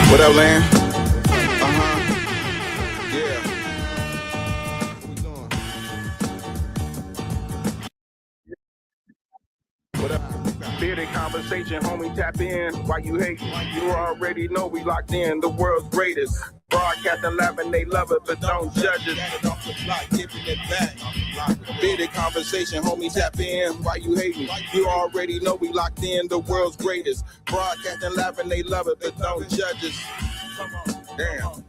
What up, Lan? Yeah. What we doing? What up? Bearded conversation, homie, tap in. Why you hating? You already know we locked in. The world's greatest. Broadcasting live and they love it, but don't judge it. Off the block, giving it back. Bearded conversation, homie, tap in. Why you hating? You already know we locked in. The world's greatest. Broadcasting live and they love it, but don't judge us. Come on. Damn.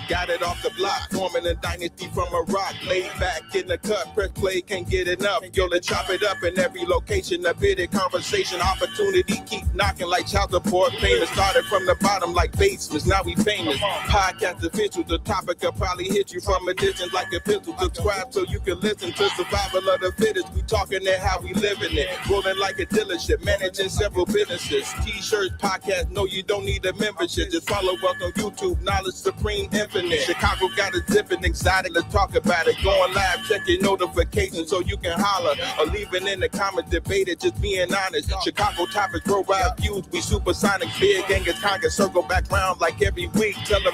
Got it off the block, forming a dynasty from a rock. Laid back in the cut, press play, can't get enough. Yo, let's chop it up in every location. A bearded conversation, opportunity keep knocking like child support payments. Started from the bottom like basements, now we famous. Podcast official, the topic will probably hit you from a distance like a pistol. Subscribe so you can listen to survival of the fittest. We talking it how we living it. Rolling like a dealership, managing several businesses. T-shirts, podcast, no, you don't need a membership. Just follow us on YouTube, knowledge supreme, infinite. Chicago got a zipping exotic, let's talk about it. Going live, check your notifications so you can holler. Or leave it in the comments, debate it, just being honest. Chicago topics, worldwide views, we supersonic. Big gangers, conquer, circle back round like every week. Tell a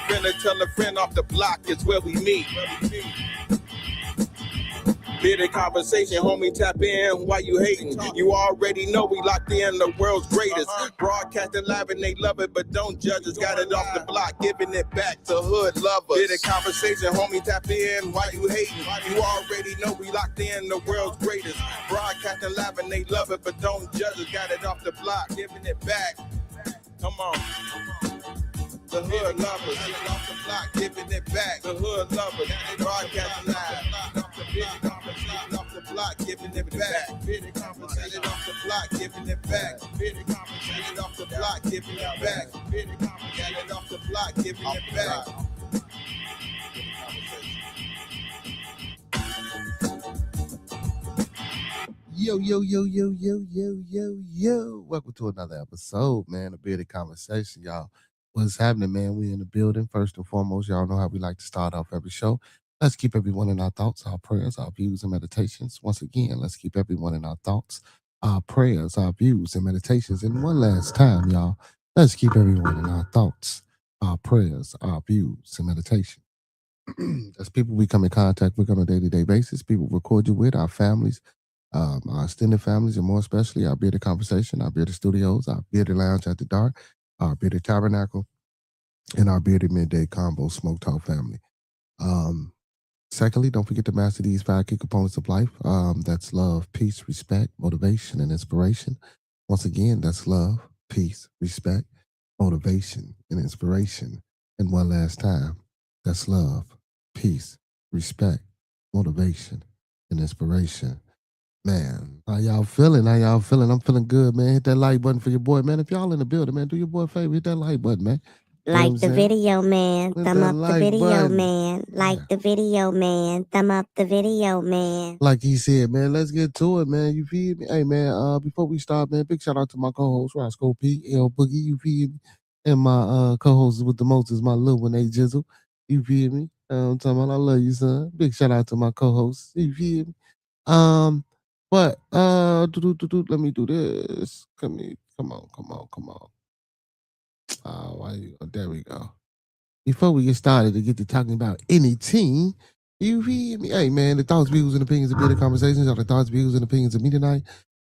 friend off the block, it's where we meet. Bearded conversation, homie, tap in. Why you hating? You already know we locked in. The world's greatest. Broadcasting live and they love it, but don't judge us. Got it off the block, giving it back to hood lovers. Bearded conversation, homie, tap in. Why you hating? You already know we locked in. The world's greatest. Broadcasting live and they love it, but don't judge us. Got it off the block, giving it back. Come on. The hood lovers, off the block, giving it back. The hood lovers, broadcasting live. Off the block, giving it back. Conversated off the block, giving it back. Conversated off the block, giving it back. Got it off the block, giving it back. Yo. Welcome to another episode, man, of Bearded Conversation, y'all. What's happening, man? We in the building. First and foremost, y'all know how we like to start off every show. Let's keep everyone in our thoughts, our prayers, our views, and meditations. Once again, let's keep everyone in our thoughts, our prayers, our views, and meditations. And one last time, y'all, let's keep everyone in our thoughts, our prayers, our views, and meditation. As people we come in contact with on a day-to-day basis, people record you with, our families, our extended families, and more especially our Bearded Conversation, our Bearded Studios, our Bearded Lounge at the Dark, our Bearded Tabernacle, and our Bearded Midday Combo Smoke Talk family. Secondly, don't forget to master these 5 key components of life. That's love, peace, respect, motivation, and inspiration. Once again, that's love, peace, respect, motivation, and inspiration. And one last time, that's love, peace, respect, motivation, and inspiration. Man, how y'all feeling? I'm feeling good, man. Hit that like button for your boy, man. If y'all in the building, man, do your boy a favor. Hit that like button, man. Like the video, man. Thumb up the video, man. Like the video, man. Thumb up the video, man. Like he said, man, let's get to it, man. You feel me? Hey, man, before we start, man, big shout out to my co-host, Roscoe P, L Boogie, you feel me? And my co-host with the most is my little one, A Jizzle. You feel me? I'm talking about I love you, son. Big shout out to my co-host. You feel me? But let me do this. Come on. There we go. Before we get started to get to talking about anything, you hear me? Hey, man, the thoughts, views, and opinions of Bearded Conversations are the thoughts, views, and opinions of me tonight.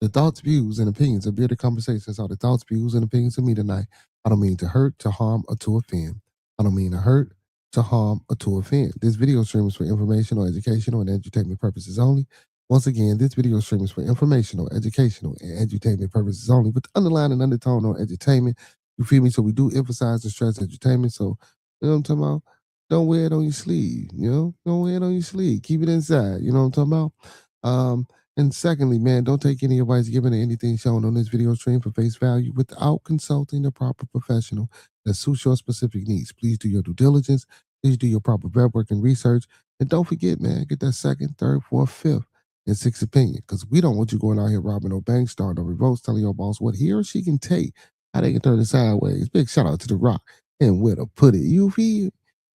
The thoughts, views, and opinions of Bearded Conversations are the thoughts, views, and opinions of me tonight. I don't mean to hurt, to harm, or to offend. I don't mean to hurt, to harm, or to offend. This video stream is for informational, educational, and entertainment purposes only. Once again, this video stream is for informational, educational, and entertainment purposes only, with the underlying undertone on entertainment. You feel me? So we do emphasize and stress entertainment. So, you know what I'm talking about? Don't wear it on your sleeve, you know? Don't wear it on your sleeve. Keep it inside, you know what I'm talking about? And secondly, man, don't take any advice given or anything shown on this video stream for face value without consulting the proper professional that suits your specific needs. Please do your due diligence. Please do your proper prep work and research. And don't forget, man, get that second, third, fourth, fifth, and sixth opinion, because we don't want you going out here robbing no bank, starting no revolts, telling your boss what he or she can take, how they can turn it sideways. Big shout out to The Rock and where to put it. You feel?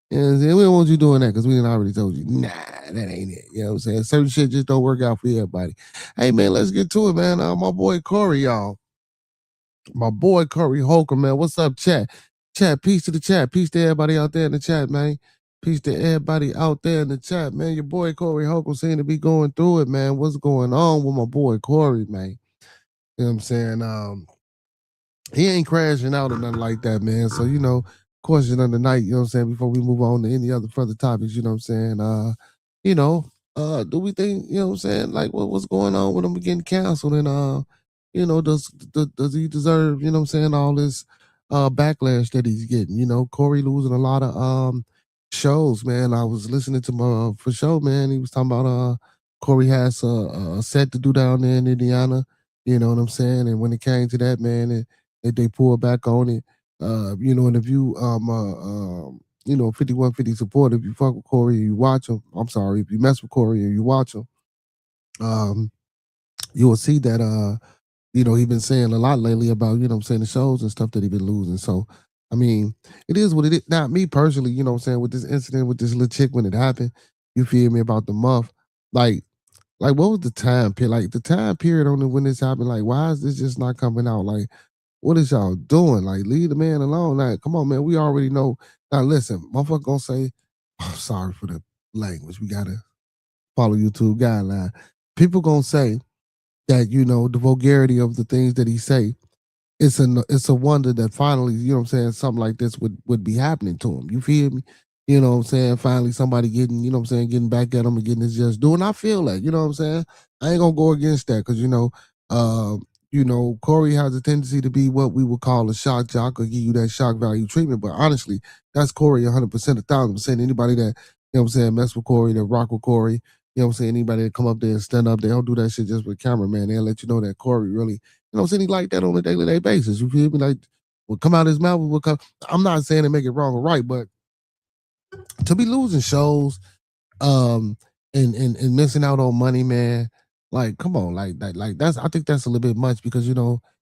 And we don't want you doing that because we done already told you, nah, that ain't it. You know what I'm saying? Certain shit just don't work out for everybody. Hey, man, let's get to it, man. My boy Corey, y'all. My boy Corey Holcomb, man. What's up, chat? Chat, peace to the chat. Peace to everybody out there in the chat, man. Peace to everybody out there in the chat, man. Your boy Corey Holcomb seem to be going through it, man. What's going on with my boy Corey, man? You know what I'm saying? He ain't crashing out or nothing like that, man. So, question of the night, you know what I'm saying, before we move on to any other further topics, you know what I'm saying? Do we think, you know what I'm saying, like what's going on with him getting canceled and does he deserve, you know what I'm saying, all this backlash that he's getting? Corey losing a lot of shows, man. I was listening to my for show, man. He was talking about Corey has a set to do down there in Indiana, you know what I'm saying? And when it came to that, man, they pulled back on it. And if you 5150 support, if you fuck with Corey and you watch him, I'm sorry, if you mess with Corey and you watch him, you will see that he been saying a lot lately about, you know what I'm saying, the shows and stuff that he been losing. So I mean, it is what it is. Now, me personally, you know what I'm saying, with this incident with this little chick when it happened, you feel me, about the month, like what was the time period? Like the time period on when this happened, like why is this just not coming out? Like, what is y'all doing? Like, leave the man alone. Like, come on, man. We already know. Now, listen, motherfucker gonna say, I'm sorry for the language. We gotta follow YouTube guideline. People gonna say that, the vulgarity of the things that he say, it's a wonder that finally, you know what I'm saying, something like this would be happening to him. You feel me? You know what I'm saying? Finally somebody getting, you know what I'm saying, getting back at him and getting his just due. And I feel like, you know what I'm saying? I ain't gonna go against that because, Corey has a tendency to be what we would call a shock jock or give you that shock value treatment. But honestly, that's Corey 100%, 1,000%. Anybody that, you know what I'm saying, mess with Corey, that rock with Corey, you know what I'm saying, anybody that come up there and stand up, they don't do that shit just with camera, man. They'll let you know that Corey really, you know what I'm saying, he like that on a daily basis. You feel me? Like, what come out his mouth will come. I'm not saying to make it wrong or right, but to be losing shows, and missing out on money, man. Like, come on, like that's. I think that's a little bit much because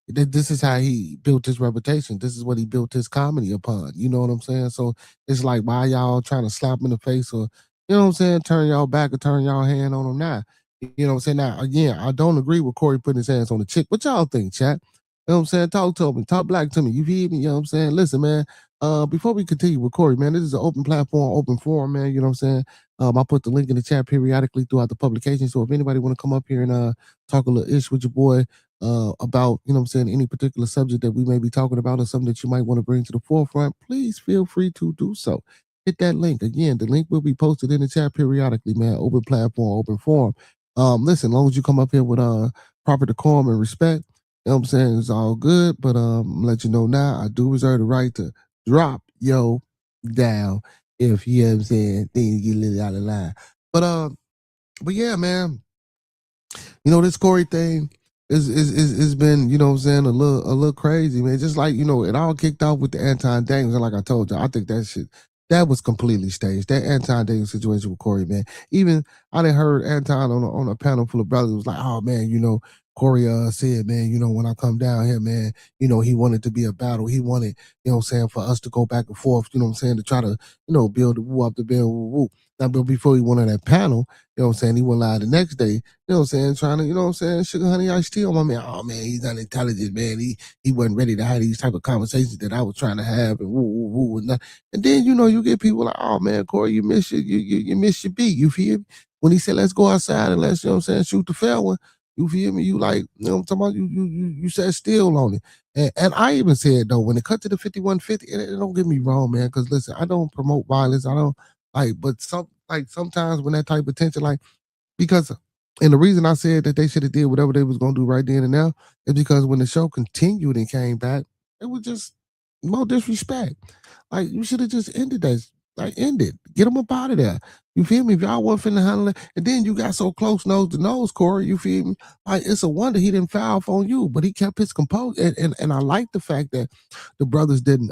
this is how he built his reputation. This is what he built his comedy upon. You know what I'm saying? So it's like, why y'all trying to slap him in the face or, you know what I'm saying, turn y'all back or turn y'all hand on him now? You know what I'm saying? Now, again, I don't agree with Corey putting his hands on the chick. What y'all think, chat? You know what I'm saying? Talk to me. Talk black to me. You feel me? You know what I'm saying? Listen, man. Before we continue with Corey, man, this is an open platform, open forum, man. You know what I'm saying? I put the link in the chat periodically throughout the publication. So if anybody want to come up here and talk a little ish with your boy about, you know what I'm saying, any particular subject that we may be talking about or something that you might want to bring to the forefront, please feel free to do so. Hit that link. Again, the link will be posted in the chat periodically, man. Open platform, open forum. Listen, as long as you come up here with proper decorum and respect, you know what I'm saying, it's all good. But let you know now, I do reserve the right to drop yo down if, you know what I'm saying, things get a little out of line. But yeah, man, this Corey thing is been, you know what I'm saying, a little crazy, man. Just like, it all kicked off with the Anton Daniels, and like I told you, I think that was completely staged. That Anton Daniels situation with Corey, man. Even I done heard Anton on a panel full of brothers was like, oh man, Corey said, man, when I come down here, man, he wanted to be a battle. He wanted, you know what I'm saying, for us to go back and forth, you know what I'm saying, to try to, build the woo up the build woo woo. Now, but before he went on that panel, you know what I'm saying, he went live the next day, you know what I'm saying, trying to, you know what I'm saying, sugar honey iced tea on my man. Oh man, he's unintelligent, man. He wasn't ready to have these type of conversations that I was trying to have and woo woo woo and then you get people like, oh man, Corey, you miss your beat. You feel me? When he said let's go outside and let's, you know what I'm saying, shoot the fair one. You feel me? You like, you know what I'm talking about? You said still on it. And I even said though, when it cut to the 5150, and don't get me wrong, man, because listen, I don't promote violence. I don't but sometimes when that type of tension, because and the reason I said that they should have did whatever they was gonna do right then and now is because when the show continued and came back, it was just more disrespect. Like, you should have just ended that. Like, end it. Get them up out of there. You feel me? If y'all wasn't finna handle it, and then you got so close nose to nose, Corey, you feel me? Like, it's a wonder he didn't foul off on you, but he kept his composure. And I like the fact that the brothers didn't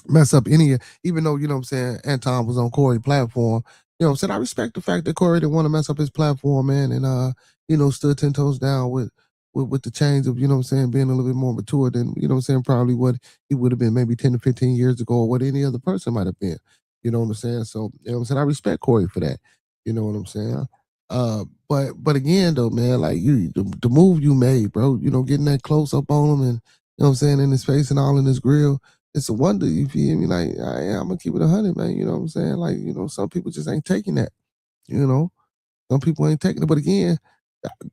mess up any, even though, you know what I'm saying, Anton was on Corey's platform. You know what I'm saying? I respect the fact that Corey didn't want to mess up his platform, man, and stood 10 toes down with the change of, you know what I'm saying, being a little bit more mature than, you know what I'm saying, probably what he would have been maybe 10 to 15 years ago or what any other person might have been. You know what I'm saying? So, you know what I'm saying? I respect Corey for that. You know what I'm saying? But again though, man, like the move you made, bro, getting that close up on him and, you know what I'm saying, in his face and all in his grill, it's a wonder, you feel me? Like, I'm gonna keep it 100, man. You know what I'm saying? Like, some people just ain't taking that. Some people ain't taking it. But again,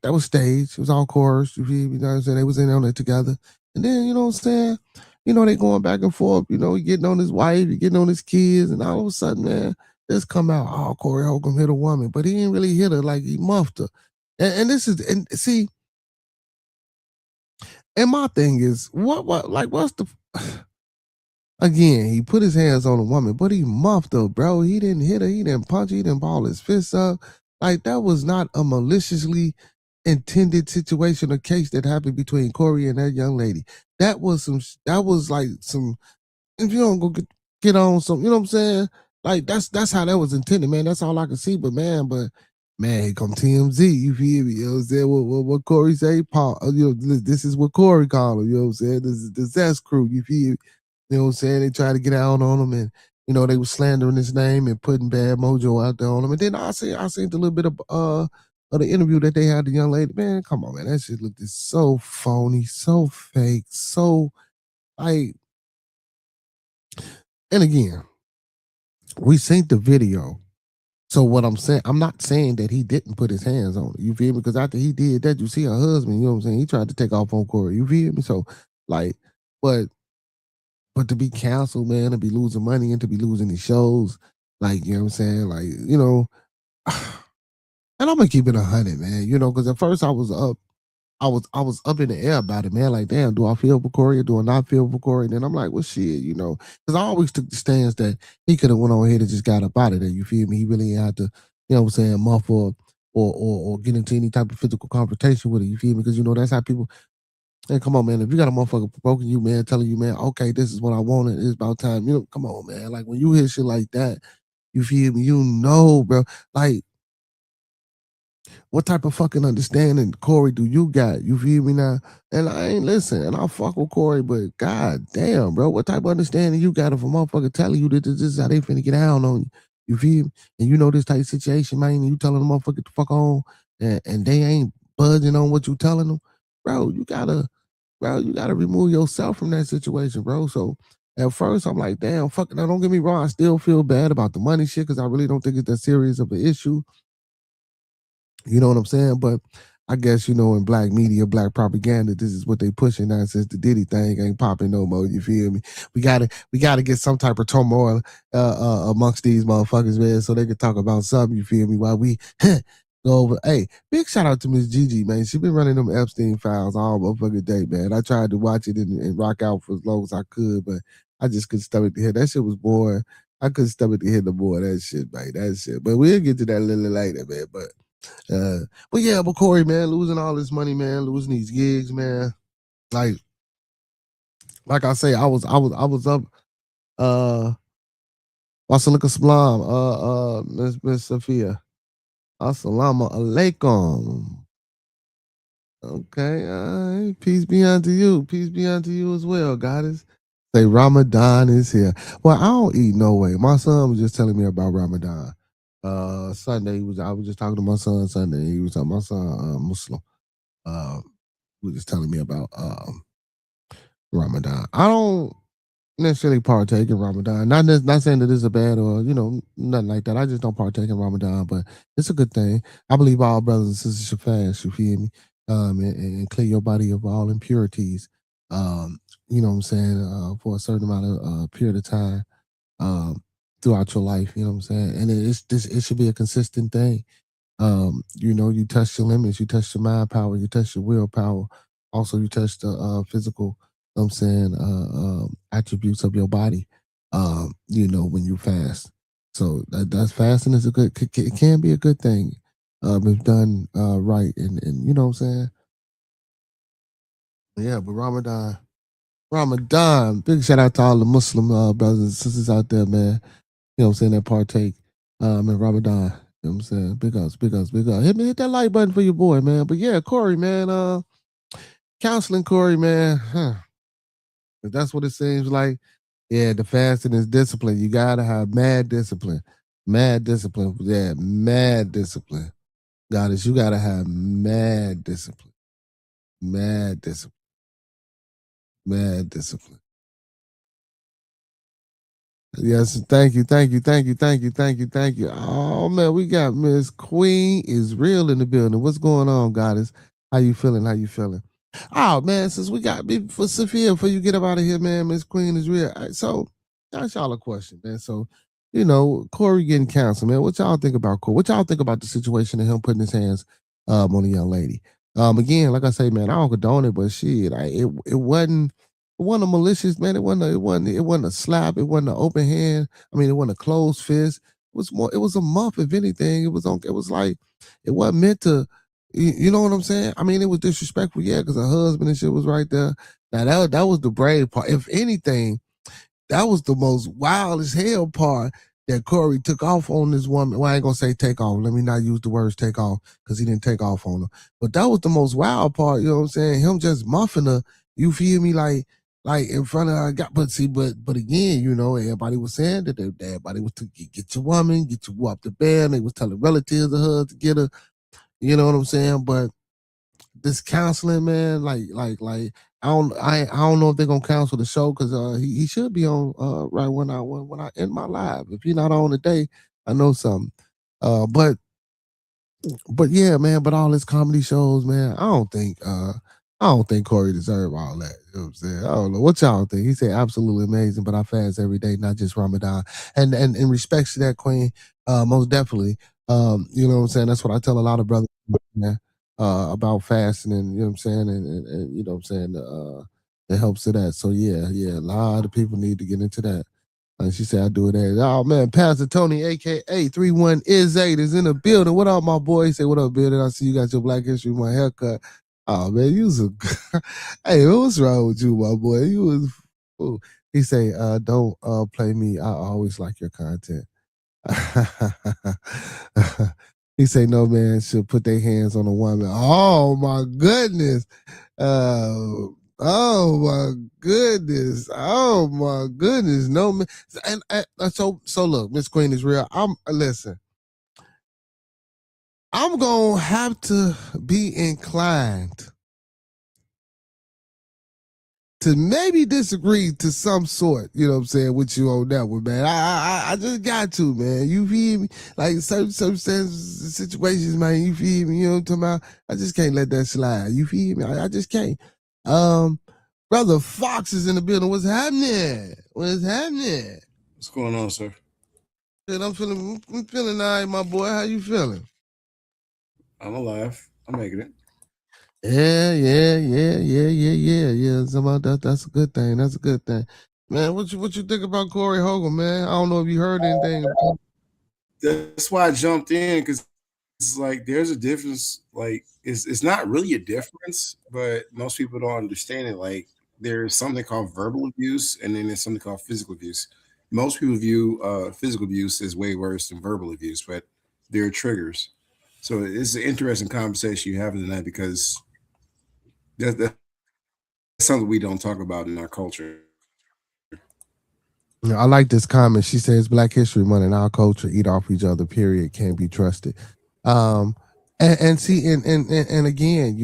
that was staged. It was all chorus. You feel me? You know what I'm saying? They was in on it together. And then, you know what I'm saying? They going back and forth. He getting on his wife, he getting on his kids, and all of a sudden, man, this come out, oh, Corey Holcomb hit a woman, but he didn't really hit her, like he muffed her. And this is, and see, and my thing is, what's the, again, he put his hands on a woman, but he muffed her, bro. He didn't hit her, he didn't punch her, he didn't ball his fists up. Like, that was not a maliciously intended situation or case that happened between Corey and that young lady. That was like some, if you don't go get on some, you know what I'm saying? Like, that's how that was intended, man. That's all I can see. But man, here come TMZ. You feel me? You know what I'm saying? What Corey say? Paul, this is what Corey called him. You know what I'm saying? This is the Zest crew. You feel me? You know what I'm saying? They tried to get out on him, and they were slandering his name and putting bad mojo out there on him. And then I seen a little bit of the interview that they had the young lady. Man, come on, man. That shit looked so phony, so fake, so like. And again, we seen the video. So what I'm saying, I'm not saying that he didn't put his hands on it. You feel me? Because after he did that, you see her husband, you know what I'm saying? He tried to take off on Corey. You feel me? So like, but to be canceled, man, to be losing money and to be losing his shows, like, you know what I'm saying? Like, and I'm gonna keep it 100, man, because at first I was up in the air about it, man. Like, damn, do I feel for Corey or do I not feel for Corey? And then I'm like, well, shit, because I always took the stance that he could have went on ahead and just got up out of there. You feel me? He really ain't had to, you know what I'm saying, muffle or get into any type of physical confrontation with it. You feel me? Because that's how people. Hey, come on, man. If you got a motherfucker provoking you, man, telling you, man, okay, this is what I wanted. It's about time. Come on, man. Like, when you hear shit like that, you feel me? Bro. Like, what type of fucking understanding, Corey, do you got? You feel me now? And I ain't listen, and I fuck with Corey, but god damn, bro, what type of understanding you got if a motherfucker telling you that this is how they finna get down on you? You feel me? And this type of situation, man, and you telling the motherfucker to fuck on, and they ain't budging on what you telling them, bro, you gotta remove yourself from that situation, bro. So at first I'm like, damn, fuck it. Now don't get me wrong, I still feel bad about the money shit because I really don't think it's that serious of an issue. You know what I'm saying? But I guess, in black media, black propaganda, this is what they pushing now since the Diddy thing ain't popping no more. You feel me? We gotta get some type of turmoil amongst these motherfuckers, man, so they can talk about something, you feel me? While we go over. Hey, big shout out to Miss Gigi, man. She been running them Epstein files all motherfucking day, man. I tried to watch it and rock out for as long as I could, but I just couldn't stomach to hear. That shit was boring. I couldn't stomach to hear no more of that shit, man. That shit. But we'll get to that a little later, man. But yeah, but Corey, man, losing all this money, man, losing these gigs, man. Like I say, I was up. Wasalika Salam, Miss Sophia. Assalamu alaikum. Okay, peace be unto you. Peace be unto you as well, goddess. Say Ramadan is here. Well, I don't eat no way. My son was just telling me about Ramadan. Sunday I was just talking to my son Sunday. He was talking my son Muslim. He was just telling me about Ramadan. I don't necessarily partake in Ramadan. Not saying that it's a bad or nothing like that. I just don't partake in Ramadan, but it's a good thing. I believe all brothers and sisters should fast. You feel me? And clear your body of all impurities. You know what I'm saying? For a certain amount of period of time. Throughout your life. You know what I'm saying? And it should be a consistent thing. You touch your limits, you touch your mind power, you touch your willpower. Also, you touch the physical, you know what I'm saying, attributes of your body, when you fast. So that's fasting is it can be a good thing if done right. And you know what I'm saying? Yeah, but Ramadan, big shout out to all the Muslim brothers and sisters out there, man. You know what I'm saying, that partake in Ramadan. You know what I'm saying? Big ups, big ups, big ups. Hit that like button for your boy, man. But yeah, Corey, man, counseling Corey, man. If that's what it seems like. Yeah, the fasting is discipline. You gotta have mad discipline. Mad discipline. Yeah, mad discipline. Goddess, you gotta have mad discipline. Mad discipline. Mad discipline. Yes, thank you. Oh man, we got Miss Queen is real in the building. What's going on, goddess? How you feeling? Oh man, since we got for Sophia, before you get up out of here, man, Miss Queen is real. So ask y'all a question, man. So, Corey getting canceled, man. What y'all think about Corey? What y'all think about the situation of him putting his hands on a young lady? Again, like I say, man, I don't condone it, but shit, it wasn't a malicious, man. It wasn't a slap. It wasn't an open hand. I mean, it wasn't a closed fist. It was a muff, if anything. It was like, it wasn't meant to, you know what I'm saying? I mean, it was disrespectful, yeah, because her husband and shit was right there. Now that was the brave part. If anything, that was the most wild as hell part that Corey took off on this woman. Well, I ain't gonna say take off. Let me not use the words take off because he didn't take off on her. But that was the most wild part, you know what I'm saying? Him just muffing her, you feel me, like in front of her. But again, everybody was saying that everybody was to get your woman, get you up the bed. They was telling relatives of her to get her, you know what I'm saying? But this counseling, man, I don't know if they're gonna cancel the show because he should be on right when I end my live. If he's not on today, I know something. But yeah, man. But all his comedy shows, man, I don't think Corey deserve all that. You know what I'm saying? I don't know what y'all think. He said absolutely amazing, but I fast every day, not just Ramadan. And in respects to that, Queen, most definitely. You know what I'm saying? That's what I tell a lot of brothers, man, about fasting, and you know what I'm saying, and you know what I'm saying, the helps of that. So yeah, a lot of people need to get into that. And she said, I do it there. Oh, man, Pastor Tony, a.k.a. 31 is 8, is in the building. What up, my boy? He said, what up, building? I see you got your Black History Month haircut. Oh, man, you was a... Hey, what's wrong with you, my boy? You was... Ooh. He say, don't play me. I always like your content. He say, no man should put their hands on a woman. Oh, my goodness. Oh my goodness! Oh my goodness! No man, and so look, Miss Queen is real. Listen. I'm gonna have to be inclined to maybe disagree to some sort. You know what I'm saying with you on that one, man. I just got to, man. You feel me? Like certain situations, man. You feel me? You know what I'm talking about? I just can't let that slide. You feel me? I just can't. Brother Fox is in the building. What's happening? What's going on, sir? I'm feeling all right, my boy. How you feeling? I'm alive. I'm making it. Yeah. That's a good thing. Man, what you think about Corey Hogan, man? I don't know if you heard anything about. That's why I jumped in, because it's like there's a difference. Like it's not really a difference, but most people don't understand it. Like there's something called verbal abuse, and then there's something called physical abuse. Most people view physical abuse as way worse than verbal abuse, but there are triggers. So it's an interesting conversation you have tonight, because that's something we don't talk about in our culture. I like this comment. She says Black History Month in our culture eat off each other, period, can't be trusted. And see, and again,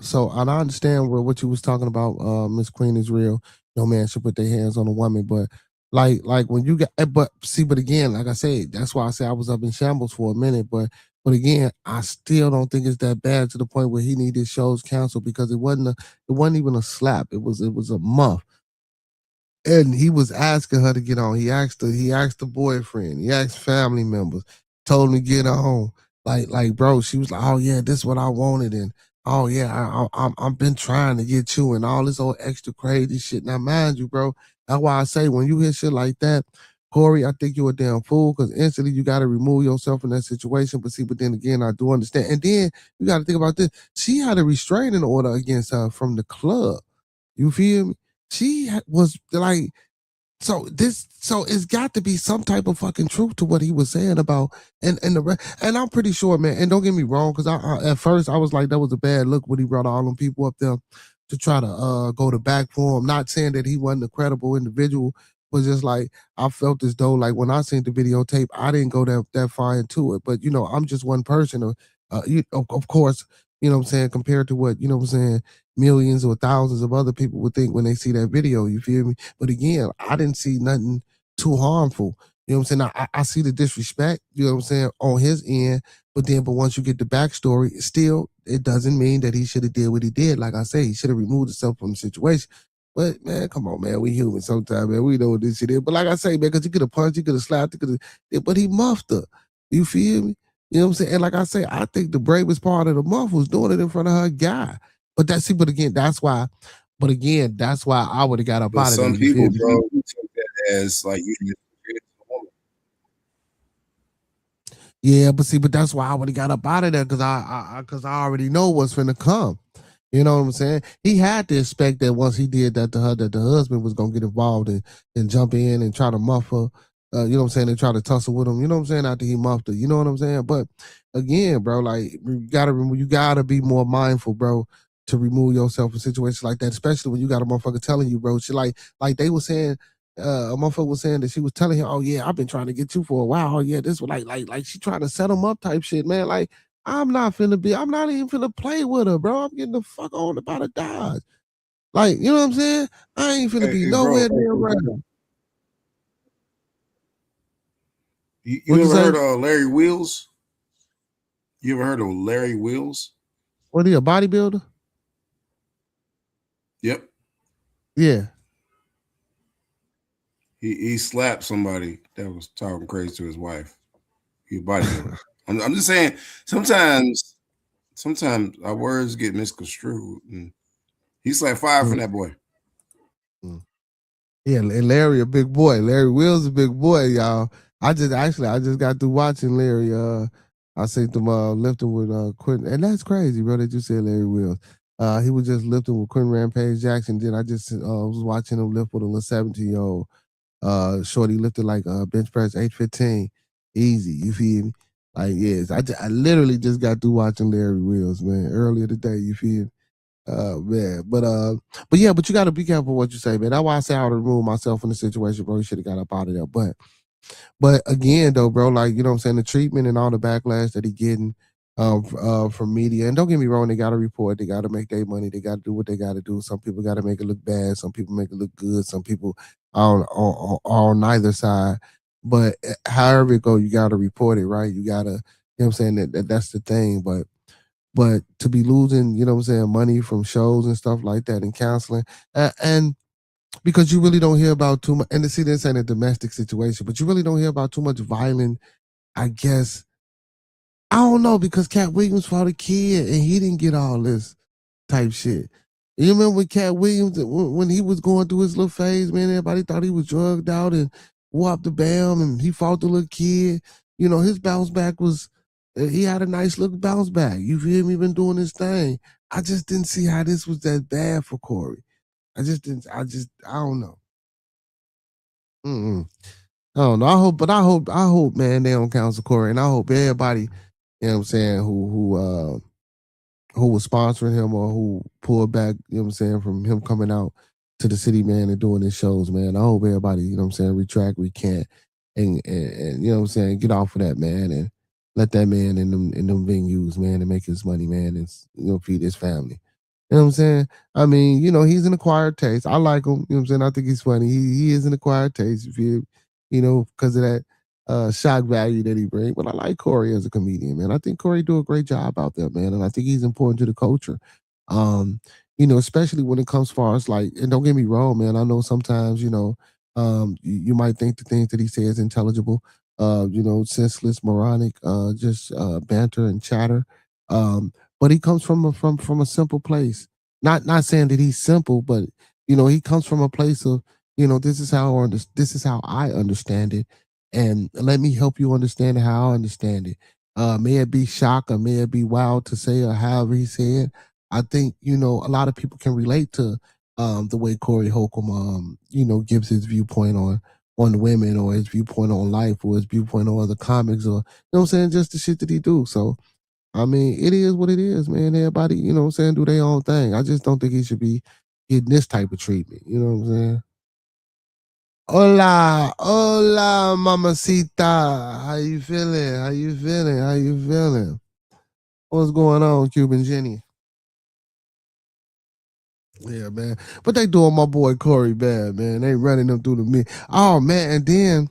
so I understand what you was talking about, Miss Queen is real. No man should put their hands on a woman, but like when you but again, like I said, that's why I said I was up in shambles for a minute, but again, I still don't think it's that bad to the point where he needed shows canceled, because it wasn't even a slap. It was a muff. And he was asking her to get on. He asked the boyfriend. He asked family members. Told him to get on. Like, bro. She was like, "Oh yeah, this is what I wanted." And oh yeah, I've been trying to get you, and all this old extra crazy shit. Now, mind you, bro. That's why I say when you hear shit like that, Corey, I think you're a damn fool, because instantly you got to remove yourself from that situation. But then again, I do understand. And then you got to think about this. She had a restraining order against her from the club. You feel me? She was like, so it's got to be some type of fucking truth to what he was saying about, and I'm pretty sure, man. And don't get me wrong, because I at first I was like, that was a bad look when he brought all them people up there to try to go to back for him. Not saying that he wasn't a credible individual, but just like I felt as though, like when I seen the videotape, I didn't go that far into it. But I'm just one person. Of course, you know what I'm saying, compared to what, you know what I'm saying, millions or thousands of other people would think when they see that video. You feel me? But again, I didn't see nothing too harmful. You know what I'm saying? I see the disrespect, you know what I'm saying, on his end, but once you get the backstory, still, it doesn't mean that he should have did what he did. Like I say, he should have removed himself from the situation. But man, come on, man, we human sometimes, man. We know what this shit is. But like I say, man, because he could have punched, he could have slapped, he could have, but he muffed her. You feel me? You know what I'm saying? And like I say, I think the bravest part of the muff was doing it in front of her guy. But again, that's why I would have got up But out of there. some people, bro, took that as like you just created a woman. Yeah, but that's why I would have got up out of there because I already know what's finna come. You know what I'm saying? He had to expect that once he did that to her, that the husband was gonna get involved and jump in and try to muff her. You know what I'm saying? And try to tussle with him. You know what I'm saying? After he muffed her. You know what I'm saying? But again, bro, like you gotta be more mindful, bro, to remove yourself from situations like that, especially when you got a motherfucker telling you, bro. She like they were saying. A motherfucker was saying that she was telling him, "Oh yeah, I've been trying to get you for a while. Oh yeah, this was like she trying to set him up type shit, man. Like I'm not even finna play with her, bro. I'm getting the fuck on about a Dodge. Like, you know what I'm saying? I ain't finna be nowhere near around. You ever heard of Larry Wheels? You ever heard of Larry Wheels? What, he a bodybuilder? Yep. Yeah. He slapped somebody that was talking crazy to his wife. He a bodybuilder. I'm just saying, sometimes our words get misconstrued. And he's like fire from that boy. Yeah, and Larry a big boy. Larry Will's a big boy, y'all. I just got through watching Larry. I seen them lifting with Quentin, and that's crazy, bro. That you said Larry Wills. He was just lifting with Quentin Rampage Jackson. Then I just was watching him lift with a little 17-year-old. Shorty lifted like bench press 815, easy. You feel me? Like yes, I literally just got through watching Larry Wills, man, earlier today. You feel me? Man, but yeah, but you got to be careful what you say, man. That's why I say I would remove myself from the situation, bro. You should have got up out of there. But again, though, bro, like you know what I'm saying, the treatment and all the backlash that he getting from media, and don't get me wrong, they got to report, they got to make their money, they got to do what they got to do. Some people got to make it look bad, some people make it look good, some people on neither side. But however it go, you got to report it, right? You got to, you know what I'm saying, that's the thing, but to be losing, you know what I'm saying, money from shows and stuff like that and counseling, and because you really don't hear about too much, and to see this ain't a domestic situation, but you really don't hear about too much violent, I guess. I don't know, because Cat Williams fought a kid and he didn't get all this type shit. You remember when Cat Williams, when he was going through his little phase, man, everybody thought he was drugged out and whooped the bam and he fought the little kid. You know, his bounce back was, he had a nice little bounce back. You feel me? Been doing his thing. I just didn't see how this was that bad for Corey. I don't know. I don't know. I hope, man, they don't cancel Corey, and I hope everybody, you know what I'm saying, who was sponsoring him or who pulled back, you know what I'm saying, from him coming out to the city, man, and doing his shows, man. I hope everybody, you know what I'm saying, recant, and you know what I'm saying, get off of that, man, and let that man in them venues, man, and make his money, man, and you know, feed his family. You know what I'm saying? I mean, you know, he's an acquired taste. I like him. You know what I'm saying? I think he's funny. He is an acquired taste, you know, because of that shock value that he brings. But I like Corey as a comedian, man. I think Corey do a great job out there, man. And I think he's important to the culture. You know, especially when it comes far as like, and don't get me wrong, man. I know sometimes, you know, you might think the things that he says intelligible, you know, senseless, moronic, just banter and chatter. But he comes from a simple place. Not saying that he's simple, but you know, he comes from a place of, you know, this is how I understand it, and let me help you understand how I understand it. May it be shock or may it be wild to say or however he said. I think, you know, a lot of people can relate to the way Corey Holcomb you know, gives his viewpoint on women, or his viewpoint on life, or his viewpoint on other comics, or you know what I'm saying, just the shit that he do. So I mean, it is what it is, man. Everybody, you know what I'm saying, do their own thing. I just don't think he should be getting this type of treatment. You know what I'm saying? Hola, hola, mamacita. How you feeling? How you feeling? How you feeling? What's going on, Cuban Jenny? Yeah, man. But they doing my boy Corey bad, man. They running him through the mid. Oh man, and then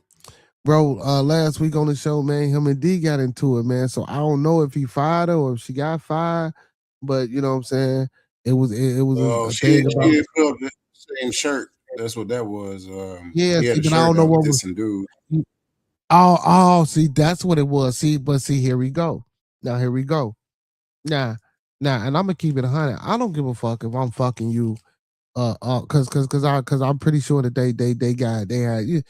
bro, last week on the show, man, him and D got into it, man. So I don't know if he fired her or if she got fired, but you know what I'm saying? It was a She thing about didn't put up the same shirt. That's what that was. yeah, He had see, a but I shirt don't know up with what was this dude. see, that's what it was. See, but see, here we go. Now here we go. Now, and I'm gonna keep it 100. I don't give a fuck if I'm fucking you, cause I'm pretty sure that they had. Yeah,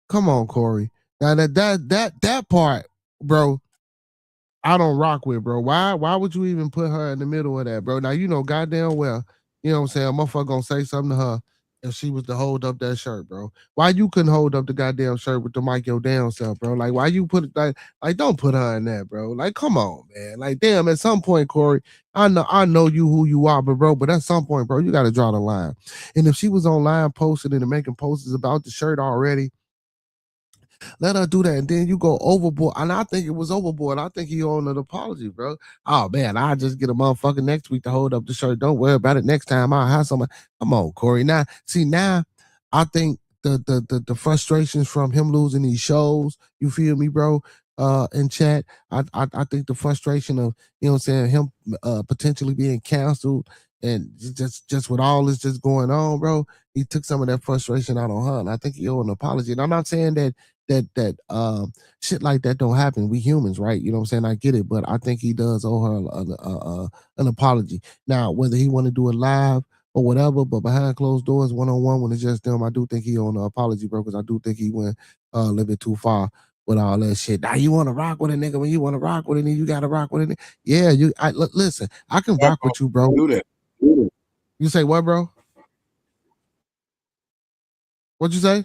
come on, Corey. Now that part, bro, I don't rock with, bro. Why would you even put her in the middle of that, bro? Now you know goddamn well, you know what I'm saying, a motherfucker gonna say something to her if she was to hold up that shirt, bro. Why you couldn't hold up the goddamn shirt with the mic your damn self, bro? Like why you put it like don't put her in that, bro. Like come on, man. Like damn, at some point, Corey, I know you who you are, but at some point, bro, you gotta draw the line. And if she was online posting and making posters about the shirt already, let her do that, and then you go overboard. And I think it was overboard. I think he owed an apology, bro. Oh man, I'll just get a motherfucker next week to hold up the shirt. Don't worry about it. Next time I'll have someone. Come on, Corey. Now, see, now I think the frustrations from him losing these shows, you feel me, bro? In chat. I think the frustration of, you know what I'm saying, him potentially being canceled and just with all this just going on, bro, he took some of that frustration out on her. And I think he owed an apology. And I'm not saying that shit like that don't happen. We humans, right? You know what I'm saying? I get it, but I think he does owe her an apology. Now, whether he want to do it live or whatever, but behind closed doors, one-on-one, when it's just them, I do think he owe an apology, bro, because I do think he went a little bit too far with all that shit. Now you want to rock with a nigga when you want to rock with a nigga, you got to rock with a nigga. Yeah, listen, I can rock with you, bro. Do that. You say what, bro? What'd you say?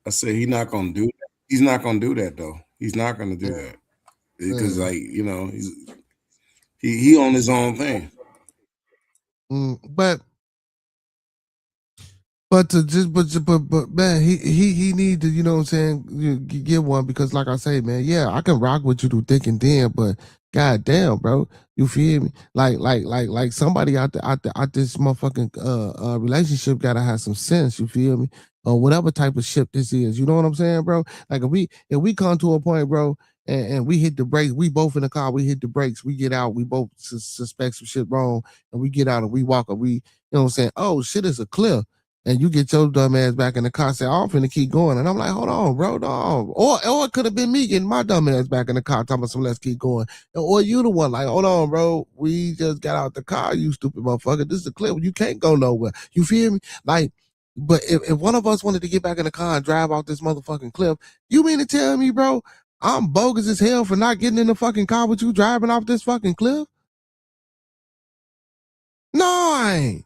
I said he's not gonna do that. He's not gonna do that though. He's not gonna do that because, Yeah. like, you know, he on his own thing. But to just but man, he need to, you know what I'm saying, get one, because like I say, man, yeah, I can rock with you through thick and thin, but god damn, bro, you feel me? Like somebody out this motherfucking relationship gotta have some sense, you feel me? Or whatever type of ship this is, you know what I'm saying, bro? Like if we come to a point, bro, and we hit the brakes, we both in the car, we hit the brakes, we get out, we both suspect some shit wrong, and we get out and we walk, and we, you know what I'm saying, oh shit, it's a cliff. And you get your dumb ass back in the car and say, oh, I'm finna keep going. And I'm like, hold on, bro, no. Or it could have been me getting my dumb ass back in the car talking about some let's keep going. Or you the one like, hold on, bro. We just got out the car, you stupid motherfucker. This is a clip. You can't go nowhere. You feel me? Like, but if one of us wanted to get back in the car and drive off this motherfucking cliff, you mean to tell me, bro, I'm bogus as hell for not getting in the fucking car with you driving off this fucking cliff? No, I ain't.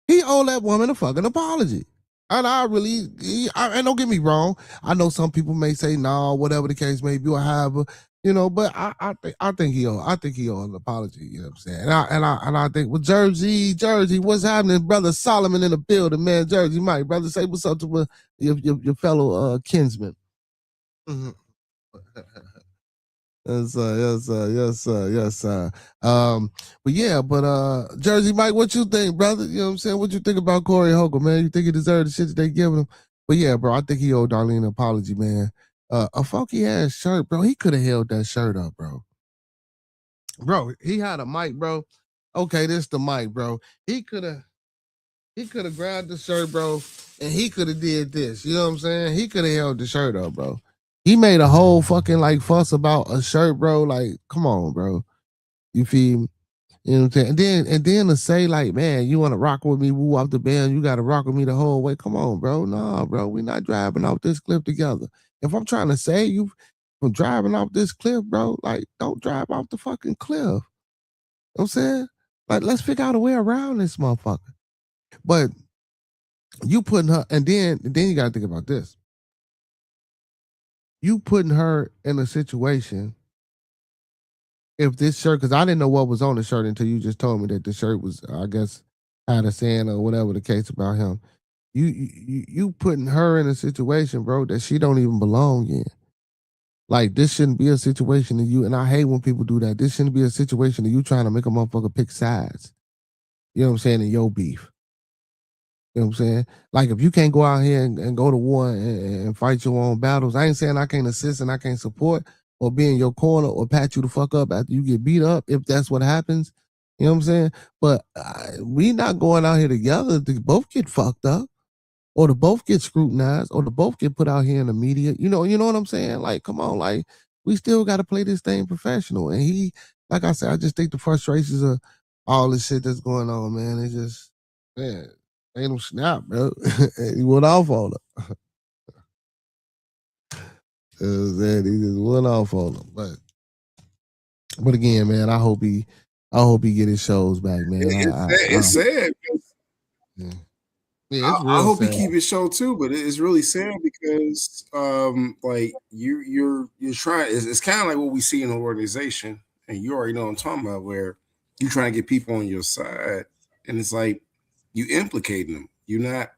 He owed that woman a fucking apology. And and don't get me wrong. I know some people may say no, whatever the case may be, or however, you know. But I think he owe an apology. You know what I'm saying? And I think with Jersey, what's happening, brother Solomon in the building, man. Jersey Mike, brother, say what's up to your fellow kinsman. Mm-hmm. Yes, yes, sir. But yeah, Jersey Mike, what you think, brother? You know what I'm saying? What you think about Corey Holcomb, man? You think he deserved the shit that they giving him? But yeah, bro, I think he owed Darlene an apology, man. A funky ass shirt, bro. He could have held that shirt up, bro. Bro, he had a mic, bro. Okay, this the mic, bro. He could have grabbed the shirt, bro, and he could have did this. You know what I'm saying? He could have held the shirt up, bro. He made a whole fucking like fuss about a shirt, bro. Like, come on, bro. You feel me? You know what I'm saying? And then to say like, man, you want to rock with me, woo off the band, you got to rock with me the whole way. Come on, bro. Nah, bro, we not driving off this cliff together. If I'm trying to save you from driving off this cliff, bro, like, don't drive off the fucking cliff. You know what I'm saying? Like, let's figure out a way around this motherfucker. But you putting her, and then you got to think about this. You putting her in a situation, if this shirt, because I didn't know what was on the shirt until you just told me that the shirt was, I guess, had a saying or whatever the case about him. You putting her in a situation, bro, that she don't even belong in. Like, this shouldn't be a situation that you, and I hate when people do that. This shouldn't be a situation that you trying to make a motherfucker pick sides. You know what I'm saying? In your beef. You know what I'm saying? Like if you can't go out here and go to war and fight your own battles, I ain't saying I can't assist and I can't support or be in your corner or pat you the fuck up after you get beat up if that's what happens. You know what I'm saying? But we not going out here together to both get fucked up or to both get scrutinized or to both get put out here in the media. You know what I'm saying? Like, come on, like we still got to play this thing professional. And he, like I said, I just think the frustrations of all this shit that's going on, man. It's just, man, ain't no snap, bro. He went off on her. He just went off on him. But again, man, I hope he get his shows back, man. It's sad. Yeah. Yeah, it's real I hope sad. he keep his show too, but it's really sad because like you're trying. It's kind of like what we see in an organization, and you already know what I'm talking about, where you're trying to get people on your side, and it's like you implicating them. You're not.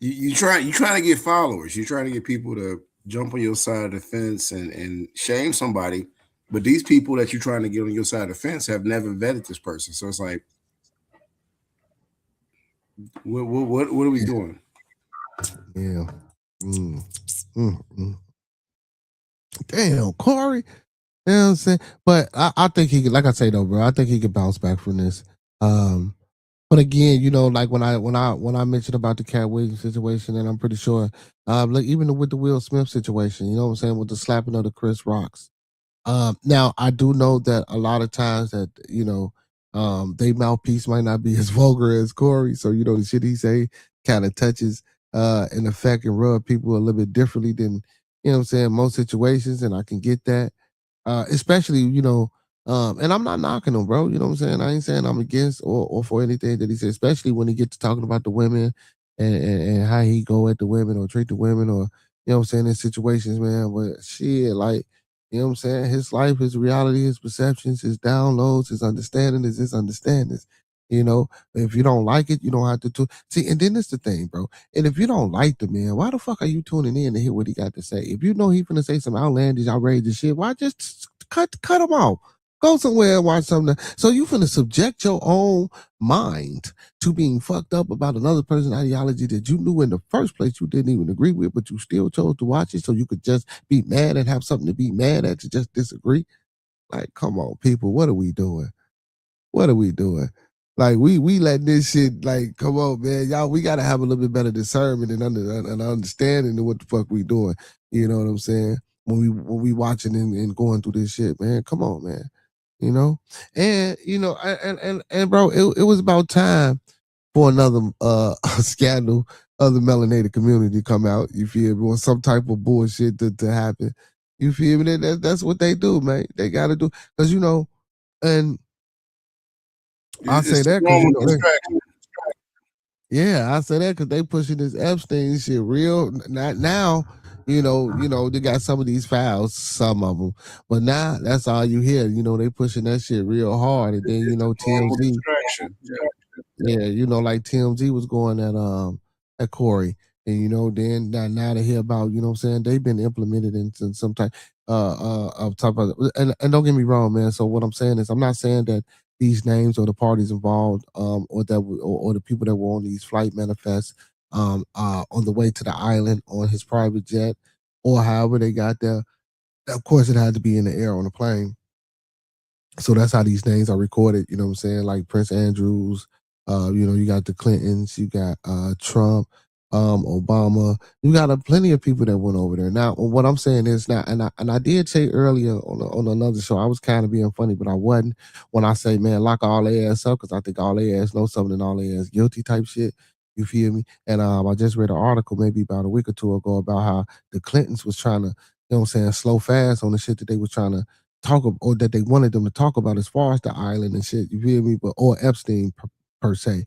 You trying to get followers. You're trying to get people to jump on your side of the fence and shame somebody, but these people that you're trying to get on your side of the fence have never vetted this person. So it's like, what are we doing? Yeah. Damn, Corey. You know what I'm saying? But I think he could, like I say though, bro, I think he could bounce back from this. But again, you know, like when I mentioned about the Cat Williams situation, and I'm pretty sure, like even with the Will Smith situation, you know what I'm saying, with the slapping of the Chris Rocks. Now I do know that a lot of times that, you know, they mouthpiece might not be as vulgar as Corey. So, you know, the shit he say kind of touches and affect and rub people a little bit differently than, you know what I'm saying, most situations, and I can get that. Especially, you know, and I'm not knocking him, bro. You know what I'm saying? I ain't saying I'm against or for anything that he said, especially when he gets to talking about the women and how he go at the women or treat the women or, you know what I'm saying, in situations, man. But shit, like, you know what I'm saying? His life, his reality, his perceptions, his downloads, his understanding is his understandings. You know, if you don't like it, you don't have to see. And then it's the thing, bro. And if you don't like the man, why the fuck are you tuning in to hear what he got to say? If you know he finna say some outlandish, outrageous shit, why just cut him off? Go somewhere and watch something. So you finna subject your own mind to being fucked up about another person's ideology that you knew in the first place you didn't even agree with, but you still chose to watch it so you could just be mad and have something to be mad at to just disagree. Like, come on, people, what are we doing? What are we doing? Like we let this shit, like, come on, man, y'all. We gotta have a little bit better discernment and understanding of what the fuck we doing. You know what I'm saying? When we watching and going through this shit, man. Come on, man. You know, and you know, and bro, it was about time for another scandal of the melanated community to come out. You feel me? Or some type of bullshit to happen. You feel me? That's what they do, man. They got to do because you know, and I say that because you know, yeah, I say that because they pushing this Epstein shit real. Not now, you know, they got some of these files, some of them, but now that's all you hear. You know, they pushing that shit real hard, and then you know TMZ. Yeah, you know, like TMZ was going at Corey. And you know, then now to hear about, you know what I'm saying, they've been implemented into some type of type of and don't get me wrong, man. So what I'm saying is I'm not saying that these names or the parties involved, or that or the people that were on these flight manifests on the way to the island on his private jet, or however they got there. Of course it had to be in the air on the plane. So that's how these names are recorded, you know what I'm saying? Like Prince Andrews, you know, you got the Clintons, you got Trump, Obama, you got plenty of people that went over there. Now, what I'm saying is now, and I did say earlier on another show, I was kind of being funny, but I wasn't when I say, man, lock all their ass up because I think all their ass know something and all their ass guilty type shit. You feel me? And I just read an article maybe about a week or two ago about how the Clintons was trying to, you know what I'm saying, slow fast on the shit that they was trying to talk about, or that they wanted them to talk about as far as the island and shit, you feel me? But or Epstein per se.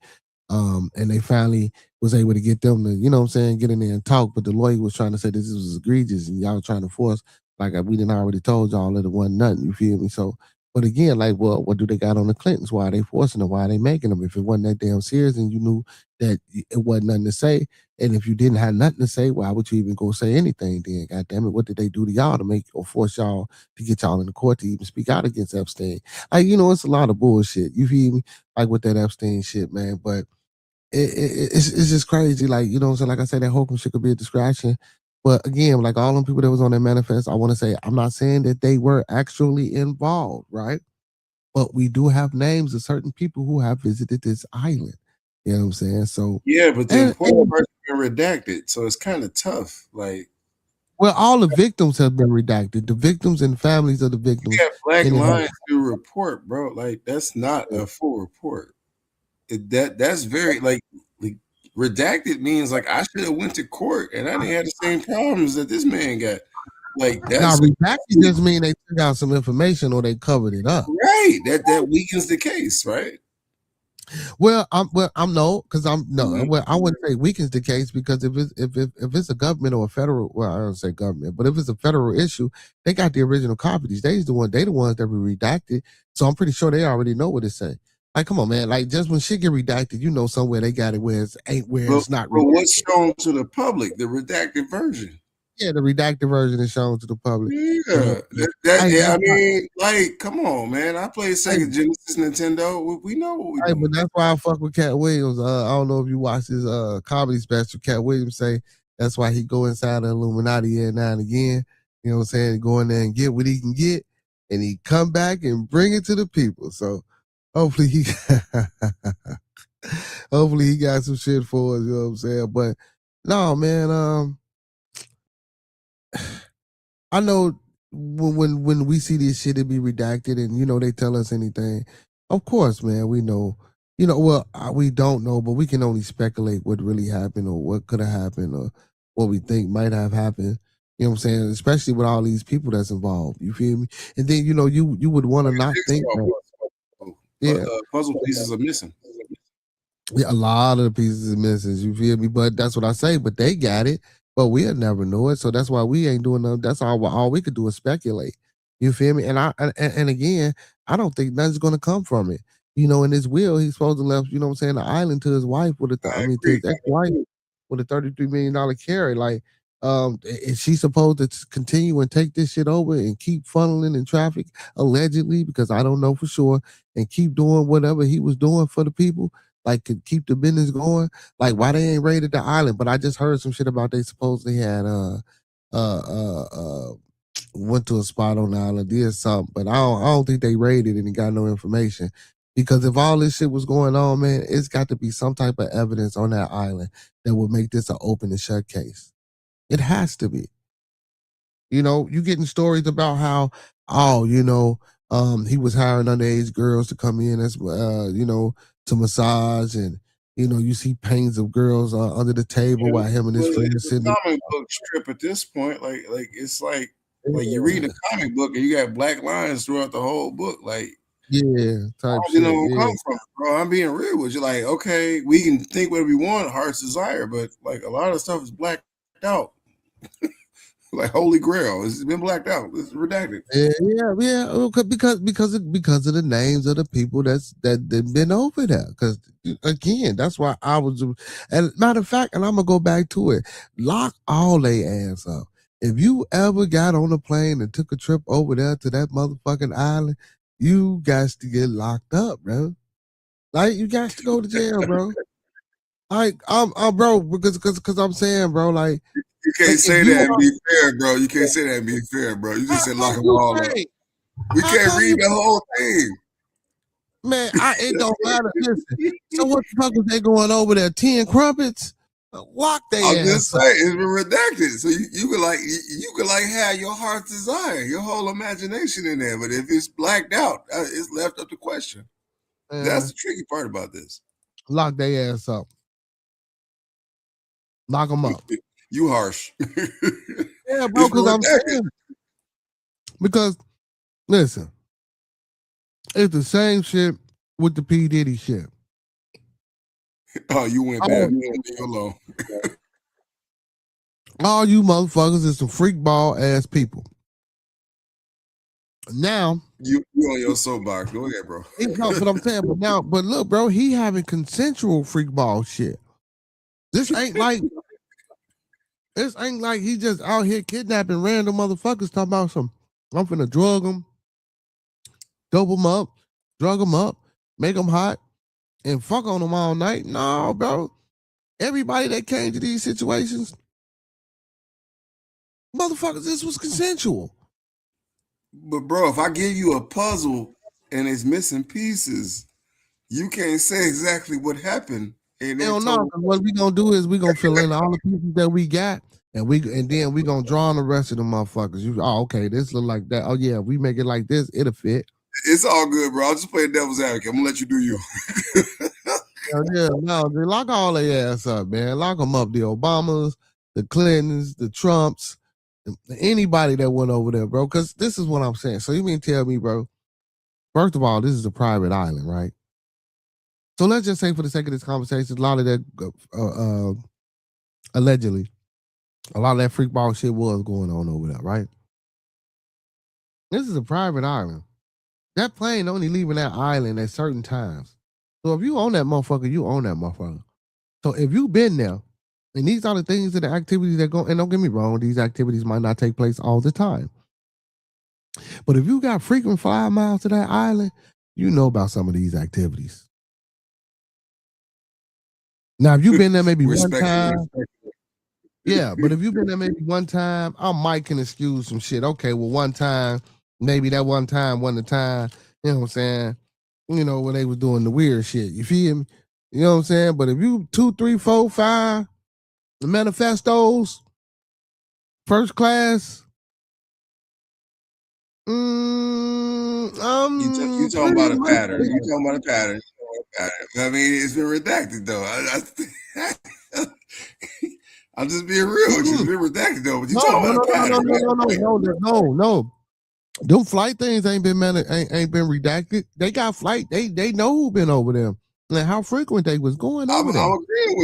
And they finally was able to get them to, you know what I'm saying, get in there and talk. But the lawyer was trying to say this was egregious and y'all trying to force, like we didn't already told y'all that it wasn't nothing, you feel me? So But again, like, well, what do they got on the Clintons? Why are they forcing them? Why are they making them? If it wasn't that damn serious and you knew that it wasn't nothing to say, and if you didn't have nothing to say, why would you even go say anything then? God damn it, what did they do to y'all to make or force y'all to get y'all in the court to even speak out against Epstein? Like, it's a lot of bullshit. You feel me? Like with that Epstein shit, man. But it's just crazy. Like, so like I said, that Holcomb shit could be a distraction. But again, like all them people that was on that manifest, I want to say, I'm not saying that they were actually involved, right? But we do have names of certain people who have visited this island. You know what I'm saying? So yeah, but the important part's been redacted, so it's kind of tough. Like, well, all the victims have been redacted. The victims and families of the victims. you got black lines to report, bro. Like, that's not a full report. That's very like redacted means like I should have went to court and I didn't have the same problems that this man got. Like, that's now redacted just mean they took out some information or they covered it up. Right. That weakens the case, right? Well, I wouldn't say weakens the case because if it's a government or a federal, well, I don't say government, but if it's a federal issue, they got the original copies. They the ones that were redacted. So I'm pretty sure they already know what it say. Like, come on, man. Like, just when shit get redacted, somewhere they got it where it's not. But what's shown to the public, the redacted version? Yeah, the redacted version is shown to the public. Yeah, I mean, like, come on, man. I played Sega Genesis, Nintendo. We know what we do. But that's why I fuck with Cat Williams. I don't know if you watch his comedy special. Cat Williams say that's why he go inside the Illuminati every now and again. You know what I'm saying? Go in there and get what he can get, and he come back and bring it to the people. So hopefully he got some shit for us. You know what I'm saying? But no, man. I know when we see this shit, it be redacted, and they tell us anything. Of course, man, we know. Well, we don't know, but we can only speculate what really happened or what could have happened or what we think might have happened. You know what I'm saying? Especially with all these people that's involved. You feel me? And then you would want to not think that. Puzzle pieces are missing. Yeah, a lot of the pieces are missing. You feel me? But that's what I say. But they got it. But we'll never know it. So that's why we ain't doing nothing. That's all we could do is speculate. You feel me? And again, I don't think nothing's gonna come from it. In his will, he's supposed to left, the island to his wife to his ex-wife with a $33 million carry. Like, is she supposed to continue and take this shit over and keep funneling in traffic, allegedly, because I don't know for sure, and keep doing whatever he was doing for the people? Like, could keep the business going. Like, why they ain't raided the island? But I just heard some shit about they supposedly had went to a spot on the island, did something, but I don't think they raided and got no information. Because if all this shit was going on, man, it's got to be some type of evidence on that island that would make this an open and shut case. It has to be. You getting stories about how, he was hiring underage girls to come in as, to massage, and you see paintings of girls under the table while him and his friends sitting. Comic book strip at this point, like it's like you read a comic book and you got black lines throughout the whole book, like type shit. Come from, bro. I'm being real with you. Like, okay, we can think whatever we want, heart's desire, but like a lot of stuff is blacked out. Like Holy Grail, it's been blacked out. It's redacted. Yeah. Because of the names of the people that been over there. Because again, that's why I was. And matter of fact, and I'm gonna go back to it. Lock all they ass up. If you ever got on a plane and took a trip over there to that motherfucking island, you got to get locked up, bro. Like, you got to go to jail, bro. Like, I'm bro, because I'm saying, bro, like. You can't say that and be fair, bro. You can't say that and be fair, bro. You just said lock them all up. We can't read the whole thing. Man, it don't matter. Listen, so what the fuck is they going over there? 10 crumpets? Lock their ass. I'm just saying, it's been redacted. So you could have your heart's desire, your whole imagination in there. But if it's blacked out, it's left up to question. That's the tricky part about this. Lock their ass up. Lock them up. You harsh. Yeah, bro, because I'm saying. Because, listen, it's the same shit with the P. Diddy shit. Oh, you went bad. You went alone. All you motherfuckers is some freak ball ass people. Now, You on your soapbox. Go ahead, bro. No, but I'm saying, but look, bro, he having consensual freak ball shit. This ain't like he just out here kidnapping random motherfuckers talking about some. I'm finna drug them, dope them up, drug them up, make them hot, and fuck on them all night. No, bro. Everybody that came to these situations, motherfuckers, this was consensual. But bro, if I give you a puzzle and it's missing pieces, you can't say exactly what happened. And Hell no. What we gonna do is we gonna fill in all the pieces that we got, and then we gonna draw on the rest of the motherfuckers. Okay, this look like that. Oh yeah, if we make it like this, it'll fit. It's all good, bro. I'll just play devil's advocate. I'm gonna let you do you. Yeah, no, they lock all their ass up, man. Lock them up. The Obamas, the Clintons, the Trumps, anybody that went over there, bro. Because this is what I'm saying. So you mean tell me, bro? First of all, this is a private island, right? So let's just say, for the sake of this conversation, a lot of that allegedly, a lot of that freak ball shit was going on over there, right? This is a private island. That plane only leaving that island at certain times. So if you own that motherfucker, you own that motherfucker. So if you've been there, and these are the things and the activities that go, and don't get me wrong, these activities might not take place all the time. But if you got frequent 5 miles to that island, you know about some of these activities. Now, if you've been there maybe one time, yeah, but if you've been there maybe one time, I might can excuse some shit. Okay, well, one time, maybe that one time wasn't the time, you know what I'm saying? You know, when they was doing the weird shit. You feel me? You know what I'm saying? But if you 2, 3, 4, 5, the manifestos, first class, you talking about a pattern. You talking about a pattern. I mean, it's been redacted though. I'm just being real. It's been redacted though. But you talking about a pattern. No. Them flight things ain't been redacted. They got flight. They know who been over there and how frequent they was going over there. I'm agreeing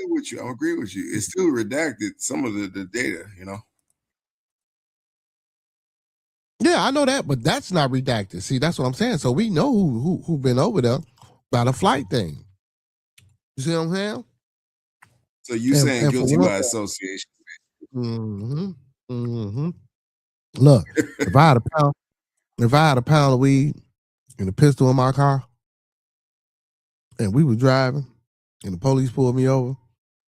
with you. I'm agreeing with you. It's still redacted. Some of the data, you know. Yeah, I know that, but that's not redacted. See, that's what I'm saying. So we know who been over there by the flight thing. You see what I'm saying? So you saying guilty by association? Mm-hmm. Mm-hmm. Look, if I had a pound of weed and a pistol in my car, and we was driving, and the police pulled me over,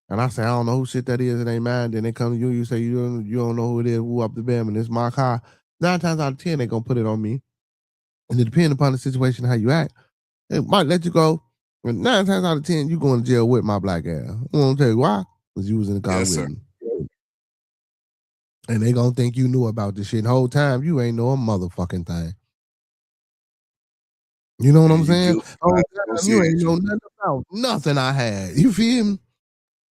and I say, I don't know who shit that is, it ain't mine. Then they come to you, you say you don't know who it is, who up the bam, and it's my car. 9 times out of 10, they gonna put it on me. And it depends upon the situation, how you act. They might let you go. But 9 times out of 10, you going to jail with my black ass. I'm gonna tell you why. Because you was in the car with me. And they gonna think you knew about this shit. The whole time, you ain't know a motherfucking thing. You know what I'm saying? Oh, you ain't know nothing about nothing I had. You feel me?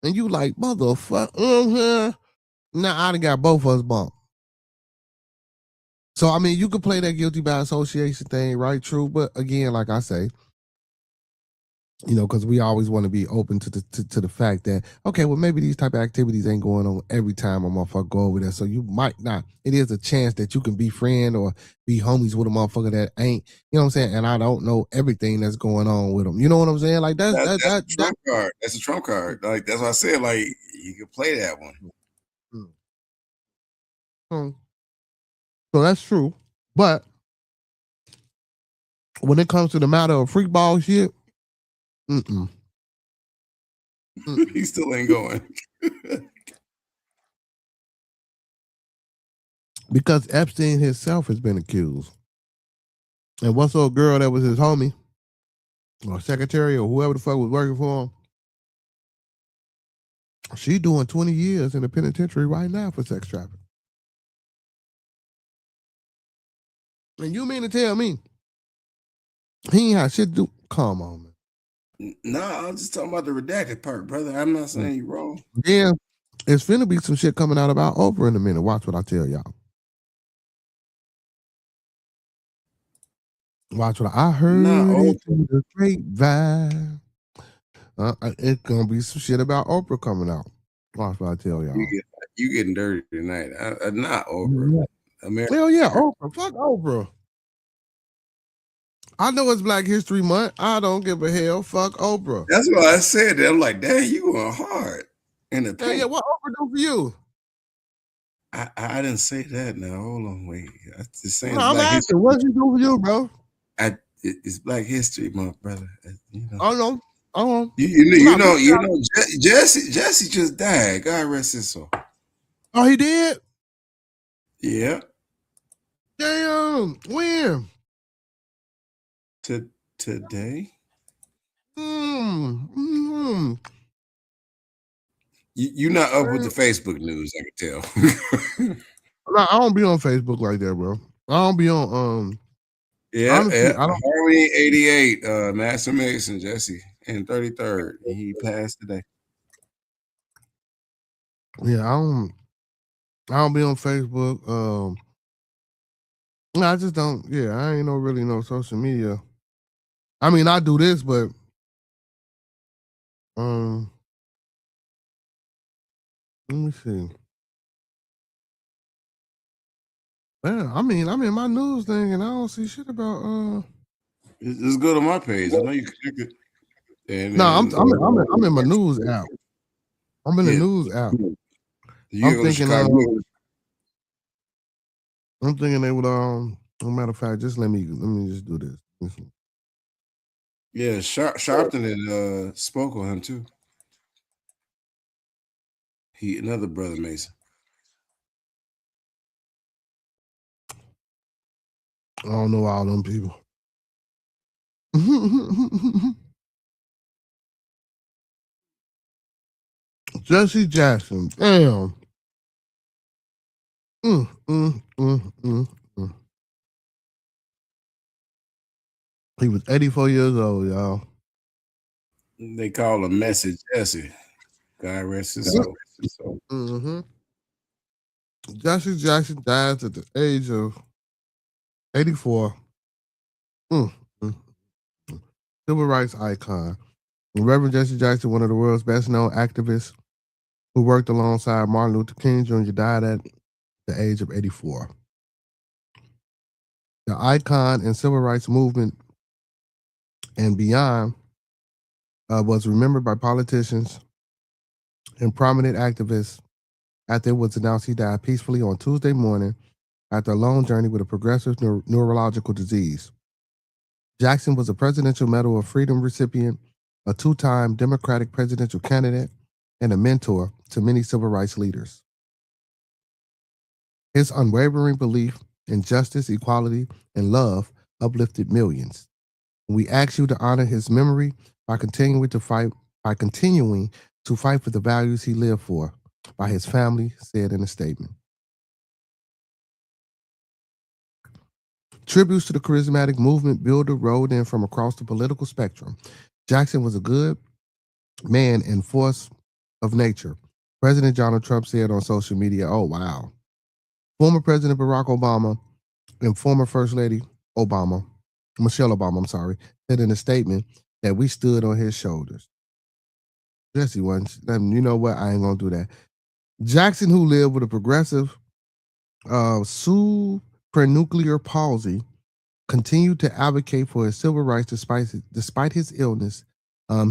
And you like, motherfucker. Now I done got both of us bumped. So, I mean, you could play that guilty by association thing, right? True. But again, like I say, you know, because we always want to be open to the fact that, okay, well, maybe these type of activities ain't going on every time a motherfucker go over there. So you might not. It is a chance that you can be friend or be homies with a motherfucker that ain't, you know what I'm saying? And I don't know everything that's going on with them. You know what I'm saying? Like that's a trump card. That's a trump card. Like that's what I said. Like you can play that one. So that's true. But when it comes to the matter of freak ball shit, he still ain't going. Because Epstein himself has been accused. And what's old girl that was his homie or secretary or whoever the fuck was working for him? She doing 20 years in the penitentiary right now for sex trafficking. And you mean to tell me he ain't had shit to do? Come on, man. Nah, I'm just talking about the redacted part, brother. I'm not saying you wrong. Yeah, it's finna be some shit coming out about Oprah in a minute. Watch what I tell y'all. Watch what I heard it through the grapevine. It's gonna be some shit about Oprah coming out. Watch what I tell y'all. You getting dirty tonight. Not Oprah. Hell yeah, Oprah. Fuck Oprah. I know it's Black History Month. I don't give a hell. Fuck Oprah. That's why I said that. I'm like, damn, you going hard in the paint. Yeah, what Oprah do for you? I didn't say that now. Hold on, wait. I just saying I'm asking, what she do for you, bro? It's Black History Month, brother. You know. I know. You know, Jesse just died. God rest his soul. Oh, he did? Yeah. Damn. When? Today. You're not up with the Facebook news, I can tell. No, I don't be on Facebook like that, bro. I don't be on honestly, Harmony 88, Master Mason, Jesse, and 33rd. He passed today. Yeah, I don't be on Facebook. No, I just don't. Yeah, I ain't really no social media. I mean, I do this, but let me see. Man, I mean, I'm in my news thing and I don't see shit about Just go to my page. I know you connected. No, I'm in my news app. I'm in the news app. I'm thinking they would matter of fact, just let me just do this. Yeah, Sharpton had spoke on him too. He another brother Mason. I don't know all them people. Jesse Jackson, damn. He was 84 years old, y'all. They call him Message Jesse. God rest his soul. Jesse Jackson died at the age of 84. Civil rights icon. Reverend Jesse Jackson, one of the world's best known activists who worked alongside Martin Luther King Jr., died at the age of 84. The icon and civil rights movement and beyond was remembered by politicians and prominent activists after it was announced he died peacefully on Tuesday morning after a long journey with a progressive neurological disease. Jackson was a Presidential Medal of Freedom recipient, a two-time Democratic presidential candidate, and a mentor to many civil rights leaders. His unwavering belief in justice, equality, and love uplifted millions. We ask you to honor his memory by continuing to fight for the values he lived for, by his family said in a statement. Tributes to the charismatic movement builder rolled in from across the political spectrum. Jackson was a good man and force of nature. President Donald Trump said on social media, oh, wow. Former President Barack Obama and former First Lady Michelle Obama, said in a statement that we stood on his shoulders. Jesse once, you know what? I ain't gonna do that. Jackson, who lived with a progressive supranuclear palsy, continued to advocate for his civil rights despite his illness.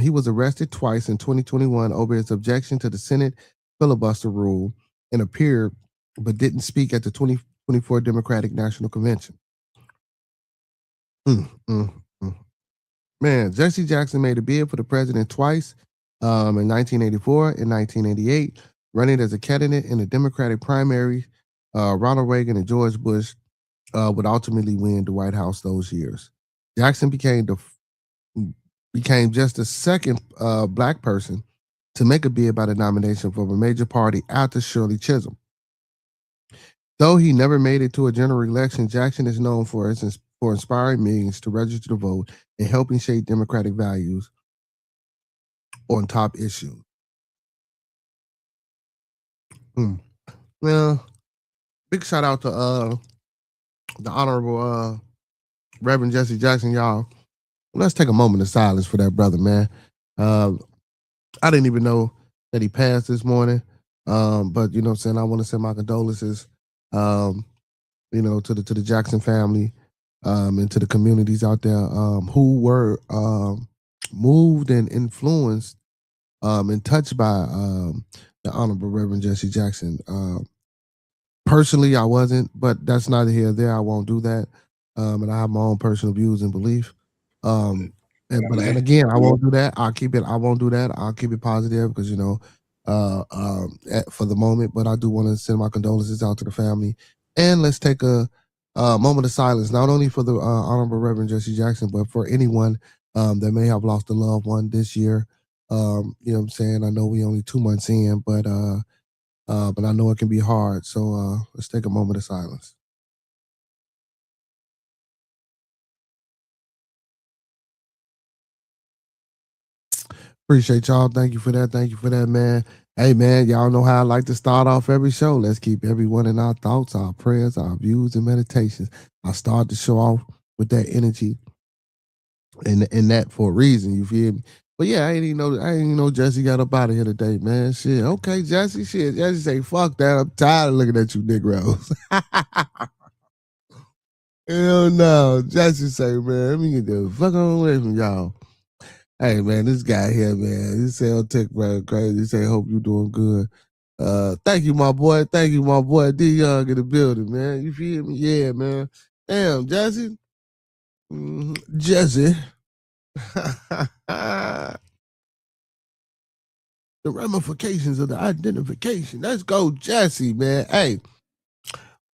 He was arrested twice in 2021 over his objection to the Senate filibuster rule and appeared but didn't speak at the 2024 Democratic National Convention. Man, Jesse Jackson made a bid for the president twice in 1984 and 1988, running as a candidate in the Democratic primary. Ronald Reagan and George Bush would ultimately win the White House those years. Jackson became just the second Black person to make a bid by the nomination from a major party after Shirley Chisholm. Though he never made it to a general election, Jackson is known for inspiring millions to register to vote and helping shape democratic values on top issues. Well, big shout out to the Honorable Reverend Jesse Jackson, y'all. Let's take a moment of silence for that brother, man. I didn't even know that he passed this morning, but you know what I'm saying, I want to send my condolences, to the Jackson family. and to the communities out there who were moved and influenced and touched by the Honorable Reverend Jesse Jackson. Personally, I wasn't, but that's neither here nor there. I won't do that. And I have my own personal views and belief. And again, I won't do that. I won't do that. I'll keep it positive because for the moment. But I do want to send my condolences out to the family, and let's take a moment of silence, not only for the Honorable Reverend Jesse Jackson, but for anyone that may have lost a loved one this year. You know what I'm saying? I know we only 2 months in, but I know it can be hard. So let's take a moment of silence. Appreciate y'all. Thank you for that. Thank you for that, man. Hey, man, y'all know how I like to start off every show. Let's keep everyone in our thoughts, our prayers, our views, and meditations. I start the show off with that energy and that for a reason. You feel me? But yeah, I ain't even know Jesse got up out of here today, man. Shit. Okay, Jesse. Shit. Jesse say, fuck that. I'm tired of looking at you, Negroes. Hell no. Jesse say, man, let me get the fuck on away from y'all. Hey man, this guy here, man. He say on Tech bro, crazy. He say, hope you doing good. Thank you, my boy. Thank you, my boy. D Young in the building, man. You feel me? Yeah, man. Damn, Jesse. Jesse. The ramifications of the identification. Let's go, Jesse, man. Hey,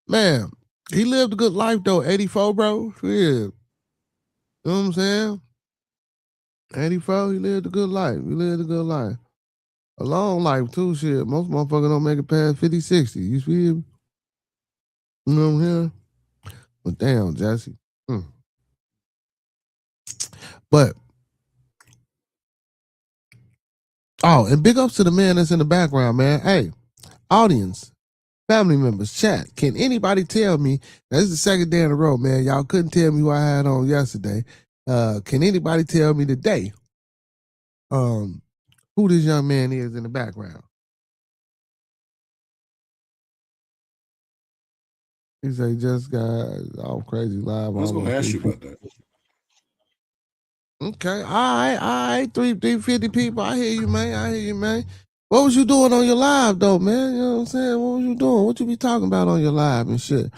man, he lived a good life though. 84, bro. Yeah. You know what I'm saying? 84, he lived a good life. He lived a good life. A long life too, shit. Most motherfuckers don't make it past 50, 60. You feel me? You know what I'm saying? But damn, Jesse. But, and big ups to the man that's in the background, man. Hey, audience, family members, chat. Can anybody tell me, this is the second day in a row, man. Y'all couldn't tell me who I had on yesterday. Can anybody tell me today who this young man is in the background? He say just got all crazy live. I was going to ask you about that. Okay, all right, 350 people. I hear you, man. What was you doing on your live, though, man? You know what I'm saying? What was you doing? What you be talking about on your live and shit?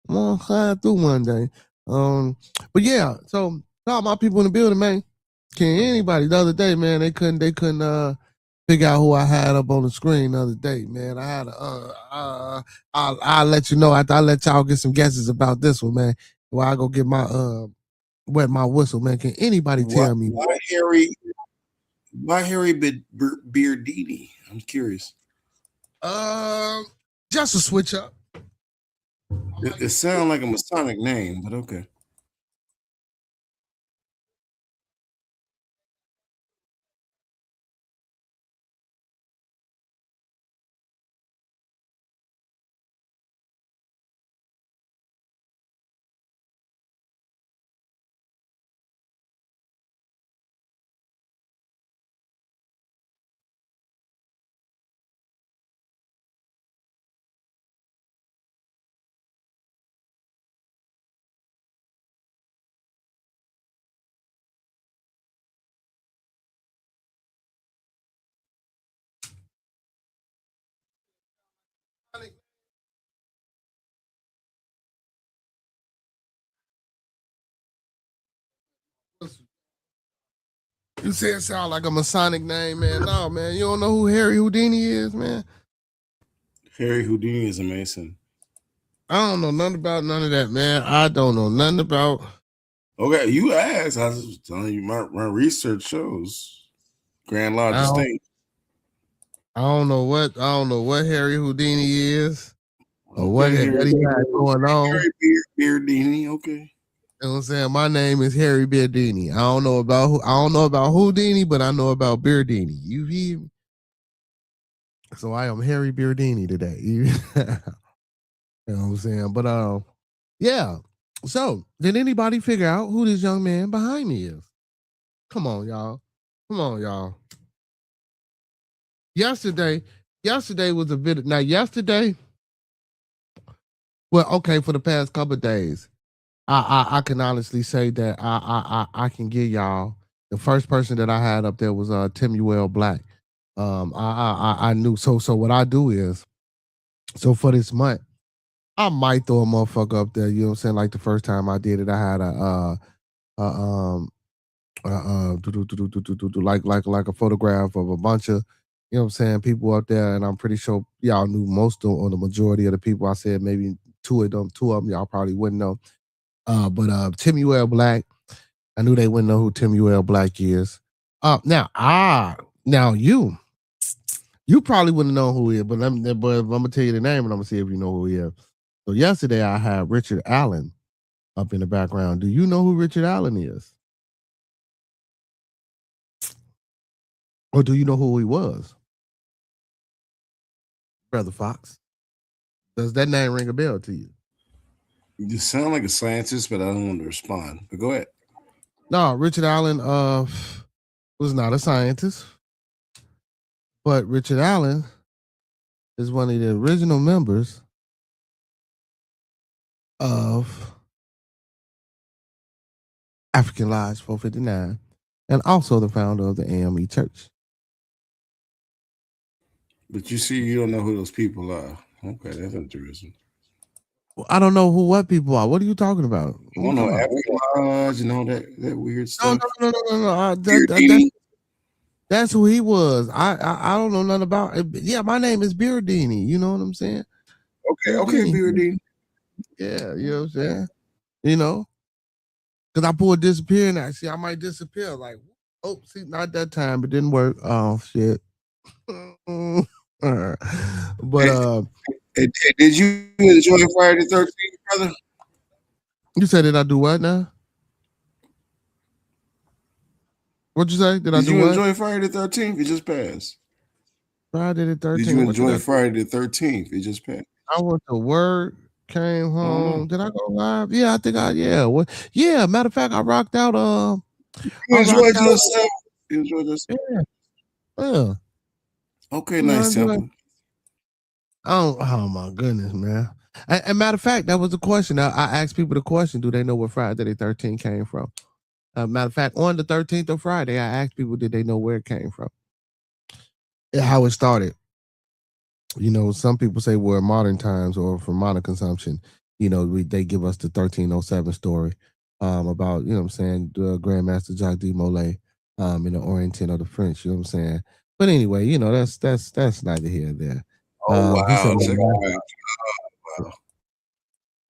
I'm gonna slide through one day. But yeah, so all my people in the building, man. Can anybody the other day, man? They couldn't figure out who I had up on the screen the other day, man. I had I'll let you know after I let y'all get some guesses about this one, man. While I go get my wet my whistle, man. Can anybody tell me why Harry Beardini? I'm curious. Just a switch up. It sounds like a Masonic name, but okay. You say it sound like a Masonic name, man. No, man. You don't know who Harry Houdini is, man? Harry Houdini is a Mason. I don't know nothing about none of that, man. I don't know nothing about. Okay, you asked. I was telling you, my research shows Grand Lodge Estate. I don't know what Harry Houdini is or what he got going on. Harry Beardini, okay. You know what I'm saying? My name is Harry Beardini. I don't know about Houdini, but I know about Beardini. You hear me? So I am Harry Beardini today. You know what I'm saying? But yeah. So did anybody figure out who this young man behind me is? Come on, y'all. Yesterday was a bit. Now, yesterday, well, okay, for the past couple of days, I can honestly say that I can give y'all the first person that I had up there was Timuel Black. I knew so what I do is so for this month I might throw a motherfucker up there. You know what I'm saying? Like the first time I did it, I had like a photograph of a bunch of you know what I'm saying people up there, and I'm pretty sure y'all knew most of or the majority of the people. I said maybe two of them y'all probably wouldn't know. But Timuel Black, I knew they wouldn't know who Timuel Black is. Now you probably wouldn't know who he is, but I'm gonna tell you the name and I'm gonna see if you know who he is. So yesterday I had Richard Allen up in the background. Do you know who Richard Allen is? Or do you know who he was? Brother Fox. Does that name ring a bell to you? You sound like a scientist, but I don't want to respond. But go ahead. No, Richard Allen was not a scientist. But Richard Allen is one of the original members of African Lodge 459 and also the founder of the AME Church. But you see, you don't know who those people are. Okay, that's interesting. Well, I don't know what people are. What are you talking about? I don't know African Lodge and all that weird stuff. No. That's who he was. I don't know nothing about it. Yeah, my name is Beardini. You know what I'm saying? Okay, Beardini. Yeah, you know what I'm saying? You know? Because I pulled disappear and I see I might disappear. Like, oh, see, not that time. It didn't work. Oh, shit. But did you enjoy Friday the 13th, brother? You said did I do what now? What'd you say? Did I do you what? Enjoy Friday the 13th? It just passed. Friday the 13th. Did you enjoy Friday the 13th? It just passed. I went to work, came home. Did I go live? Yeah, I think Well, yeah, matter of fact, I rocked out. You enjoyed yourself. You enjoyed yourself. Yeah. Okay, nice, Temple. Oh my goodness, man. And matter of fact, that was the question. I asked people the question: do they know where Friday the 13th came from? Matter of fact, on the 13th of Friday, I asked people, did they know where it came from? And how it started. You know, some people say we're modern times or from modern consumption. You know, they give us the 1307 story about, you know what I'm saying, the Grandmaster Jacques de Molay in the Oriental of the French, you know what I'm saying? But anyway, you know, that's neither here nor there. Wow.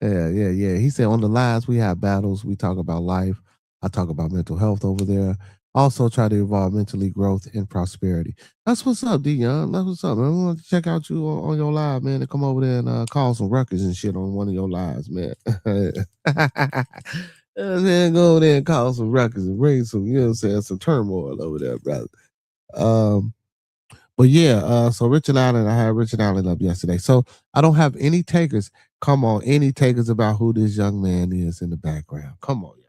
Yeah. He said on the lives we have battles. We talk about life. I talk about mental health over there. Also try to evolve mentally growth and prosperity. That's what's up, D-Young. That's what's up, man. We want to check out you on your live, man, and come over there and call some ruckus and shit on one of your lives, man. Man, go over there and call some ruckus and bring some, you know what I'm saying, some turmoil over there, brother. But yeah, so Richard Allen, I had Richard Allen up yesterday. So I don't have any takers. Come on, any takers about who this young man is in the background. Come on, yeah.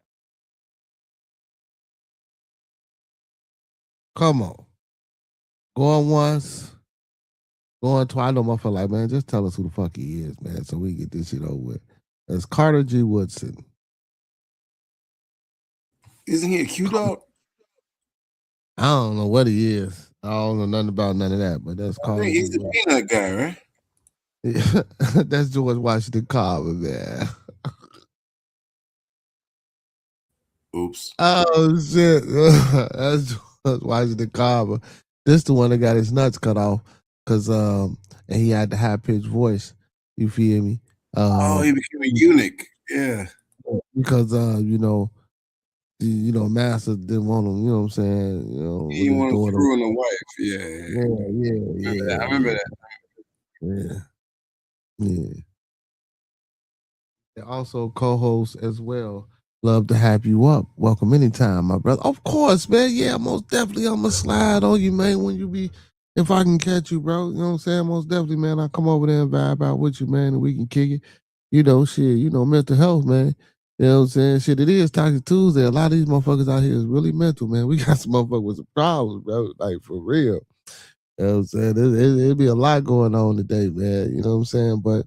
Come on. Going once, going twice. I know motherfucker like, man, just tell us who the fuck he is, man, so we get this shit over with. It's Carter G. Woodson. Isn't he a Q dog? I don't know what he is. I don't know nothing about none of that, but that's Carter. He's the peanut guy, right? Yeah, that's George Washington Carver, man. Oops. Oh shit. That's George Washington Carver. This the one that got his nuts cut off because and he had the high pitched voice. You feel me? He became a eunuch. Yeah. Because you know, Master didn't want him, you know what I'm saying? You know, he wanted to ruin the wife. Yeah. I remember that. Yeah. And also co-host as well. Love to have you up. Welcome anytime, my brother. Of course, man. Yeah, most definitely. I'm gonna slide on you, man, when you be, if I can catch you, bro. You know what I'm saying? Most definitely, man. I'll come over there and vibe out with you, man, and we can kick it. You know, shit, you know, mental health, man. You know what I'm saying? Shit, it is Toxic Tuesday. A lot of these motherfuckers out here is really mental, man. We got some motherfuckers with some problems, bro. Like, for real. You know what I'm saying? It'll be a lot going on today, man. You know what I'm saying? But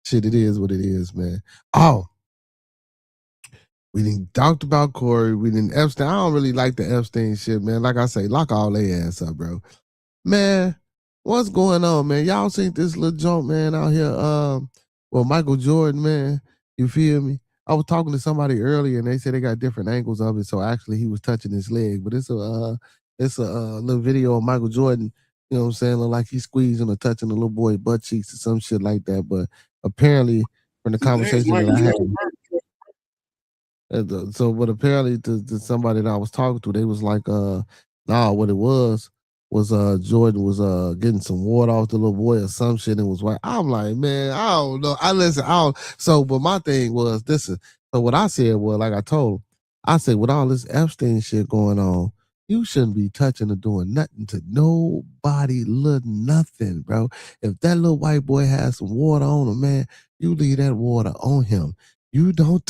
shit, it is what it is, man. Oh, We didn't talked about Corey. We didn't Epstein. I don't really like the Epstein shit, man. Like I say, lock all their ass up, bro. Man, what's going on, man? Y'all seen this little jump, man, out here? Well, Michael Jordan, man. You feel me? I was talking to somebody earlier, and they said they got different angles of it. So actually, he was touching his leg, but it's a little video of Michael Jordan. You know what I'm saying? Look like he's squeezing or touching the little boy butt cheeks or some shit like that. But apparently, from the conversation that I had. But apparently to somebody that I was talking to, they was like, nah, what it was Jordan was getting some water off the little boy or some shit and was white. I'm like, man, I don't know. I don't. So, but my thing was this is so what I said was like I told him, I said with all this Epstein shit going on, you shouldn't be touching or doing nothing to nobody, little nothing, bro. If that little white boy has some water on him, man, you leave that water on him. You don't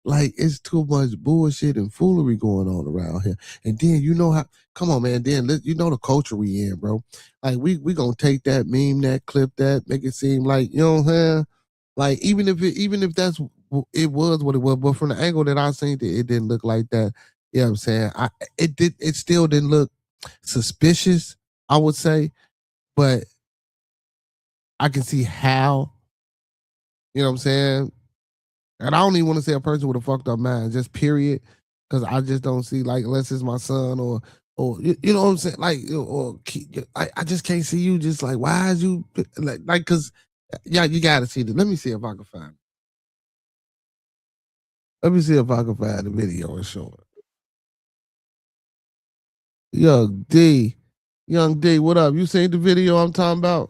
like it's too much bullshit and foolery going on around here. And then you know how come on, man, then you know the culture we in, bro. Like we gonna take that, meme that, clip that, make it seem like, you know what I'm saying? Like even if that's it was what it was, but from the angle that I seen it didn't look like that. You know what I'm saying? It still didn't look suspicious, I would say, but I can see how, you know what I'm saying? And I don't even want to say a person with a fucked up mind, just period. Because I just don't see, like, unless it's my son or you know what I'm saying? Like, or I just can't see you just like, why is you, like, because, yeah, you got to see it. Let me see if I can find it. Let me see if I can find the video and show it. Young D, what up? You seen the video I'm talking about?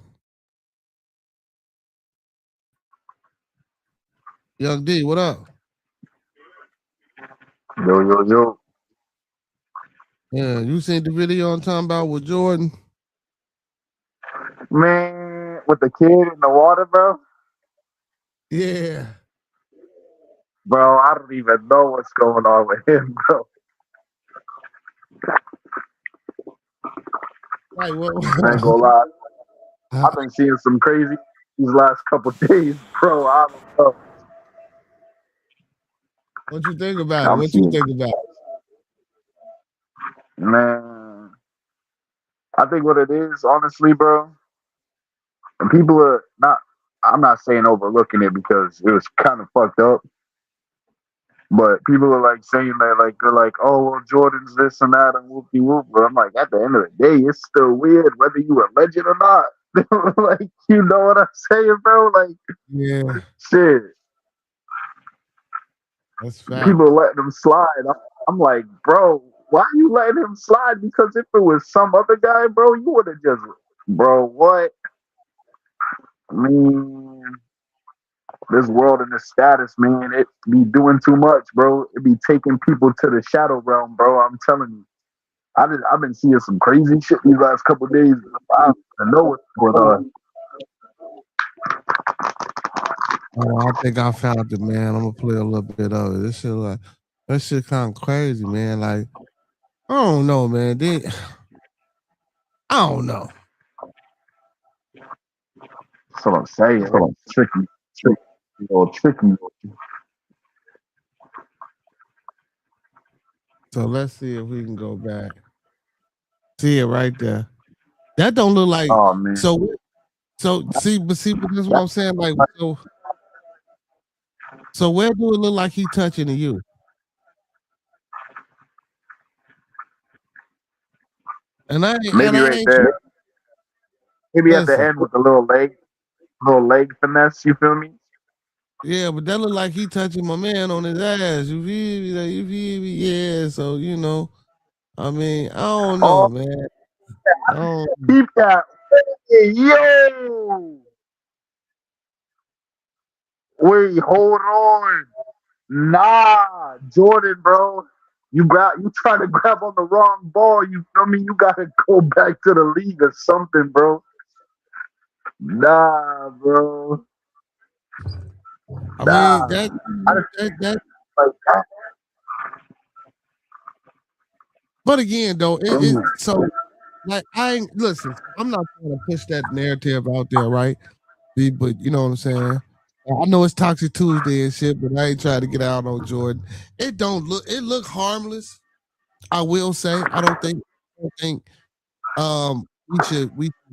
Young D, what up? Yo. Yeah, you seen the video I'm talking about with Jordan? Man, with the kid in the water, bro. Yeah. Bro, I don't even know what's going on with him, bro. Like what? I ain't gonna lie. I've been seeing some crazy these last couple days, bro. I don't know. What you think about it? What you think about it? Man, I think what it is, honestly, bro, and people are not, I'm not saying overlooking it because it was kind of fucked up, but people are like saying that, like, they're like, oh, well, Jordan's this and that and whoopie whoop. But I'm like, at the end of the day, it's still weird whether you a legend or not. Like, you know what I'm saying, bro? Like, yeah, shit. That's fact. People letting him slide. I'm like, bro, why are you letting him slide? Because if it was some other guy, bro, you would have just, bro, what? I mean, this world and this status, man, it be doing too much, bro. It be taking people to the shadow realm, bro. I'm telling you. I've been seeing some crazy shit these last couple of days. I don't know what's going on. Oh, I think I found it, man. I'm gonna play a little bit of it. That shit kind of crazy, man. Like, I don't know, man. I don't know. That's what I'm saying. Tricky. So let's see if we can go back. See it right there. That don't look like. Oh man. So see, but that's what I'm saying. Like, so where do it look like he touching to you? And I right there. Maybe at the end with the little leg finesse. You feel me? Yeah, but that look like he touching my man on his ass. You feel me? Like, you feel me? Yeah. So you know, I mean, I don't know, man. Keep that. Yo. Wait, hold on. Nah, Jordan, bro. You try to grab on the wrong ball. You feel me? You gotta go back to the league or something, bro. Nah, bro. I mean that like that. But again, though, so like listen. I'm not trying to push that narrative out there, right? But you know what I'm saying. I know it's Toxic Tuesday and shit, but I ain't trying to get out on Jordan. It look harmless. I will say I don't think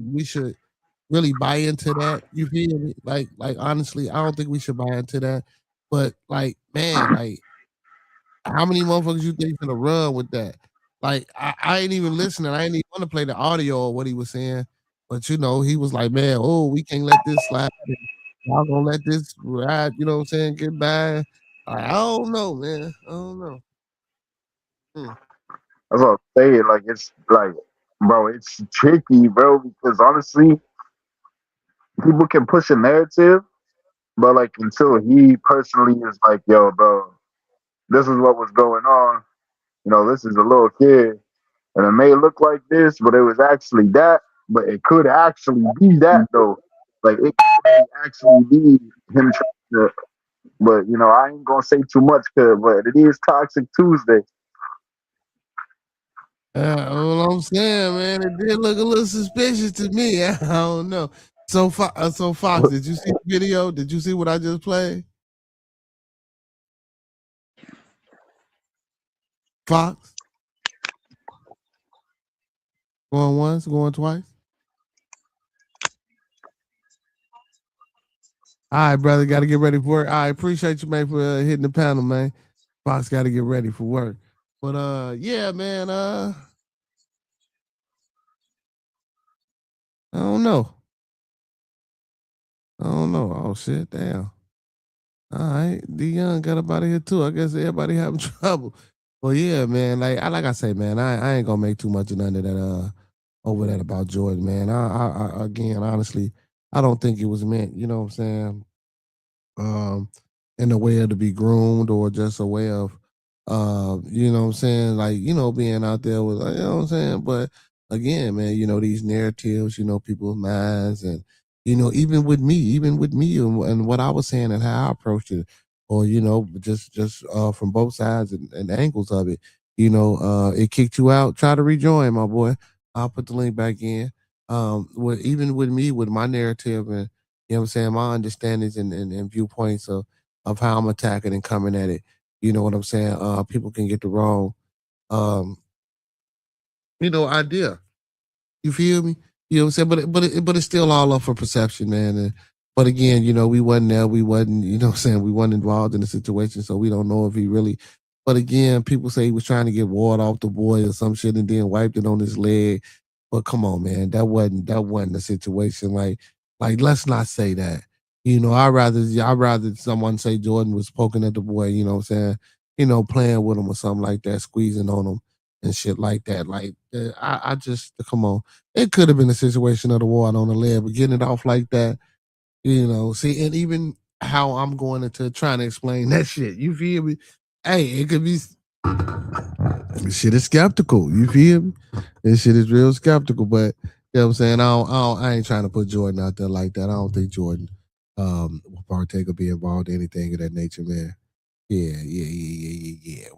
we should really buy into that. You feel me? Like honestly, I don't think we should buy into that. But like, man, like how many motherfuckers you think gonna run with that? Like I ain't even listening. I ain't even want to play the audio of what he was saying. But you know, he was like, man, oh, we can't let this slide. Y'all gonna let this ride, you know what I'm saying, get by. I don't know, man. I don't know. That's what I'm saying. Like it's like, bro, it's tricky, bro, because honestly, people can push a narrative, but like until he personally is like, yo, bro, this is what was going on. You know, this is a little kid, and it may look like this, but it was actually that. But it could actually be that though. Like it could actually be him trying to. But you know, I ain't gonna say too much, but it is Toxic Tuesday. All I'm saying, man, it did look a little suspicious to me. I don't know. So, Fox, did you see the video? Did you see what I just played? Fox, going once, going twice. All right, brother, got to get ready for work. I appreciate you, man, for hitting the panel, man. Fox got to get ready for work. But yeah, man, I don't know. I don't know. Oh shit, damn. All right, D Young got up out of here too. I guess everybody having trouble. Well, yeah, man. Like I say, man, I ain't gonna make too much of none of that over that about Jordan, man. I again, honestly, I don't think it was meant. You know what I'm saying? um, in a way of to be groomed or just a way of, you know what I'm saying, like, you know, being out there with, like, you know what I'm saying? But again, man, you know, these narratives, you know, people's minds and, you know, even with me and what I was saying and how I approached it, or, you know, just from both sides and angles of it, you know, it kicked you out, try to rejoin, my boy. I'll put the link back in. Even with me, with my narrative and, you know what I'm saying, my understandings and viewpoints of how I'm attacking and coming at it. You know what I'm saying? People can get the wrong, um, you know, idea. You feel me? You know what I'm saying? But it's still all up for perception, man. And, but again, you know, we wasn't there. We wasn't, you know what I'm saying? We wasn't involved in the situation. So we don't know if he really, but again, people say he was trying to get water off the boy or some shit and then wiped it on his leg. But come on, man. That wasn't the situation. Like let's not say that. You know, I'd rather someone say Jordan was poking at the boy, you know what I'm saying? You know, playing with him or something like that, squeezing on him and shit like that. Like I just come on. It could have been a situation of the water on the leg, but getting it off like that, you know. See, and even how I'm going into trying to explain that shit. You feel me? Hey, it could be. This shit is skeptical. You feel me? This shit is real skeptical. But you know what I'm saying? I ain't trying to put Jordan out there like that. I don't think Jordan will partake or be involved in anything of that nature, man. Yeah.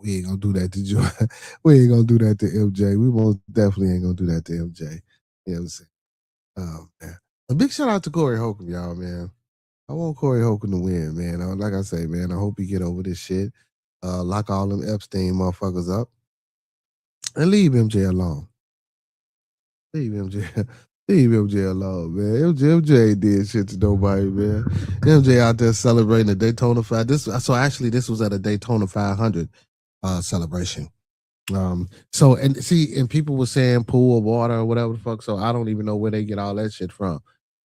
We ain't gonna do that to Jordan. We ain't gonna do that to MJ. We most definitely ain't gonna do that to MJ. You know what I'm saying? Man. A big shout out to Corey Holcomb, y'all, man. I want Corey Holcomb to win, man. Like I say, man, I hope he get over this shit. Lock all them Epstein motherfuckers up and leave MJ alone. Leave MJ. Leave MJ alone, man. MJ ain't did shit to nobody, man. MJ out there celebrating the Daytona 5. This was at a Daytona 500 celebration. So and people were saying pool of water or whatever the fuck. So I don't even know where they get all that shit from.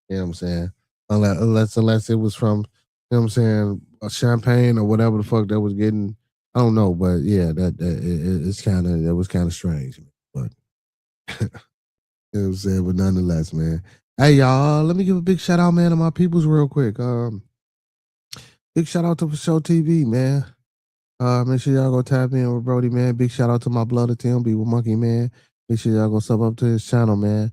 You know what I'm saying? Unless it was from, you know what I'm saying, a champagne or whatever the fuck that was getting. I don't know, but yeah, that was kind of strange. But you know what I'm saying? But nonetheless, man. Hey y'all, let me give a big shout out, man, to my peoples real quick. Big shout out to For Show TV, man. Make sure y'all go tap in with Brody, man. Big shout out to my blood of Tim, be with Monkey, man. Make sure y'all go sub up to his channel, man.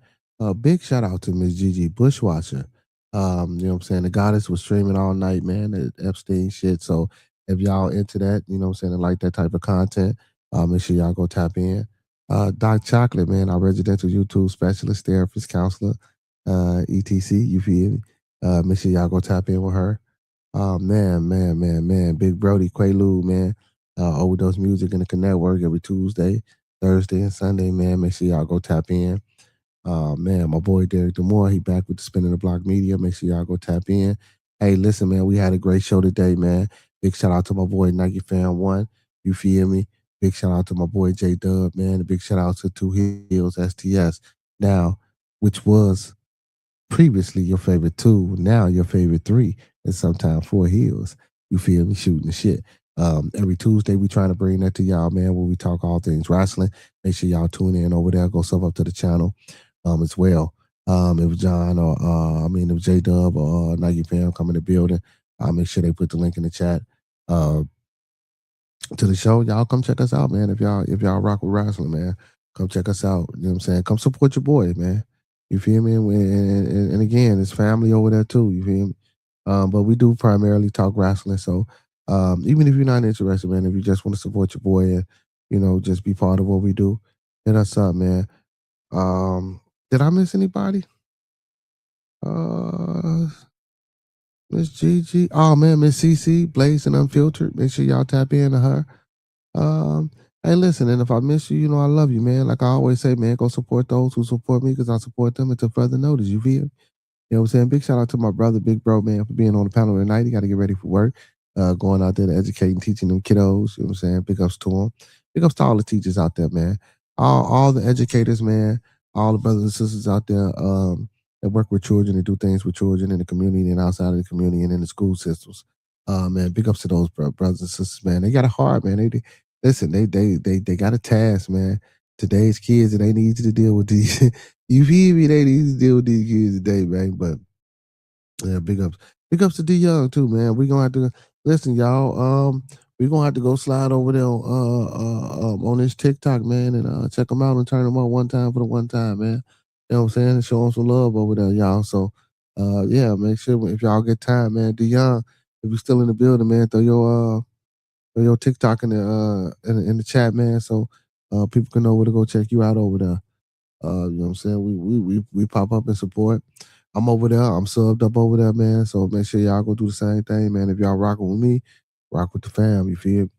Big shout out to Miss Gigi Bushwasher. You know what I'm saying? The goddess was streaming all night, man, at Epstein shit. So if y'all into that, you know what I'm saying, and like that type of content, make sure y'all go tap in. Doc Chocolate, man, our residential YouTube specialist, therapist, counselor, etc. You feel me? Make sure y'all go tap in with her. Oh man. Big Brody Quaalude, man. Overdose Music in the Network every Tuesday, Thursday, and Sunday, man. Make sure y'all go tap in. Man, my boy Derek Demore, he back with the Spinning the Block Media. Make sure y'all go tap in. Hey, listen, man, we had a great show today, man. Big shout out to my boy Nike Fan One. You feel me? Big shout out to my boy J Dub, man. A big shout out to Two Hills STS. Now, which was previously your favorite two, now your favorite three, and sometimes four heels. You feel me? Shooting the shit. Every Tuesday we trying to bring that to y'all, man, where we talk all things wrestling. Make sure y'all tune in over there. Go sub up to the channel as well. If John or if J Dub or Nike Fam come in the building, I'll make sure they put the link in the chat to the show. Y'all come check us out, man. If y'all rock with wrestling, man, come check us out. You know what I'm saying? Come support your boy, man. You feel me? And again, it's family over there too. You feel me? But we do primarily talk wrestling. So even if you're not interested, man, if you just want to support your boy and just be part of what we do, hit us up, man. Did I miss anybody? Miss Gigi. Oh man, Miss CC, Blaze and Unfiltered. Make sure y'all tap into her. Hey, listen, and if I miss you, I love you, man. Like I always say, man, go support those who support me because I support them until further notice. You feel? You know what I'm saying? Big shout out to my brother, Big Bro, man, for being on the panel tonight. He got to get ready for work. Going out there to educate and teaching them kiddos. You know what I'm saying? Big ups to him. Big ups to all the teachers out there, man. All the educators, man. All the brothers and sisters out there that work with children and do things with children in the community and outside of the community and in the school systems. Man, big ups to those brothers and sisters, man. They got it hard, man. They got a task, man. Today's kids, and they need to deal with these. You feel me? They need to deal with these kids today, man. But yeah, big ups to D Young too, man. We gonna have to listen, y'all. We gonna have to go slide over there on this TikTok, man, and check them out and turn them on one time for the one time, man. You know what I'm saying? And show them some love over there, y'all. So, yeah, make sure if y'all get time, man. D Young, if you're still in the building, man, throw your TikTok in the chat, man, so people can know where to go check you out over there. You know what I'm saying? We pop up and support. I'm over there. I'm subbed up over there, man. So make sure y'all go do the same thing, man. If y'all rocking with me, rock with the fam. You feel me?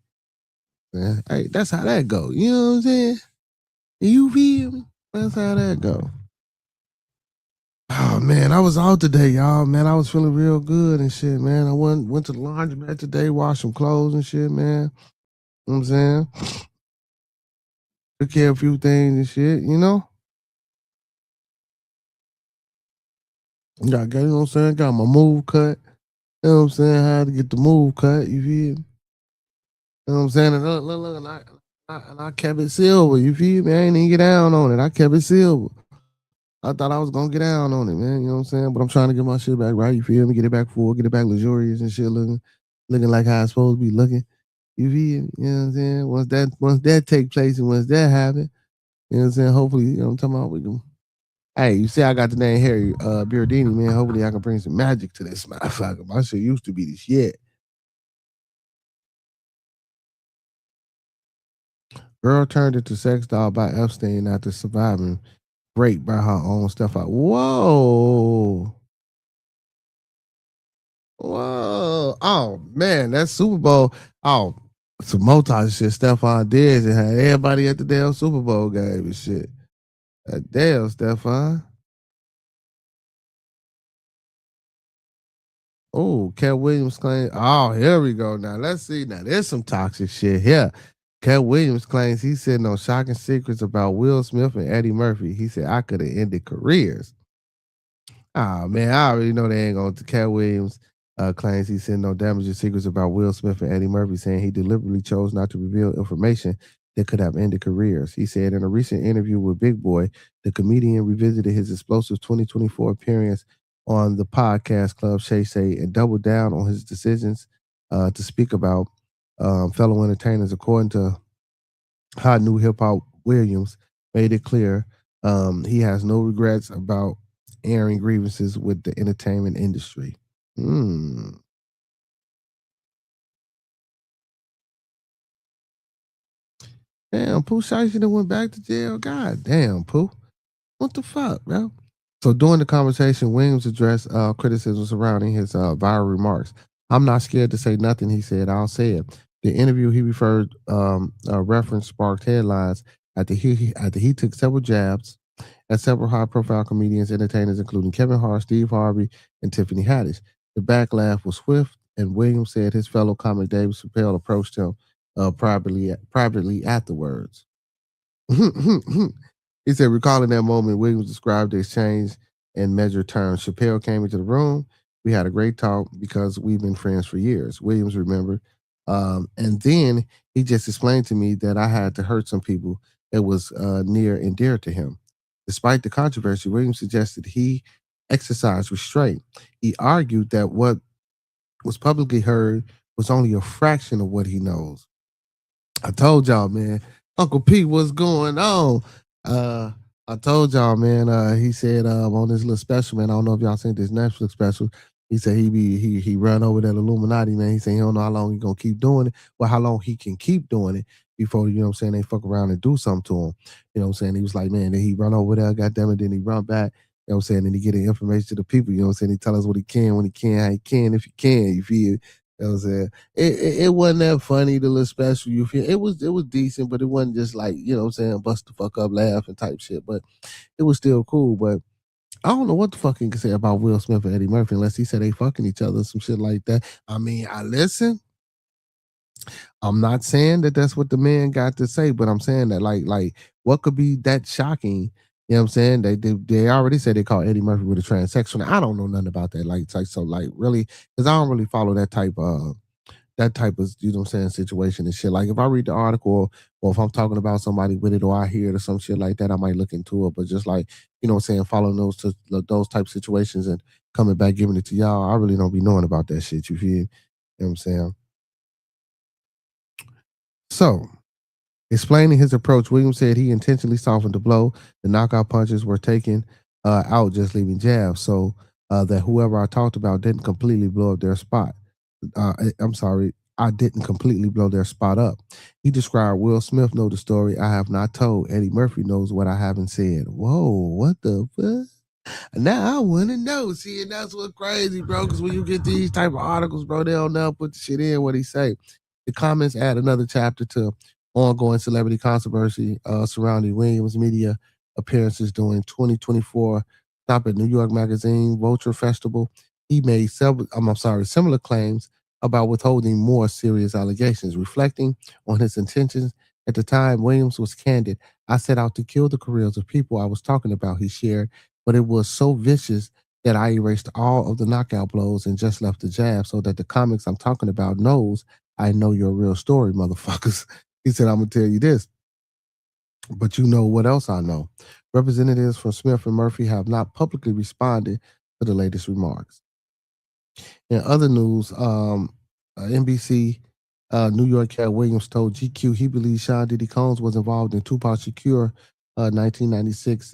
Man, hey, that's how that go. You know what I'm saying? You feel me? That's how that go. Oh man, I was out today, y'all. Man, I was feeling real good and shit, man. I went to the laundromat today, washed some clothes and shit, man. You know what I'm saying? Took care of a few things and shit, you know? You know what I'm saying? Got my move cut. You know what I'm saying? I had to get the move cut, you feel me? You know what I'm saying? And look, and I kept it silver, you feel me? I ain't even get down on it. I kept it silver. I thought I was gonna get down on it, man. You know what I'm saying? But I'm trying to get my shit back right, you feel me? Get it back full, get it back luxurious and shit, looking like how it's supposed to be looking. You feel me? You know what I'm saying? Once that take place and once that happen, you know what I'm saying? Hopefully, you know what I'm talking about, we can. Hey, you see, I got the name Harry Beardini, man. Hopefully, I can bring some magic to this motherfucker. My shit used to be the shit. Girl turned into sex doll by Epstein after surviving rape by her own stuff out. Whoa. Whoa. Oh, man, that Super Bowl. Oh, some multi shit Stephon did and had everybody at the damn Super Bowl game and shit. Damn, Stephon. Oh, Cat Williams claims. Oh, here we go. Now let's see. Now there's some toxic shit here. Cat Williams claims he said no shocking secrets about Will Smith and Eddie Murphy. He said I could have ended careers. Oh man, I already know they ain't going to. Cat Williams claims he said no damaging secrets about Will Smith and Eddie Murphy, saying he deliberately chose not to reveal information that could have ended careers. He said in a recent interview with Big Boy, the comedian revisited his explosive 2024 appearance on the podcast Club Shay Say and doubled down on his decisions to speak about fellow entertainers. According to Hot New Hip Hop Williams, made it clear he has no regrets about airing grievances with the entertainment industry. Damn, Pooh Shiesty went back to jail. God damn, Pooh. What the fuck, bro? So during the conversation, Williams addressed criticism surrounding his viral remarks, I'm not scared to say nothing, he said. I'll say it. The interview he referred reference sparked headlines after he took several jabs at several high-profile comedians, entertainers, including Kevin Hart, Steve Harvey, and Tiffany Haddish. The backlash was swift, and Williams said his fellow comic Dave Chappelle approached him privately afterwards. He said, recalling that moment, Williams described the exchange in measured terms. Chappelle came into the room. We had a great talk because we've been friends for years. Williams remembered. And then he just explained to me that I had to hurt some people that was near and dear to him. Despite the controversy, Williams suggested he exercise restraint. He argued that what was publicly heard was only a fraction of what he knows. I told y'all, man. Uncle Pete, what's going on? I told y'all, man. He said on this little special, man. I don't know if y'all seen this Netflix special. He said he run over that Illuminati, man. He said he don't know how long he gonna keep doing it, or how long he can keep doing it before, you know what I'm saying, they fuck around and do something to him. You know what I'm saying? He was like, man, then he run over there, goddamn it, then he run back. You know what I'm saying? Then he get the information to the people. You know what I'm saying? He tell us what he can, when he can, how he can, if he can. You feel? You know what I'm saying? It wasn't that funny, the little special. You feel? It was decent, but it wasn't just like, you know what I'm saying, bust the fuck up laughing type shit. But it was still cool. But I don't know what the fuck he can say about Will Smith and Eddie Murphy unless he said they fucking each other, some shit like that. I mean, I listen. I'm not saying that that's what the man got to say, but I'm saying that like what could be that shocking? You know what I'm saying? They already said they called Eddie Murphy with a transsexual. I don't know nothing about that. Like so like really, because I don't really follow that type of you know what I'm saying, situation and shit. Like if I read the article or if I'm talking about somebody with it or I hear it or some shit like that, I might look into it. But just like, you know what I'm saying, following those type situations and coming back giving it to y'all, I really don't be knowing about that shit. You feel? You know what I'm saying? So, explaining his approach, Williams said he intentionally softened the blow. The knockout punches were taken out, just leaving jabs, so that whoever I talked about didn't completely blow up their spot. I'm sorry, I didn't completely blow their spot up. He described Will Smith know the story I have not told. Eddie Murphy knows what I haven't said. Whoa, what the fuck? Now I want to know. See, and that's what's crazy, bro. Because when you get these type of articles, bro, they don't never put the shit in what he say. The comments add another chapter to ongoing celebrity controversy surrounding Williams' media appearances during 2024 Stop at New York Magazine Vulture Festival. He made similar claims about withholding more serious allegations, reflecting on his intentions. At the time, Williams was candid. I set out to kill the careers of people I was talking about, he shared, but it was so vicious that I erased all of the knockout blows and just left the jab so that the comics I'm talking about knows I know your real story, motherfuckers. He said, I'm going to tell you this, but you know what else I know. Representatives from Smith and Murphy have not publicly responded to the latest remarks. In other news, NBC New York Cat Williams told GQ he believes Sean Diddy Combs was involved in Tupac Shakur 1996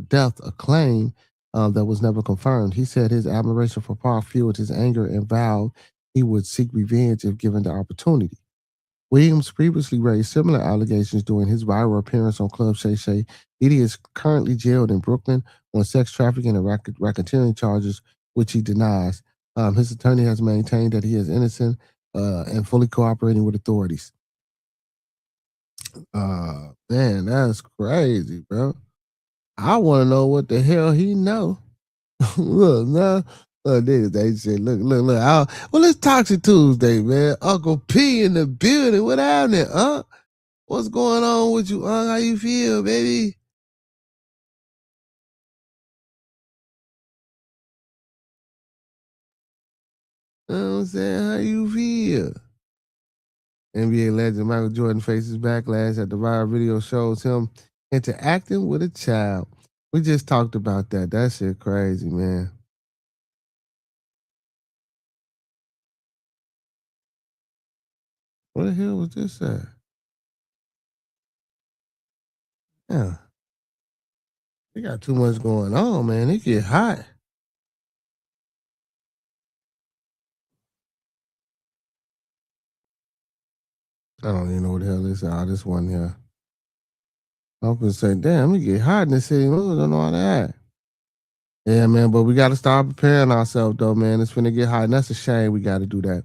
death, a claim that was never confirmed. He said his admiration for Pac fueled his anger and vowed he would seek revenge if given the opportunity. Williams previously raised similar allegations during his viral appearance on Club Shay Shay. Diddy is currently jailed in Brooklyn on sex trafficking and racketeering charges, which he denies. His attorney has maintained that he is innocent and fully cooperating with authorities. Man, that's crazy, bro. I want to know what the hell he know. Look, now. They said, look. Well, it's Toxiq Tuesday, man. Uncle P in the building. What happening, huh? What's going on with you, How you feel, baby? You know what I'm saying? How you feel? NBA legend Michael Jordan faces backlash at the viral video shows him interacting with a child. We just talked about that. That shit crazy, man. What the hell was this at? Yeah. They got too much going on, man. It get hot. I don't even know what the hell this is. This one here. I'm gonna say, damn, it get hot in the city. I don't know how to act. Yeah, man, but we got to start preparing ourselves, though, man. It's finna get hot, and that's a shame we got to do that.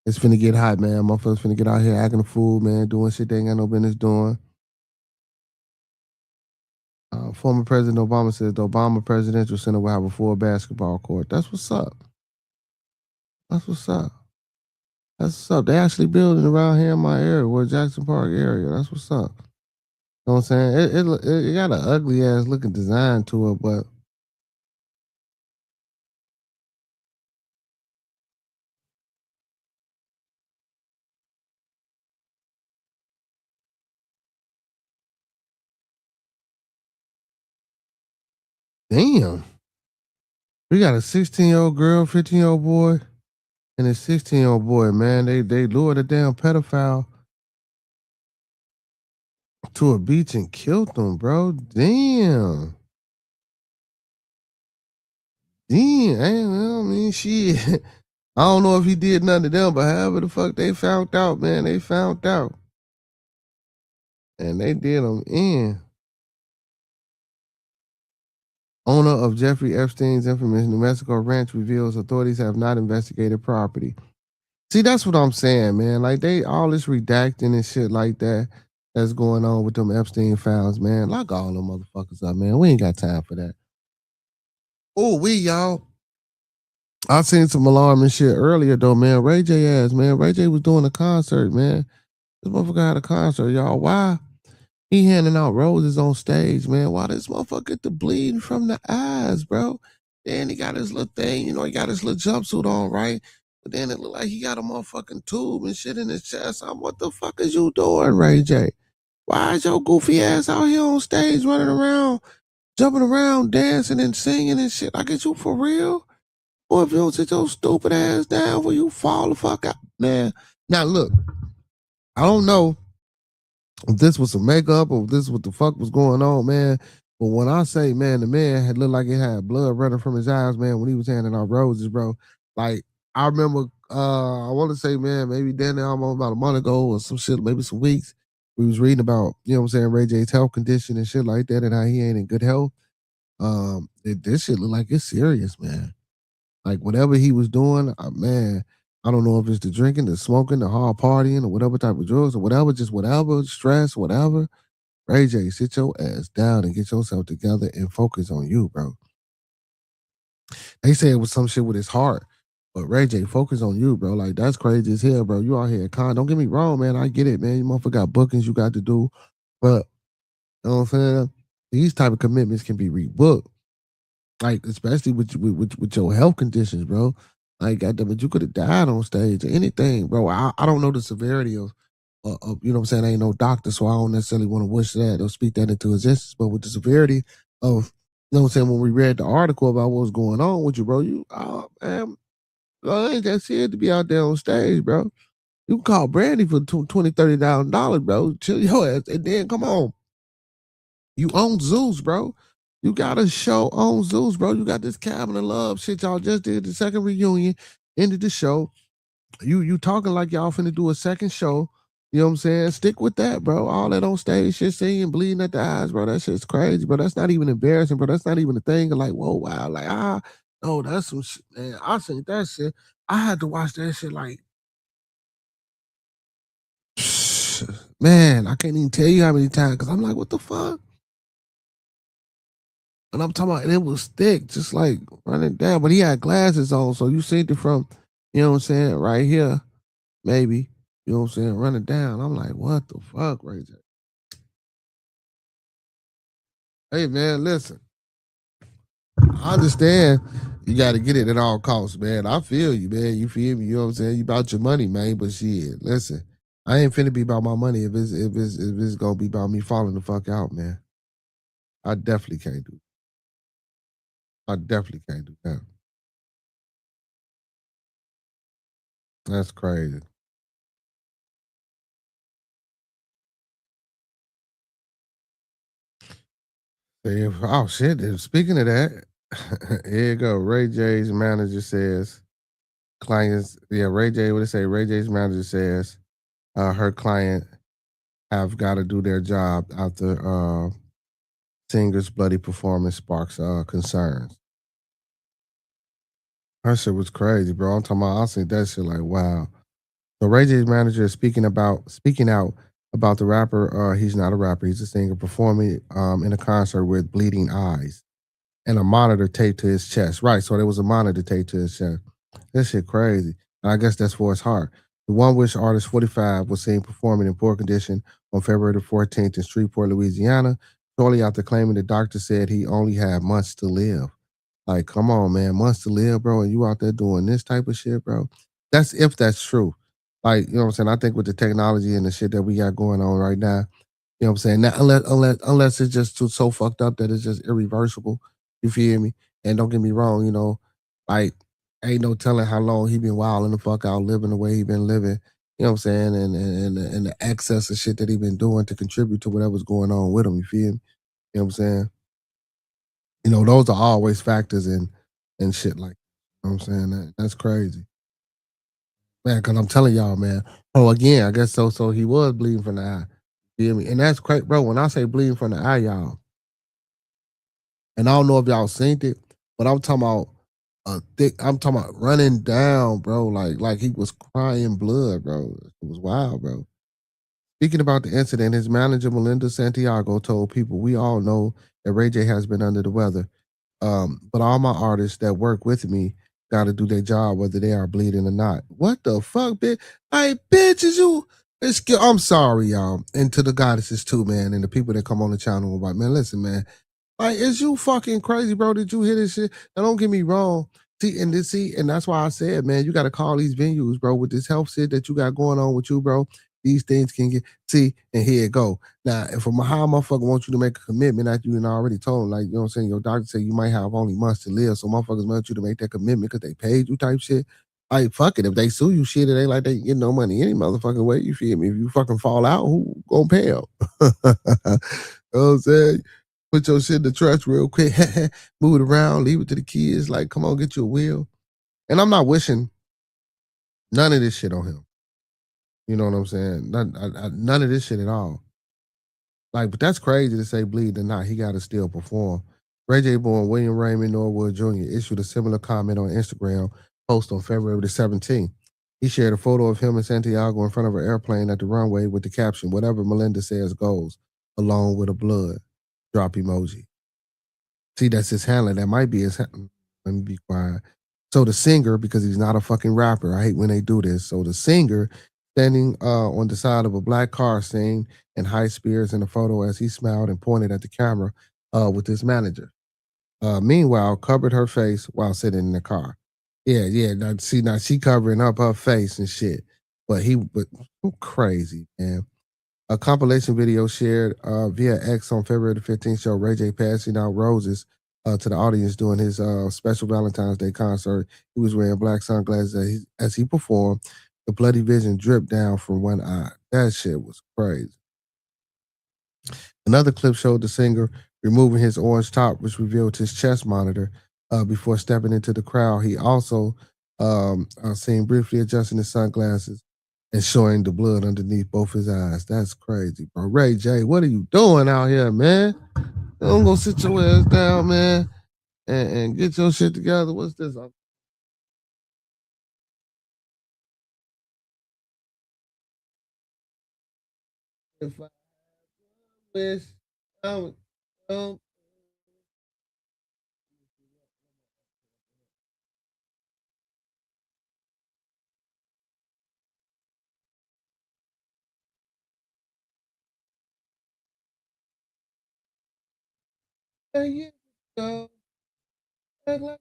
It's finna get hot, man. Motherfuckers finna get out here acting a fool, man, doing shit they ain't got no business doing. Former President Obama says the Obama Presidential Center will have a full basketball court. That's what's up. That's what's up. That's what's up. They actually building around here in my area, where Jackson Park area. That's what's up. You know what I'm saying? It got an ugly ass looking design to it, but damn. We got a 16-year-old girl, 15-year-old boy, and a 16-year-old boy, man. They lured a damn pedophile to a beach and killed them, bro. Damn. Damn. I mean, shit. I don't know if he did nothing to them, but however the fuck they found out, man, they found out. And they did them in. Owner of Jeffrey Epstein's infamous New Mexico ranch reveals authorities have not investigated property. See, that's what I'm saying, man. Like, they all this redacting and shit like that that's going on with them Epstein files, man. Lock all them motherfuckers up, man. We ain't got time for that. Oh, y'all. I seen some alarming shit earlier, though, man. Ray J ass, man. Ray J was doing a concert, man. This motherfucker had a concert, y'all. Why? He handing out roses on stage, man. Why this motherfucker get the bleeding from the eyes, bro? Then he got his little thing, he got his little jumpsuit on, right? But then it looked like he got a motherfucking tube and shit in his chest. What the fuck is you doing, Ray J? Why is your goofy ass out here on stage running around, jumping around, dancing and singing and shit? Like, is you for real? Or if you don't sit your stupid ass down, will you fall the fuck out, man? Now, look, I don't know if this was some makeup or if this what the fuck was going on, man. But when I say, man, the man had looked like he had blood running from his eyes, man, when he was handing out roses, bro. Like, I remember, I want to say, man, maybe then almost about a month ago or some shit, maybe some weeks, we was reading about, you know what I'm saying, Ray J's health condition and shit like that and how he ain't in good health. This shit look like it's serious, man. Like, whatever he was doing, man, I don't know if it's the drinking, the smoking, the hard partying, or whatever type of drugs, or whatever, just whatever, stress, whatever. Ray J, sit your ass down and get yourself together and focus on you, bro. They say it was some shit with his heart, but Ray J, focus on you, bro. Like, that's crazy as hell, bro. You out here don't get me wrong, man. I get it, man. You motherfucker got bookings you got to do, but you know what I'm saying? These type of commitments can be rebooked. Like, especially with your health conditions, bro. Like, goddamn it, you could have died on stage or anything, bro. I don't know the severity of, you know what I'm saying? I ain't no doctor, so I don't necessarily want to wish that or speak that into existence. But with the severity of, you know what I'm saying, when we read the article about what was going on with you, bro, man, I ain't that serious to be out there on stage, bro. You can call Brandy for $20,000, $30,000, bro. Chill your ass. And then, come on. You own Zeus, bro. You got a show on Zeus, bro. You got this Cabin of Love shit. Y'all just did the second reunion, ended the show. You talking like y'all finna do a second show. You know what I'm saying? Stick with that, bro. All that on stage shit, singing, bleeding at the eyes, bro. That shit's crazy, bro. That's not even embarrassing, bro. That's not even a thing of like, whoa, wow. Like, no, that's some shit, man. I seen that shit. I had to watch that shit like, man, I can't even tell you how many times, because I'm like, what the fuck? And I'm talking about, and it was thick, just like running down. But he had glasses on, so you seen it from, you know what I'm saying, right here, maybe. You know what I'm saying, running down. I'm like, what the fuck, Ray J? Hey, man, listen. I understand you got to get it at all costs, man. I feel you, man. You feel me? You know what I'm saying? You about your money, man. But shit, listen, I ain't finna be about my money if it's gonna be about me falling the fuck out, man. I definitely can't do. I definitely can't do that. That's crazy. Oh shit! Speaking of that, here you go. Ray J's manager says clients. Yeah, Ray J. What they say? Ray J's manager says her client have got to do their job after singer's bloody performance sparks concerns. That shit was crazy, bro. I'm talking about, I seen that shit like, wow. So Ray J's manager is speaking out about the rapper. He's not a rapper. He's a singer performing in a concert with bleeding eyes and a monitor taped to his chest. Right. So there was a monitor taped to his chest. That shit crazy. And I guess that's for his heart. The One Wish artist 45 was seen performing in poor condition on February the 14th in Shreveport, Louisiana, shortly after claiming the doctor said he only had months to live. Like, come on, man, months to live, bro, and you out there doing this type of shit, bro. That's if that's true. Like, you know what I'm saying? I think with the technology and the shit that we got going on right now, you know what I'm saying? Now, unless it's just so fucked up that it's just irreversible. You feel me? And don't get me wrong, you know, like ain't no telling how long he been wilding the fuck out, living the way he been living. You know what I'm saying? And the excess of shit that he been doing to contribute to whatever's going on with him. You feel me? You know what I'm saying? You know, those are always factors in and shit like, you know what I'm saying? That's crazy. Man, because I'm telling y'all, man. Oh, again, I guess so he was bleeding from the eye. You feel me? And that's crazy, bro. When I say bleeding from the eye, y'all, and I don't know if y'all seen it, but I'm talking about I'm talking about running down, bro. Like he was crying blood, bro. It was wild, bro. Speaking about the incident, his manager Melinda Santiago told people, "We all know that Ray J has been under the weather. But all my artists that work with me got to do their job, whether they are bleeding or not." What the fuck, bitch? Hey, bitch, is you? I'm sorry, y'all, and to the goddesses too, man, and the people that come on the channel. Like, man, listen, man. Like, is you fucking crazy, bro? Did you hear this shit? Now, don't get me wrong. And that's why I said, man, you got to call these venues, bro, with this health shit that you got going on with you, bro. These things can get, and here it go. Now, if how a motherfucker wants you to make a commitment after you already told him, like, you know what I'm saying, your doctor said you might have only months to live, so motherfuckers want you to make that commitment because they paid you type shit. Like, fuck it. If they sue you, shit, it ain't like they get no money any motherfucking way. You feel me? If you fucking fall out, who gonna pay them? You know what I'm saying? Put your shit in the trust real quick, move it around, leave it to the kids. Like, come on, get you a wheel. And I'm not wishing none of this shit on him. You know what I'm saying? None of this shit at all. Like, but that's crazy to say bleed or not. He got to still perform. Ray J born William Raymond Norwood Jr. issued a similar comment on Instagram post on February the 17th. He shared a photo of him and Santiago in front of an airplane at the runway with the caption, "Whatever Melinda says goes," along with a blood drop emoji. See, that's his handler. That might be his handler. Let me be quiet. So the singer, because he's not a fucking rapper, I hate when they do this. So the singer standing on the side of a black car saying in high spirits in the photo as he smiled and pointed at the camera with his manager. Meanwhile, covered her face while sitting in the car. Yeah. Now she covering up her face and shit. But crazy, man. A compilation video shared via X on February the 15th showed Ray J passing out roses to the audience during his special Valentine's Day concert. He was wearing black sunglasses as he performed. The bloody vision dripped down from one eye. That shit was crazy. Another clip showed the singer removing his orange top, which revealed his chest monitor before stepping into the crowd. He also seen briefly adjusting his sunglasses and showing the blood underneath both his eyes. That's crazy, bro. Ray J, what are you doing out here, man? Don't go sit your ass down, man, and get your shit together. What's this? If I wish I would come. There you go. Act like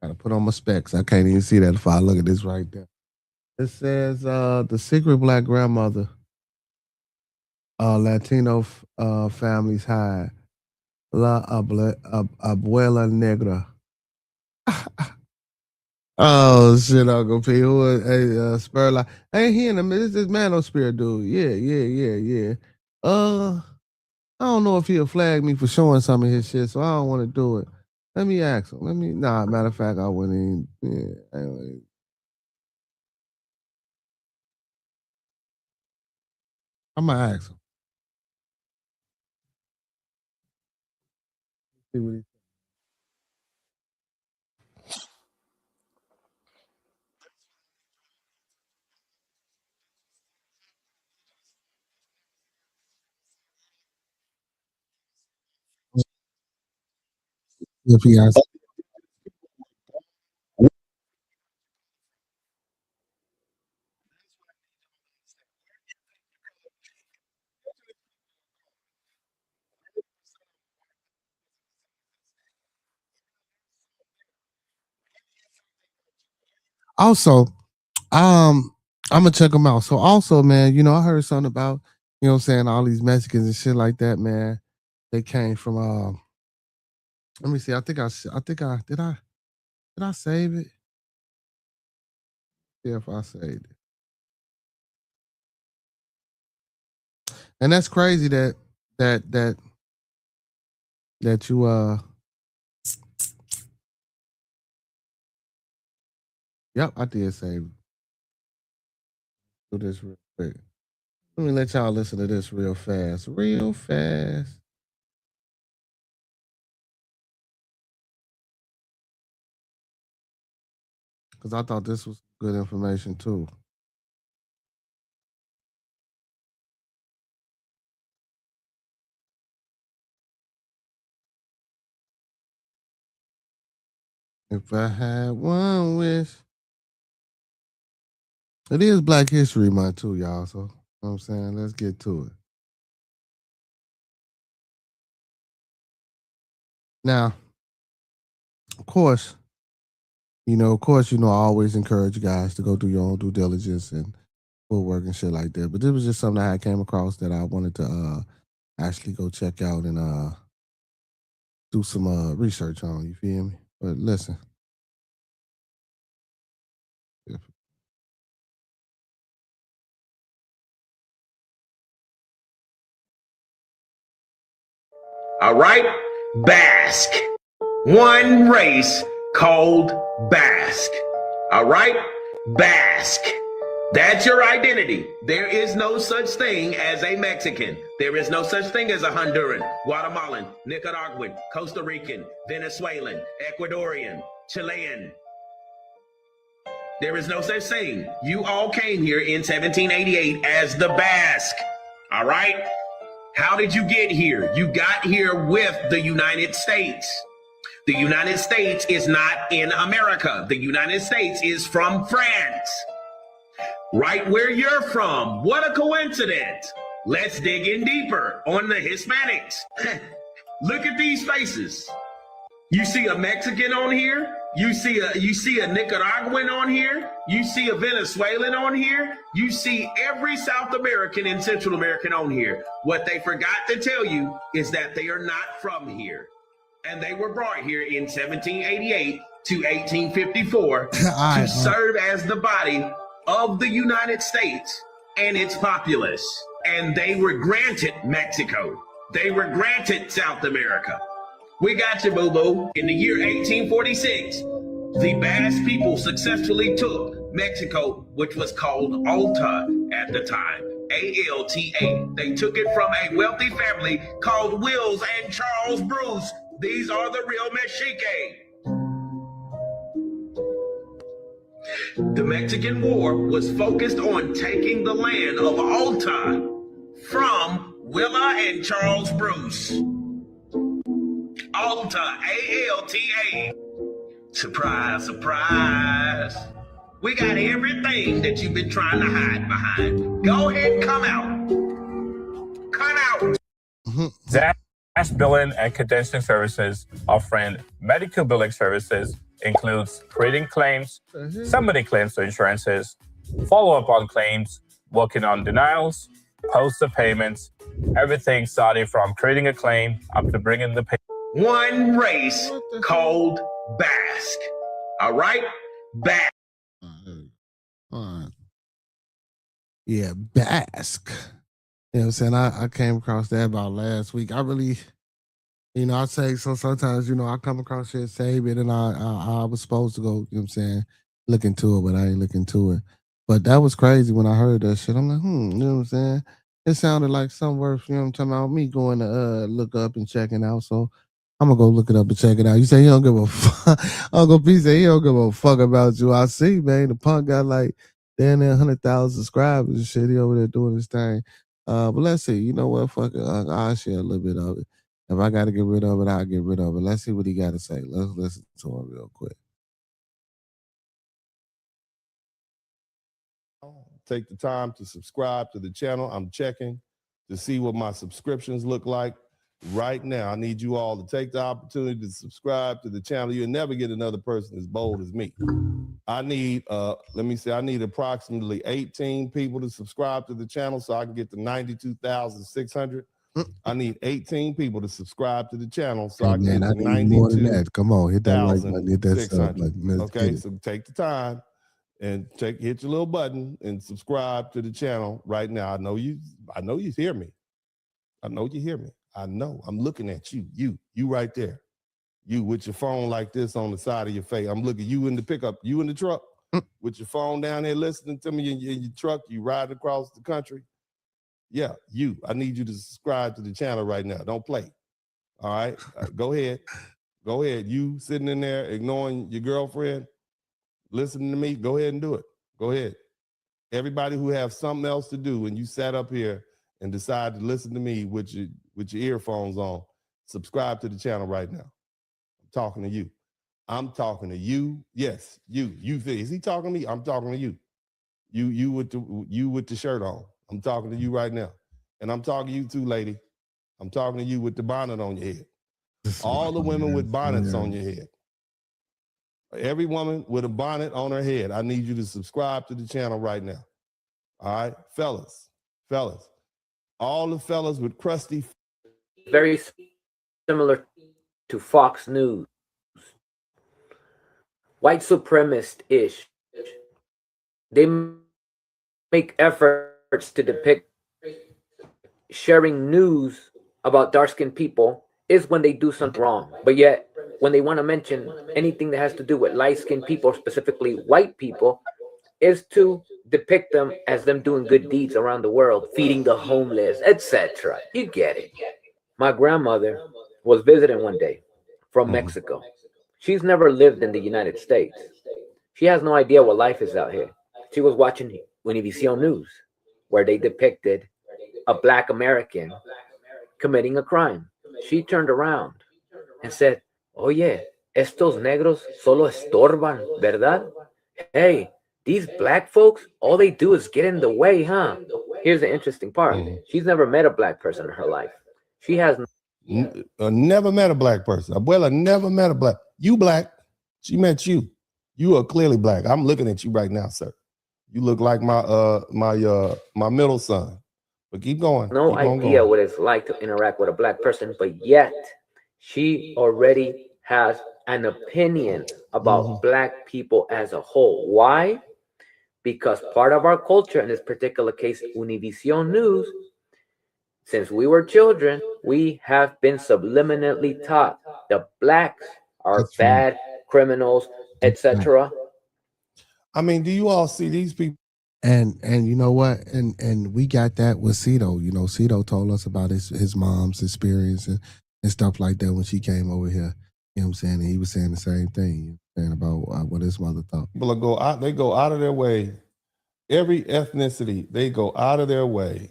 gotta put on my specs. I can't even see that if I look at this right there. It says the secret black grandmother Latino families hide. Abuela Negra. Oh shit, Uncle P. Who is Spurlock? Ain't he in the this Mano Spirit dude? Yeah. I don't know if he'll flag me for showing some of his shit, so I don't want to do it. Let me ask him. Matter of fact, I wouldn't even. Yeah, anyway. I'm going to ask him. See what he if he asks. Also, I'm gonna check them out. So also, man, I heard something about, what I'm saying, all these Mexicans and shit like that, man. They came from let me see. I think I did I save it? Yeah, if I saved it. And that's crazy that you yep, I did save it. Do this real quick. Let me let y'all listen to this real fast. Real fast. Because I thought this was good information too. If I had one wish. It is Black History Month too, y'all. So, you know what I'm saying? Let's get to it. Now, of course, I always encourage you guys to go do your own due diligence and footwork and shit like that. But this was just something I came across that I wanted to actually go check out and do some research on. You feel me? But listen. All right? Basque. One race called Basque. All right? Basque. That's your identity. There is no such thing as a Mexican. There is no such thing as a Honduran, Guatemalan, Nicaraguan, Costa Rican, Venezuelan, Ecuadorian, Chilean. There is no such thing. You all came here in 1788 as the Basque. All right? How did you get here? You got here with the United States. The United States is not in America. The United States is from France. Right where you're from. What a coincidence. Let's dig in deeper on the Hispanics. Look at these faces. You see a Mexican on here? You see a Nicaraguan on here? You see a Venezuelan on here? You see every South American and Central American on here. What they forgot to tell you is that they are not from here. And they were brought here in 1788 to 1854 to serve as the body of the United States and its populace. And they were granted Mexico. They were granted South America. We got you, boo-boo. In the year 1846, the Basque people successfully took Mexico, which was called Alta at the time, A-L-T-A. They took it from a wealthy family called Wills and Charles Bruce. These are the real Mexique. The Mexican War was focused on taking the land of Alta from Willa and Charles Bruce. Alta, A-L-T-A. Surprise, surprise. We got everything that you've been trying to hide behind. Go ahead and come out. Come out. Dash billing and condensing services offering medical billing services includes creating claims, submitting claims to insurances, follow-up on claims, working on denials, post-op payments, everything starting from creating a claim up to bringing the payment. One race called Basque. All right? Basque. Yeah, Basque. You know what I'm saying? I came across that about last week. I really, you know, I say so sometimes, you know, I come across shit, save it, and I was supposed to go, you know what I'm saying, look into it, but I ain't look into it. But that was crazy when I heard that shit. I'm like, you know what I'm saying? It sounded like some worth, you know what I'm talking about, me going to look up and checking out. So I'm gonna go look it up and check it out. You say he don't give a fuck. Uncle P say he don't give a fuck about you. I see, man. The punk got like damn near 100,000 subscribers and shit. He over there doing his thing. But let's see. You know what? Fuck it. I'll share a little bit of it. If I got to get rid of it, I'll get rid of it. Let's see what he got to say. Let's listen to him real quick. Take the time to subscribe to the channel. I'm checking to see what my subscriptions look like right now. I need you all to take the opportunity to subscribe to the channel. You'll never get another person as bold as me. I need, let me see, I need approximately 18 people to subscribe to the channel so I can get to 92,600. I need 18 people to subscribe to the channel so I can get to 92,600. Come on, hit that like button, hit that sub button. Okay, so take the time and hit your little button and subscribe to the channel right now. I know you hear me. I know you hear me. I know. I'm looking at you. You right there. You with your phone like this on the side of your face. I'm looking you in the pickup, you in the truck with your phone down there listening to me in your truck. You ride across the country. Yeah, you. I need you to subscribe to the channel right now. Don't play. All right. Go ahead. Go ahead. You sitting in there ignoring your girlfriend, listening to me. Go ahead and do it. Go ahead. Everybody who have something else to do and you sat up here and decide to listen to me with your earphones on, subscribe to the channel right now. I'm talking to you. I'm talking to you. Yes, you. Is he talking to me? I'm talking to you. You with the shirt on. I'm talking to you right now. And I'm talking to you too, lady. I'm talking to you with the bonnet on your head. All the women with bonnets on your head. Every woman with a bonnet on her head, I need you to subscribe to the channel right now. All right, fellas. All the fellas with crusty. Very similar to Fox News. White supremacist-ish. They make efforts to depict sharing news about dark-skinned people is when they do something wrong. But yet, when they want to mention anything that has to do with light-skinned people, specifically white people, is to depict them as them doing good deeds around the world, feeding the homeless, etc. You get it. My grandmother was visiting one day from Mexico. She's never lived in the United States. She has no idea what life is out here. She was watching Univision News, where they depicted a Black American committing a crime. She turned around and said, "Oye, estos negros solo estorban, ¿verdad? Hey, these black folks, all they do is get in the way, huh?" Here's the interesting part. She's never met a black person in her life. She has never met a black person. Abuela never met a black. You black. She met you. You are clearly black. I'm looking at you right now, sir. You look like my middle son. But keep going. No idea what it's like to interact with a black person, but yet she already has an opinion about black people as a whole. Why? Because part of our culture, in this particular case, Univision News, since we were children, we have been subliminally taught the blacks are bad criminals, etc. I mean, do you all see these people? And you know what? And we got that with Cito. You know, Cito told us about his mom's experience and stuff like that when she came over here. You know what I'm saying? And he was saying the same thing, saying about what his mother thought. People they go out of their way. Every ethnicity, they go out of their way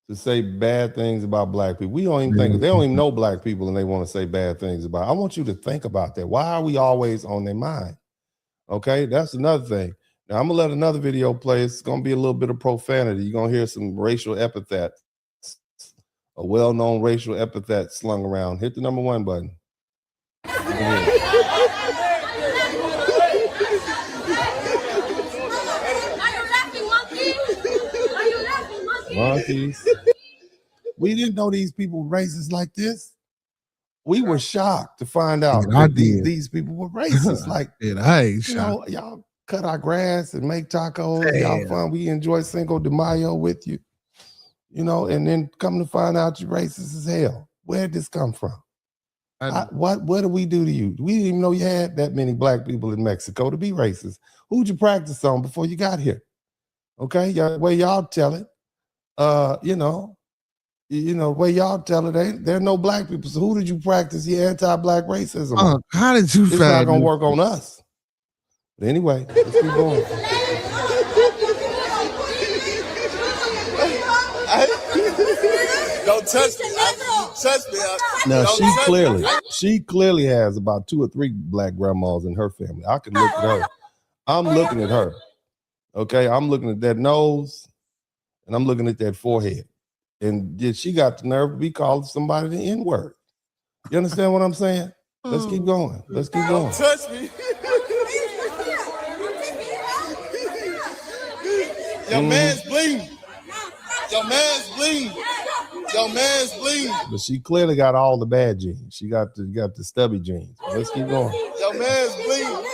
to say bad things about black people. We don't even think, they don't even know black people and they want to say bad things about. I want you to think about that. Why are we always on their mind? Okay, that's another thing. Now, I'm going to let another video play. It's going to be a little bit of profanity. You're going to hear some racial epithets, a well-known racial epithet slung around. Hit the #1 button. Monkeys. We didn't know these people were racist like this. We were shocked to find out that these people were racist. Like, I ain't shocked. Y'all cut our grass and make tacos. Y'all fun. We enjoy Cinco de Mayo with you. You know, and then come to find out you're racist as hell. Where did this come from? What do we do to you? We didn't even know you had that many black people in Mexico to be racist. Who'd you practice on before you got here? Okay, way y'all tell it. You know, way y'all tell it, there are no black people. So who did you practice your anti-black racism on? How did you It's not gonna work on us. But anyway, let's keep going. Don't touch me. Touch me. Now she clearly has about 2 or 3 black grandmas in her family. I can look at her. I'm looking at her. Okay, I'm looking at that nose, and I'm looking at that forehead. And did she got the nerve to be calling somebody the N-word? You understand what I'm saying? Let's keep going. Let's keep going. Don't touch me. Your man's bleeding. Your man's bleeding. Your man's bleeding. But she clearly got all the bad genes. She got the stubby genes. Let's keep going. Your man's bleeding.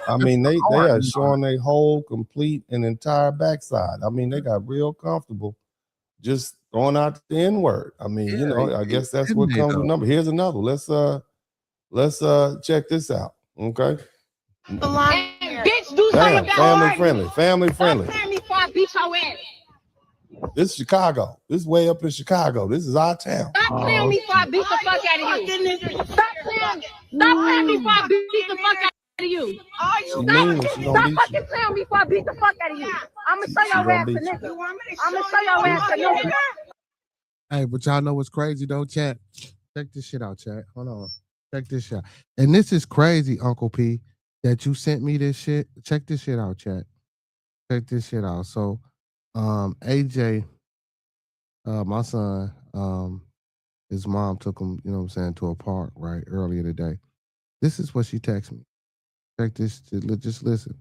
I mean, they are showing their whole, complete, and entire backside. I mean, they got real comfortable just throwing out the N-word. I mean, you know, I guess that's what comes with number. Here's another. Let's check this out. Okay. Bitch, do something about family friendly. Stop playing me before I beat your ass. This is Chicago. This is way up in Chicago. This is our town. Stop playing me before I beat the fuck out of you. Stop playing me before I beat the fuck out of you. Stop fucking playing me before I beat the fuck out of you. I'm gonna show your ass a nigga. I'm gonna show your ass a nigga. Hey, but y'all know what's crazy though, chat? Check this shit out, chat. Hold on. Check this shit out. And this is crazy, Uncle P, that you sent me this shit. Check this shit out, chat. Check this shit out. So, AJ, my son, his mom took him, you know what I'm saying, to a park, right, earlier today. This is what she texted me. Check this, just listen.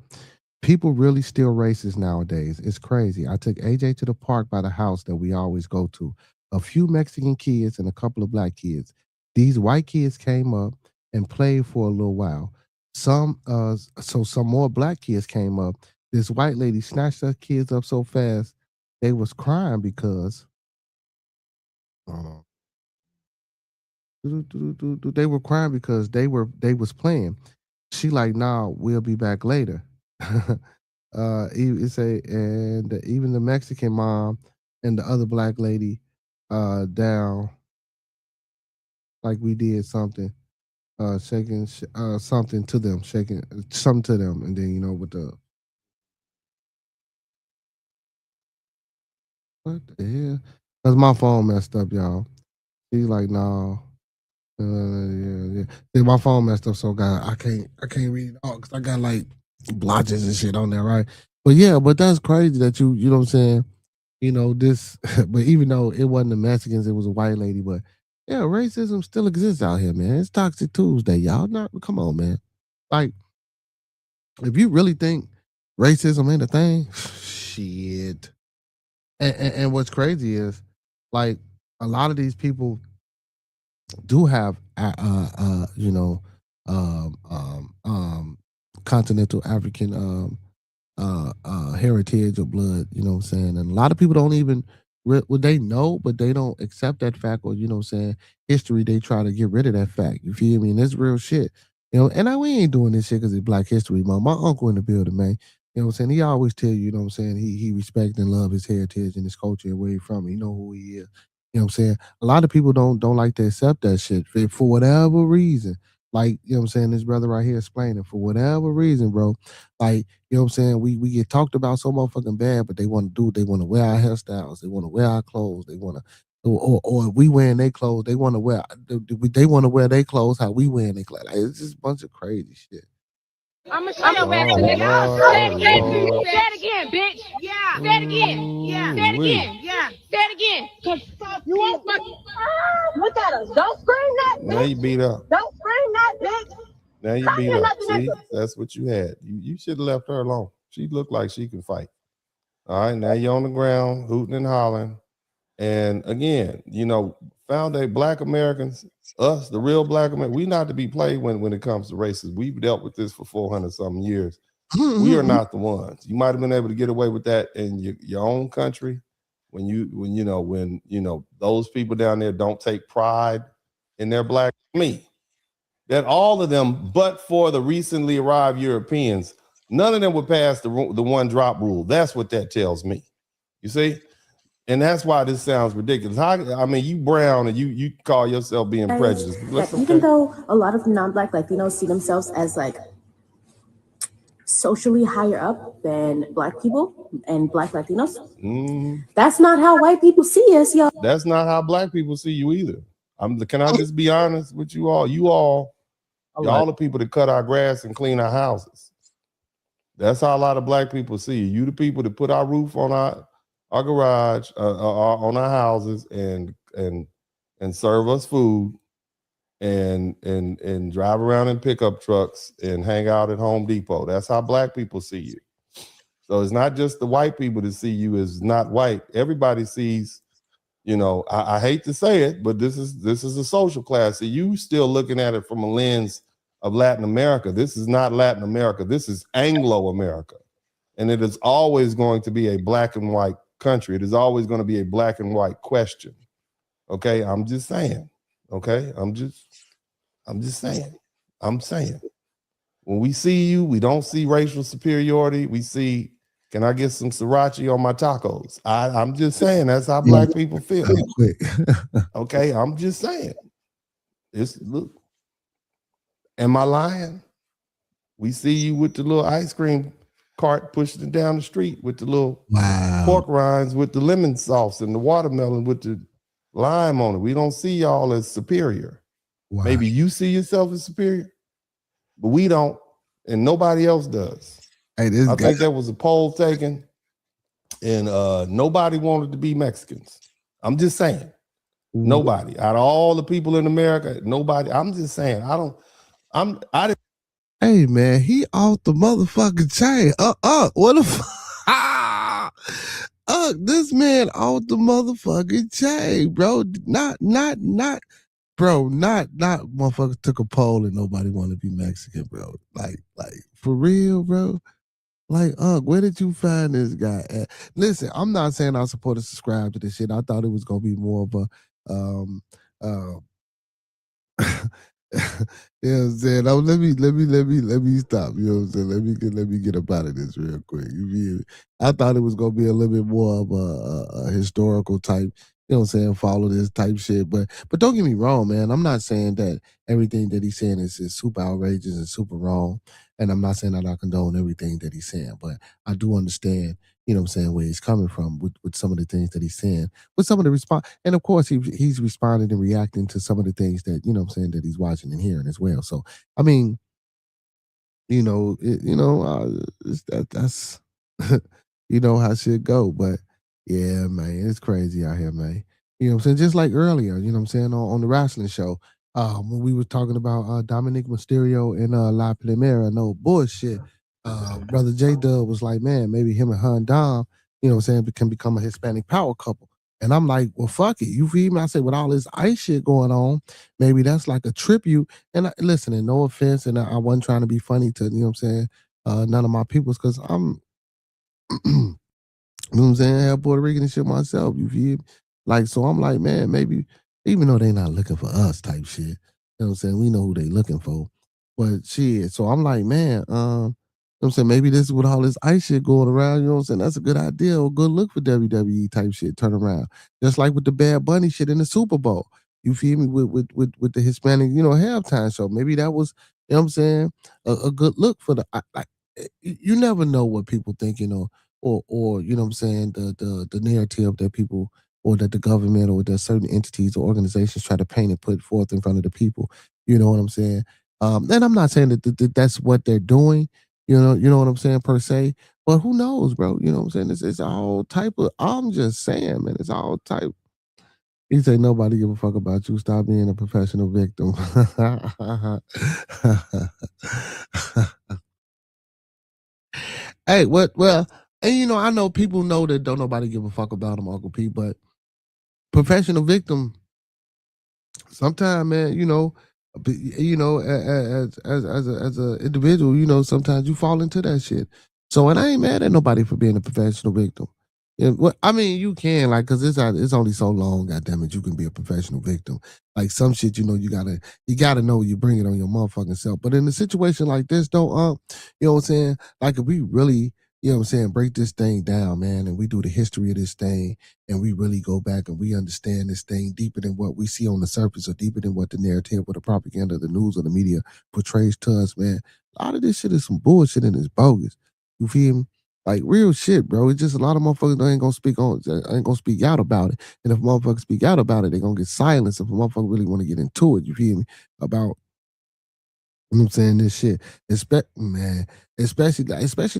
People really still racist nowadays. It's crazy. I took AJ to the park by the house that we always go to. A few Mexican kids and a couple of black kids. These white kids came up and played for a little while. Some more black kids came up. This white lady snatched her kids up so fast, they was crying because they were crying because they was playing. She like, nah, we'll be back later. It say, and even the Mexican mom and the other black lady down like we did something, shaking something to them, shaking something to them, and then, you know, with the what the hell? Cause my phone messed up, y'all. She's like, no. Yeah. My phone messed up, so I can't read it all because I got like blotches and shit on there, right? But yeah, but that's crazy that you know what I'm saying? You know, this, but even though it wasn't the Mexicans, it was a white lady, but yeah, racism still exists out here, man. It's Toxic Tuesday, y'all. Come on, man. Like, if you really think racism ain't a thing, shit. And what's crazy is, like, a lot of these people do have, continental African heritage or blood, you know what I'm saying? And a lot of people don't even, they know, but they don't accept that fact, or, you know what I'm saying, history, they try to get rid of that fact. You feel me? And it's real shit. You know, and we ain't doing this shit because it's Black History Month. My uncle in the building, man. You know what I'm saying? He always tell you, you know what I'm saying, he respect and love his heritage and his culture and where he from. You know who he is. You know what I'm saying? A lot of people don't like to accept that shit for whatever reason. Like, you know what I'm saying, this brother right here explaining, for whatever reason, bro. Like, you know what I'm saying, we get talked about so motherfucking bad, but they want to wear our hairstyles, they want to wear our clothes, they want to, or we wearing their clothes, they want to wear their clothes how we wearing their clothes. Like, it's just a bunch of crazy shit. I'm gonna show your ass a nigga. Say it again, bitch. Yeah. Say it again. Yeah. Say it again. Yeah. Say it again. Cause you want fucking. Look at us. Don't scream that, bitch. Now you beat up. Don't scream that, bitch. Now you beat up. See, that's what you had. You should have left her alone. She looked like she can fight. All right, now you're on the ground, hooting and hollering. And again, you know, found Black Americans, us, the real Black Americans, we not to be played when it comes to racism. We've dealt with this for 400 something years. We are not the ones. You might have been able to get away with that in your own country when those people down there don't take pride in their black me. That all of them, but for the recently arrived Europeans, none of them would pass the one drop rule. That's what that tells me. You see? And that's why this sounds ridiculous. You brown and you call yourself being prejudiced. Even though a lot of non-Black Latinos see themselves as like socially higher up than Black people and Black Latinos, that's not how white people see us, y'all. That's not how Black people see you either. Can I just be honest with you all? Y'all the people that cut our grass and clean our houses. That's how a lot of Black people see you. You the people that put our roof on our garage, on our houses, and serve us food, and drive around in pickup trucks and hang out at Home Depot. That's how Black people see you. So it's not just the white people that see you as not white. Everybody sees. I hate to say it, but this is a social class. So you still looking at it from a lens of Latin America. This is not Latin America. This is Anglo America. And it is always going to be a black and white country. It is always going to be a black and white question. Okay, I'm just saying. Okay, I'm just saying. I'm saying. When we see you, we don't see racial superiority. We see, can I get some sriracha on my tacos? I'm just saying that's how Black people feel. Okay, I'm just saying. Look. Am I lying? We see you with the little ice cream cart pushing it down the street with the little pork rinds with the lemon sauce and the watermelon with the lime on it. We don't see y'all as superior. Maybe you see yourself as superior, but we don't, and nobody else does. I think there was a poll taken, and nobody wanted to be Mexicans. I'm just saying. Nobody. Out of all the people in America, nobody. I'm just saying. Hey man, he off the motherfucking chain. What the this man off the motherfucking chain, bro. Not motherfuckers took a poll and nobody wanted to be Mexican, bro. Like for real, bro. Like, where did you find this guy at? Listen, I'm not saying I support and subscribe to this shit. I thought it was gonna be more of a you know what I'm saying? Let me stop. You know what I'm saying? Let me get up out of this real quick. I thought it was gonna be a little bit more of a historical type, you know what I'm saying, follow this type shit. But don't get me wrong, man. I'm not saying that everything that he's saying is super outrageous and super wrong. And I'm not saying that I condone everything that he's saying, but I do understand, you know what I'm saying, where he's coming from with some of the things that he's saying, with some of the response. And of course, he's responding and reacting to some of the things that, you know what I'm saying, that he's watching and hearing as well. So, I mean, that's, you know how shit go. But yeah, man, it's crazy out here, man. You know what I'm saying? Just like earlier, you know what I'm saying, on the wrestling show, when we were talking about Dominic Mysterio and La Primera, no bullshit. Brother J Dub was like, man, maybe him and her and Dom, you know what I'm saying, can become a Hispanic power couple. And I'm like, well, fuck it. You feel me? I said, with all this ICE shit going on, maybe that's like a tribute. And listen, and no offense, and I wasn't trying to be funny to, you know what I'm saying, none of my peoples, because I'm, you know what I'm saying, I have Puerto Rican and shit myself, you feel me? Like, so I'm like, man, maybe, even though they not looking for us type shit, you know what I'm saying, we know who they looking for. But shit, so I'm like, man, you know what I'm saying, maybe this is with all this ICE shit going around, you know what I'm saying, that's a good idea or good look for WWE type shit, turn around. Just like with the Bad Bunny shit in the Super Bowl. You feel me? With the Hispanic, you know, halftime show. Maybe that was, you know what I'm saying, a good look for the, you never know what people think, you know, or you know what I'm saying, the narrative that people, or that the government or that certain entities or organizations try to paint and put forth in front of the people. You know what I'm saying? And I'm not saying that that's what they're doing, you know what I'm saying, per se, but who knows, bro? You know what I'm saying? It's all type of, I'm just saying, man, it's all type. He said, nobody give a fuck about you. Stop being a professional victim. Hey, what? Well, and you know, I know people know that don't nobody give a fuck about him, Uncle P, but professional victim, sometimes, man, you know, You know, as a individual, you know, sometimes you fall into that shit. So, and I ain't mad at nobody for being a professional victim. Yeah, well, I mean, you can like, cause it's only so long, goddamn it, you can be a professional victim. Like some shit, you know, you gotta know you bring it on your motherfucking self. But in a situation like this, though, you know what I'm saying? Like if we really, you know what I'm saying, break this thing down, man, and we do the history of this thing, and we really go back and we understand this thing deeper than what we see on the surface or deeper than what the narrative or the propaganda, the news or the media portrays to us, man. A lot of this shit is some bullshit and it's bogus. You feel me? Like real shit, bro. It's just a lot of motherfuckers ain't gonna speak out about it. And if motherfuckers speak out about it, they're gonna get silenced. If a motherfucker really want to get into it, you feel me? About, you know what I'm saying, this shit. Especially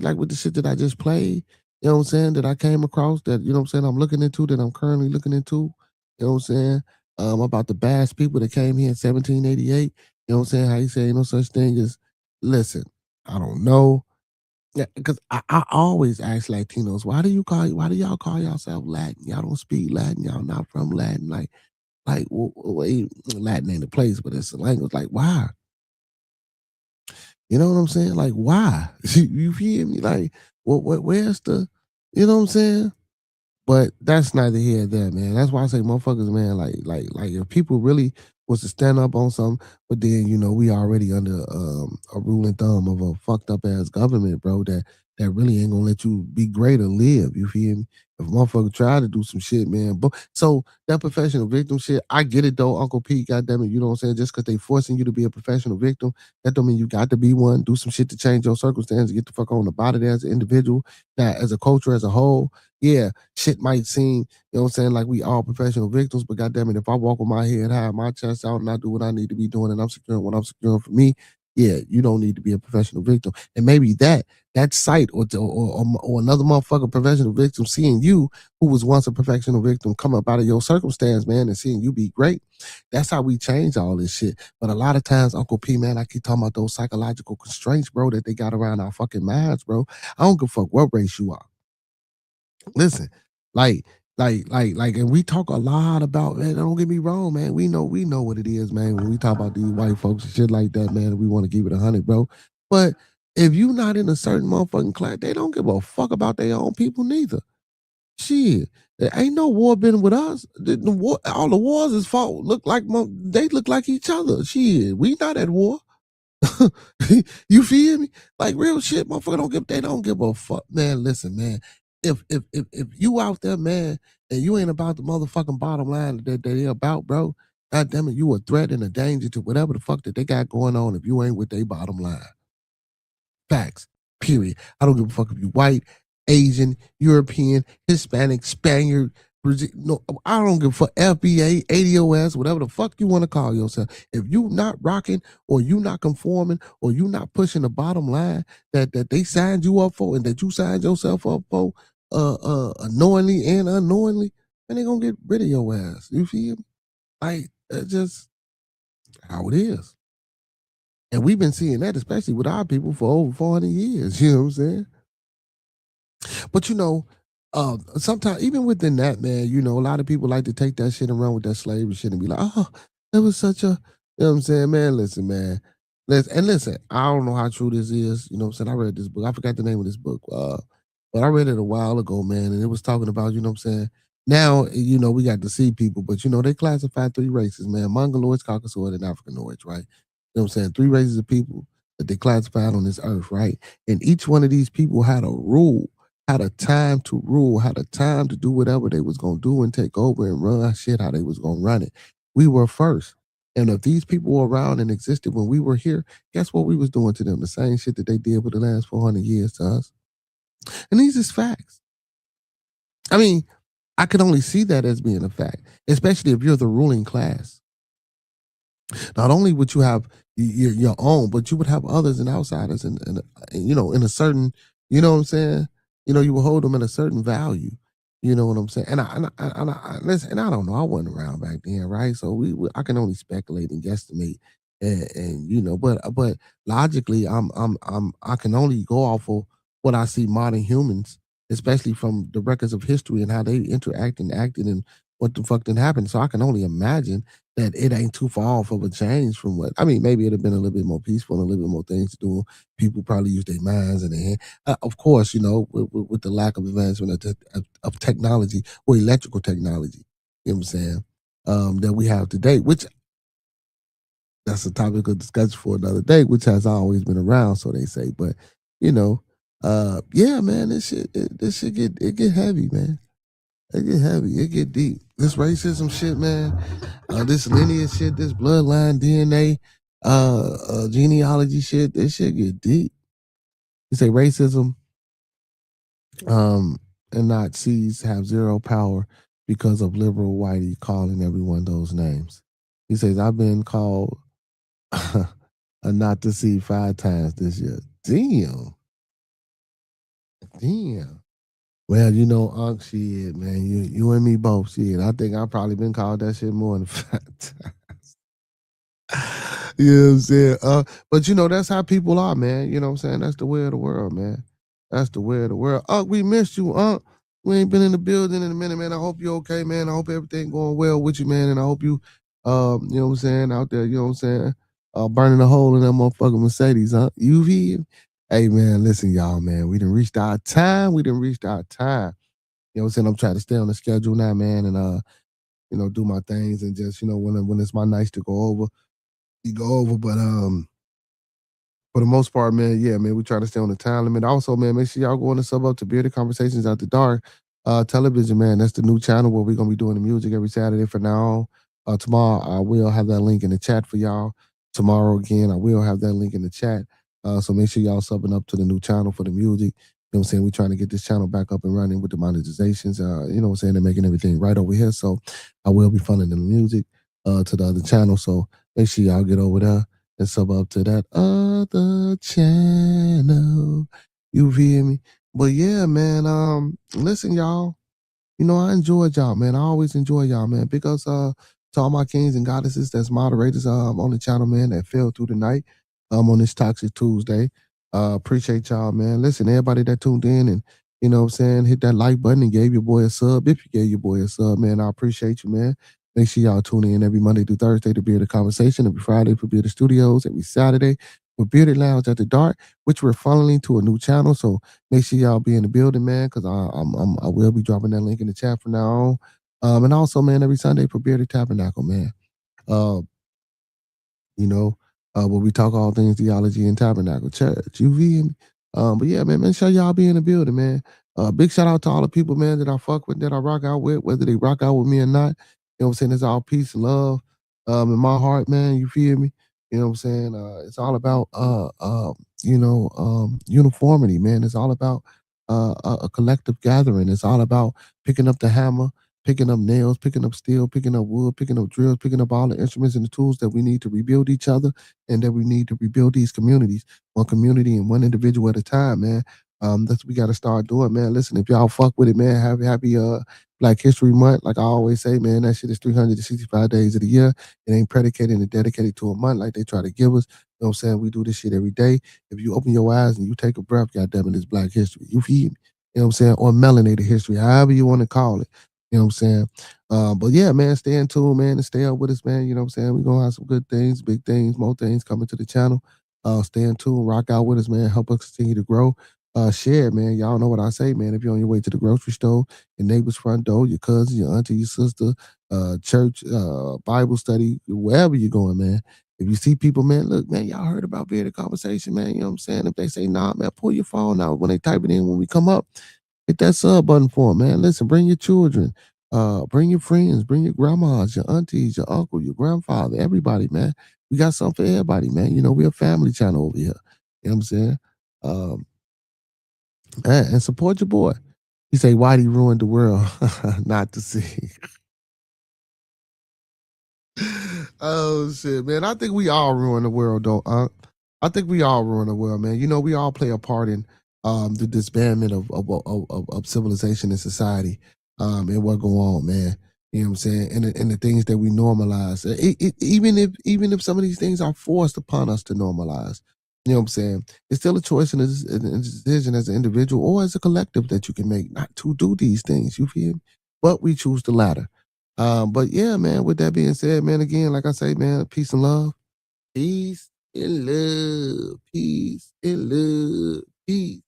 like with the shit that I just played, you know what I'm saying, that I came across, that, you know what I'm saying, I'm looking into, that I'm currently looking into, you know what I'm saying, about the Bass people that came here in 1788, you know what I'm saying, how you say no such thing as, listen, I don't know. Yeah, because I always ask Latinos, why do y'all call yourself Latin? Y'all don't speak Latin, y'all not from Latin. Wait, Latin ain't a place, but it's a language. Like, why? You know what I'm saying? Like, why? You feel me? Like, where's the, you know what I'm saying? But that's neither here nor there, man. That's why I say, motherfuckers, man, like if people really was to stand up on something, but then, you know, we already under a ruling thumb of a fucked up ass government, bro, that really ain't gonna let you be great or live. You feel me? If a motherfucker try to do some shit, man. But so that professional victim shit, I get it though, Uncle Pete, goddamn it, you know what I'm saying? Just because they forcing you to be a professional victim, that don't mean you got to be one. Do some shit to change your circumstances, get the fuck on about it as an individual. Now, as a culture as a whole, yeah, shit might seem, you know what I'm saying, like we all professional victims, but goddamn it, if I walk with my head high, my chest out, and I do what I need to be doing, and I'm securing what I'm securing for me, yeah, you don't need to be a professional victim. And maybe that site or another motherfucker professional victim seeing you, who was once a professional victim, come up out of your circumstance, man, and seeing you be great. That's how we change all this shit. But a lot of times, Uncle P, man, I keep talking about those psychological constraints, bro, that they got around our fucking minds, bro. I don't give a fuck what race you are. Listen, and we talk a lot about, man, don't get me wrong, man. We know what it is, man, when we talk about these white folks and shit like that, man, we want to keep it 100, bro. But if you not in a certain motherfucking class, they don't give a fuck about their own people neither. Shit. There ain't no war been with us. All the wars is fought they look like each other. Shit, we not at war. You feel me? Like real shit, motherfucker they don't give a fuck. Man, listen, man. If you out there, man, and you ain't about the motherfucking bottom line that they about, bro, god damn it, you a threat and a danger to whatever the fuck that they got going on if you ain't with their bottom line. Facts. Period. I don't give a fuck if you white, Asian, European, Hispanic, Spaniard, Brazil. No, I don't give a fuck. FBA, ADOS, whatever the fuck you want to call yourself. If you not rocking or you not conforming or you not pushing the bottom line that they signed you up for and that you signed yourself up for, knowingly and unknowingly, and they gonna get rid of your ass. You feel me? Like that's just how it is. And we've been seeing that, especially with our people, for over 400 years. You know what I'm saying? But, you know, sometimes, even within that, man, you know, a lot of people like to take that shit and run with that slavery shit and be like, oh, that was such a, you know what I'm saying? Man, listen, man. Listen, I don't know how true this is. You know what I'm saying? I read this book. I forgot the name of this book. But I read it a while ago, man, and it was talking about, you know what I'm saying? Now, you know, we got to see people, but, you know, they classify 3 races, man. Mongoloids, Caucasoids, and Africanoids, right? You know what I'm saying? 3 races of people that they classified on this earth, right? And each one of these people had a rule, had a time to rule, had a time to do whatever they was going to do and take over and run shit how they was going to run it. We were first. And if these people were around and existed when we were here, guess what we was doing to them? The same shit that they did for the last 400 years to us. And these is facts. I mean, I could only see that as being a fact, especially if you're the ruling class. Not only would you have your own, but you would have others and outsiders, and you know, in a certain, you know what I'm saying? You know, you would hold them in a certain value. You know what I'm saying? And I listen, and I don't know, I wasn't around back then, right? So I can only speculate and guesstimate, and you know, but logically, I can only go off of what I see modern humans, especially from the records of history and how they interact and acted and what the fuck did happen. So I can only imagine that it ain't too far off of a change from what, I mean, maybe it'd have been a little bit more peaceful and a little bit more things to do. People probably use their minds and their hand. Of course, you know, with the lack of advancement of technology or electrical technology, you know what I'm saying, that we have today, which that's a topic of discussion for another day, which has always been around, so they say. But, you know, yeah, man, this shit get heavy, man. It get heavy. It get deep. This racism shit, man. This lineage shit, this bloodline DNA, genealogy shit. This shit get deep. You say racism, and Nazis have zero power because of liberal whitey calling everyone those names. He says, I've been called a not to see 5 times this year. Damn. Well, you know, Unc, shit, man, you and me both, shit. I think I've probably been called that shit more than 5 times. You know what I'm saying? But you know, that's how people are, man. You know what I'm saying? That's the way of the world, man. That's the way of the world. Unc, we missed you, Unc. We ain't been in the building in a minute, man. I hope you're okay, man. I hope everything going well with you, man. And I hope you, you know what I'm saying, out there, you know what I'm saying, burning a hole in that motherfucking Mercedes, huh? You hear? Hey, man, listen, y'all, man. We done reached our time. You know what I'm saying? I'm trying to stay on the schedule now, man, and, you know, do my things and just, you know, when it's my nights to go over, you go over. But, for the most part, man, yeah, man, we try to stay on the time limit. Also, man, make sure y'all go on and sub up to Bearded Conversations After Dark television, man. That's the new channel where we're going to be doing the music every Saturday from now on. Tomorrow, I will have that link in the chat for y'all. Tomorrow, again, I will have that link in the chat. So make sure y'all subbing up to the new channel for the music. You know what I'm saying? We're trying to get this channel back up and running with the monetizations. You know what I'm saying? They're making everything right over here. So I will be funneling the music to the other channel. So make sure y'all get over there and sub up to that other channel. You feel me? But yeah, man, listen, y'all. You know, I enjoyed y'all, man. I always enjoy y'all, man. Because to all my kings and goddesses that's moderators on the channel, man, that fell through the night on this Toxiq Tuesday. Appreciate y'all, man. Listen, everybody that tuned in and, you know what I'm saying, hit that like button and gave your boy a sub. If you gave your boy a sub, man, I appreciate you, man. Make sure y'all tune in every Monday through Thursday to Bearded Conversation, every Friday for Bearded Studios, every Saturday for Bearded Lounge After Dark, which we're funneling to a new channel. So make sure y'all be in the building, man, because I will be dropping that link in the chat from now on. And also, man, every Sunday for Bearded Tabernacle, man. You know, where we talk all things theology and tabernacle church. You feel me? But yeah, man, make sure y'all be in the building, man. Big shout out to all the people, man, that I fuck with, that I rock out with, whether they rock out with me or not. You know what I'm saying? It's all peace and love in my heart, man. You feel me? You know what I'm saying? It's all about uniformity, man. It's all about a collective gathering. It's all about picking up the hammer, picking up nails, picking up steel, picking up wood, picking up drills, picking up all the instruments and the tools that we need to rebuild each other and that we need to rebuild these communities, one community and one individual at a time, man. That's what we got to start doing, man. Listen, if y'all fuck with it, man, happy Black History Month. Like I always say, man, that shit is 365 days of the year. It ain't predicated and dedicated to a month like they try to give us. You know what I'm saying? We do this shit every day. If you open your eyes and you take a breath, goddamn it, it's Black History. You feel me? You know what I'm saying? Or melanated history, however you want to call it. You know what I'm saying? But yeah, man, stay in tune, man, and stay up with us, man. You know what I'm saying? We're going to have some good things, big things, more things coming to the channel. Stay in tune, rock out with us, man. Help us continue to grow. Share, man. Y'all know what I say, man. If you're on your way to the grocery store, your neighbor's front door, your cousin, your auntie, your sister, church, Bible study, wherever you're going, man. If you see people, man, look, man, y'all heard about Bearded Conversation, man. You know what I'm saying? If they say, nah, man, pull your phone out when they type it in when we come up. Hit that sub button for them, man. Listen, bring your children, bring your friends, bring your grandmas, your aunties, your uncle, your grandfather, everybody, man. We got something for everybody, man. You know, we're a family channel over here. You know what I'm saying? And support your boy. He say, why'd he ruin the world? Not to see. Oh, shit, man. I think we all ruin the world, though. I think we all ruin the world, man. You know, we all play a part in the disbandment of civilization and society and what go on, man. You know what I'm saying? And the things that we normalize. Even if some of these things are forced upon us to normalize. You know what I'm saying? It's still a choice and a decision as an individual or as a collective that you can make not to do these things. You feel me? But we choose the latter. But yeah, man, with that being said, man, again, like I say, man, peace and love. Peace and love. Peace and love. Peace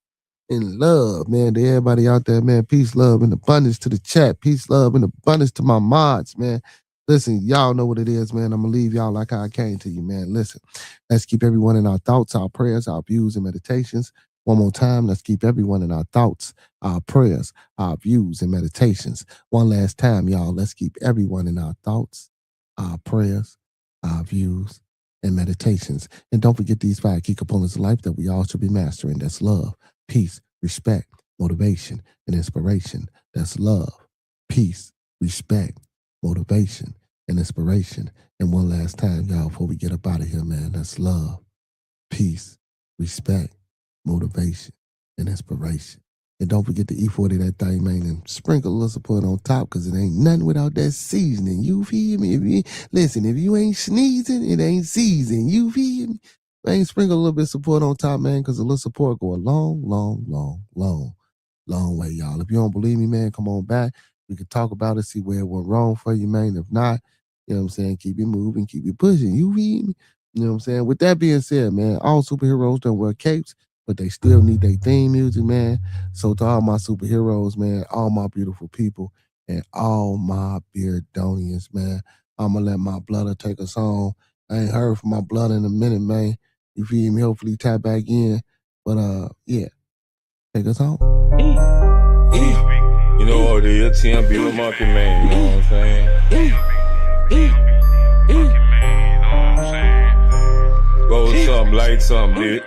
and love, man, to everybody out there, man. Peace, love, and abundance to the chat. Peace, love, and abundance to my mods, man. Listen, y'all know what it is, man. I'm going to leave y'all like how I came to you, man. Listen, let's keep everyone in our thoughts, our prayers, our views, and meditations. One more time, let's keep everyone in our thoughts, our prayers, our views, and meditations. One last time, y'all, let's keep everyone in our thoughts, our prayers, our views, and meditations. And don't forget these 5 key components of life that we all should be mastering. That's love, peace, respect, motivation, and inspiration. That's love, peace, respect, motivation, and inspiration. And one last time, y'all, before we get up out of here, man, that's love, peace, respect, motivation, and inspiration. And don't forget to E40 that thing, man, and sprinkle a little support on top, because it ain't nothing without that seasoning. You feel me? Listen, if you ain't sneezing, it ain't seasoning. You feel me? Man, sprinkle a little bit of support on top, man, because a little support go a long, long, long, long, long way, y'all. If you don't believe me, man, come on back. We can talk about it, see where it went wrong for you, man. If not, you know what I'm saying, keep it moving, keep it pushing. You feel me? You know what I'm saying? With that being said, man, all superheroes don't wear capes, but they still need their theme music, man. So to all my superheroes, man, all my beautiful people, and all my Beardonians, man, I'm going to let my blooder take us home. I ain't heard from my blood in a minute, man. You feel me? Hopefully tap back in. But, yeah, take us home. You know what it is, TMB the Monkey Man, you know what I'm saying? Roll something, light something, bitch.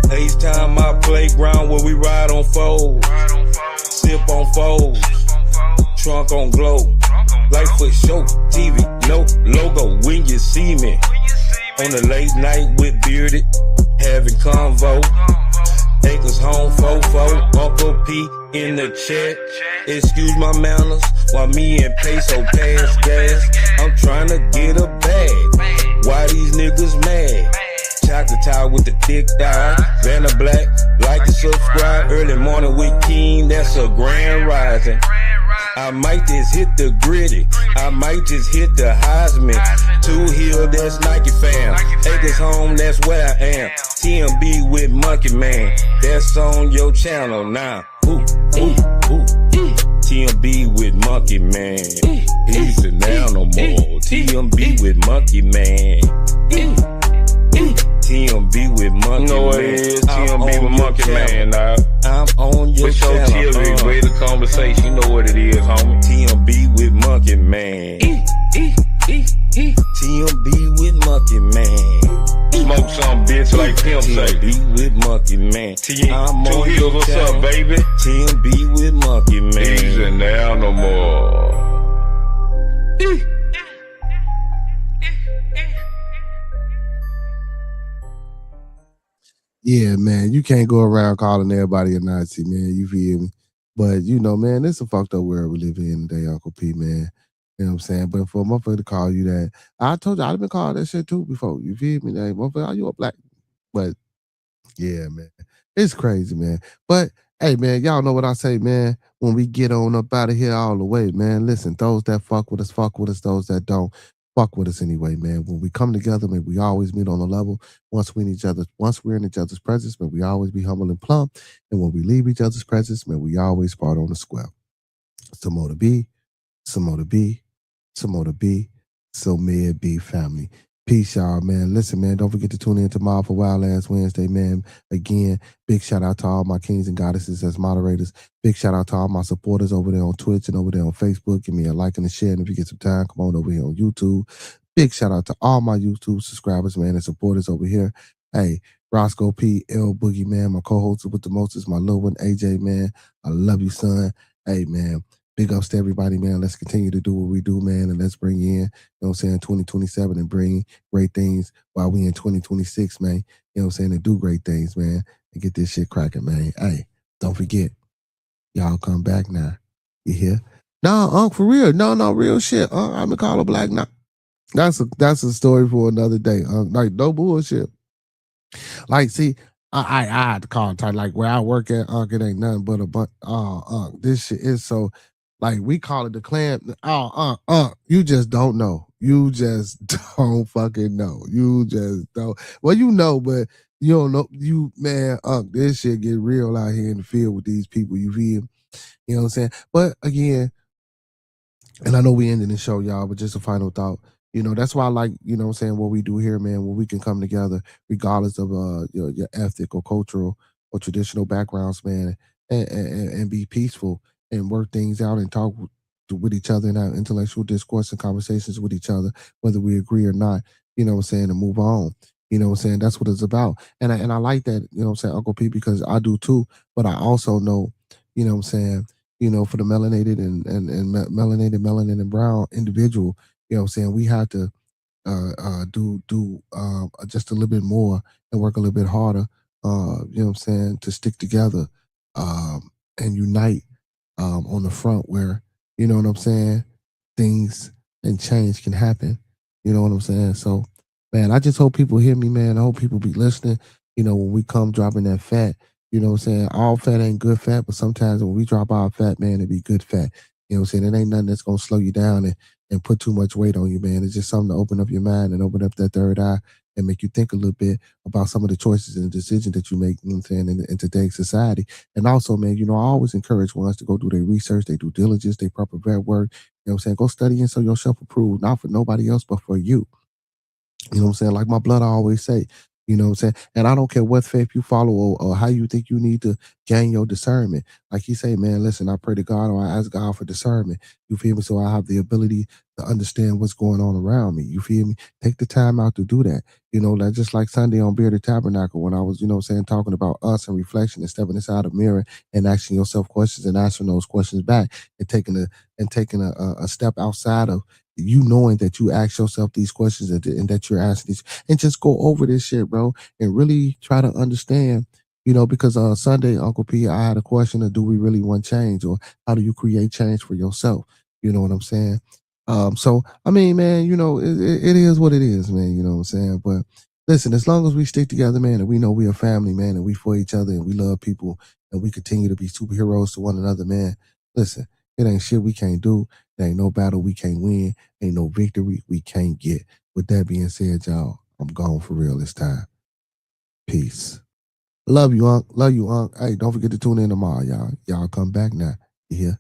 FaceTime my playground where we ride on foes, sip on foes, trunk on glow, light for show, TV, no logo. When you see me on the late night with Bearded, having convo, Acres home, fofo, Uncle P in the chat. Excuse my manners while me and Peso pass gas. I'm trying to get a bag. Why these niggas mad? Chocolate tie with the thick thigh, Vanna Black, like and subscribe. Early morning with King, that's a grand rising. I might just hit the gritty, I might just hit the Heisman. 2 Hill, that's Nike fam. Acres home, that's where I am. TMB with Monkey Man, that's on your channel now. Ooh, ooh, ooh. TMB with Monkey Man, he's a now no more. TMB with Monkey Man. TMB with Monkey Man. You know what it is, TMB with Monkey Man, now. I'm on your channel. What's your greater conversation? You know what it is, homie. TMB with Monkey Man. TMB with Monkey Man. Smoke some bitch like Pimp say. TMB with Monkey Man. I'm on your what's channel. Up, baby? TMB with Monkey Man. He's in there no more. Yeah, man, you can't go around calling everybody a Nazi, man. You feel me? But, you know, man, it's a fucked up world we live in today, Uncle P, man. You know what I'm saying? But for a motherfucker to call you that, I told you, I've been called that shit too before. You feel me? Like, motherfucker, are you a black? But, yeah, man, it's crazy, man. But, hey, man, y'all know what I say, man. When we get on up out of here all the way, man, listen, those that fuck with us, those that don't, fuck with us anyway, man. When we come together, man, we always meet on a level. Once we're in each other's presence, man, we always be humble and plump. And when we leave each other's presence, man, we always part on the square. Some more to be, some more to be, some more to be, so may it be, family. Peace, y'all, man. Listen, man, don't forget to tune in tomorrow for Wildlands Wednesday, man. Again, big shout out to all my kings and goddesses as moderators. Big shout out to all my supporters over there on Twitch and over there on Facebook. Give me a like and a share. And if you get some time, come on over here on YouTube. Big shout out to all my YouTube subscribers, man, and supporters over here. Hey, Roscoe P, L Boogie, man, my co-host with the most, my little one, AJ, man. I love you, son. Hey, man. Big ups to everybody, man. Let's continue to do what we do, man, and let's bring in, you know what I'm saying, 2027 and bring great things while we in 2026, man. You know what I'm saying, and do great things, man, and get this shit cracking, man. Hey, don't forget, y'all come back now. You hear? No, for real. No, real shit. I'm gonna call a black now. That's a story for another day. Like, no bullshit. Like, see, I had to call it tight. Like where I work at, it ain't nothing but a bunch. This shit is so. Like we call it the clan. You just don't know. You just don't fucking know. You just don't. Well, you know, but you don't know. You man, this shit get real out here in the field with these people. You feel? You know what I'm saying? But again, and I know we ended the show, y'all, but just a final thought. You know, that's why I like, you know what I'm saying, what we do here, man, where we can come together regardless of your ethnic or cultural or traditional backgrounds, man, and be peaceful and work things out and talk with each other and have intellectual discourse and conversations with each other, whether we agree or not, you know what I'm saying, and move on. You know what I'm saying? That's what it's about. And I like that, you know what I'm saying, Uncle P, because I do too, but I also know, you know what I'm saying, you know, for the melanated and melanated, melanin and brown individual, you know what I'm saying, we have to do just a little bit more and work a little bit harder, you know what I'm saying, to stick together and unite on the front where, you know what I'm saying, things and change can happen. You know what I'm saying? So, man, I just hope people hear me, man. I hope people be listening, you know, when we come dropping that fat. You know what I'm saying? All fat ain't good fat, but sometimes when we drop our fat, man, it be good fat. You know what I'm saying? It ain't nothing that's going to slow you down and put too much weight on you, man. It's just something to open up your mind and open up that third eye and make you think a little bit about some of the choices and decisions that you make, you know what I'm saying, in today's society. And also, man, you know, I always encourage ones to go do their research, their due diligence, their proper vet work. You know what I'm saying? Go study and so yourself approved, not for nobody else, but for you. You know what I'm saying? Like my blood, I always say, you know what I'm saying? And I don't care what faith you follow or how you think you need to gain your discernment. Like he say, man, listen, I pray to God or I ask God for discernment. You feel me? So I have the ability to understand what's going on around me. You feel me? Take the time out to do that. You know, like just like Sunday on Bearded Tabernacle when I was, you know what I'm saying, talking about us and reflection and stepping inside a mirror and asking yourself questions and answering those questions back and taking a step outside of you knowing that you ask yourself these questions and that you're asking these and just go over this shit, bro, and really try to understand, you know, because Sunday, Uncle P, I had a question of do we really want change or how do you create change for yourself? You know what I'm saying? So, I mean, man, you know, it is what it is, man, you know what I'm saying? But listen, as long as we stick together, man, and we know we're a family, man, and we for each other and we love people and we continue to be superheroes to one another, man, listen, it ain't shit we can't do. There ain't no battle we can't win. Ain't no victory we can't get. With that being said, y'all, I'm gone for real this time. Peace. Love you, Unc. Love you, Unc. Hey, don't forget to tune in tomorrow, y'all. Y'all come back now. You hear?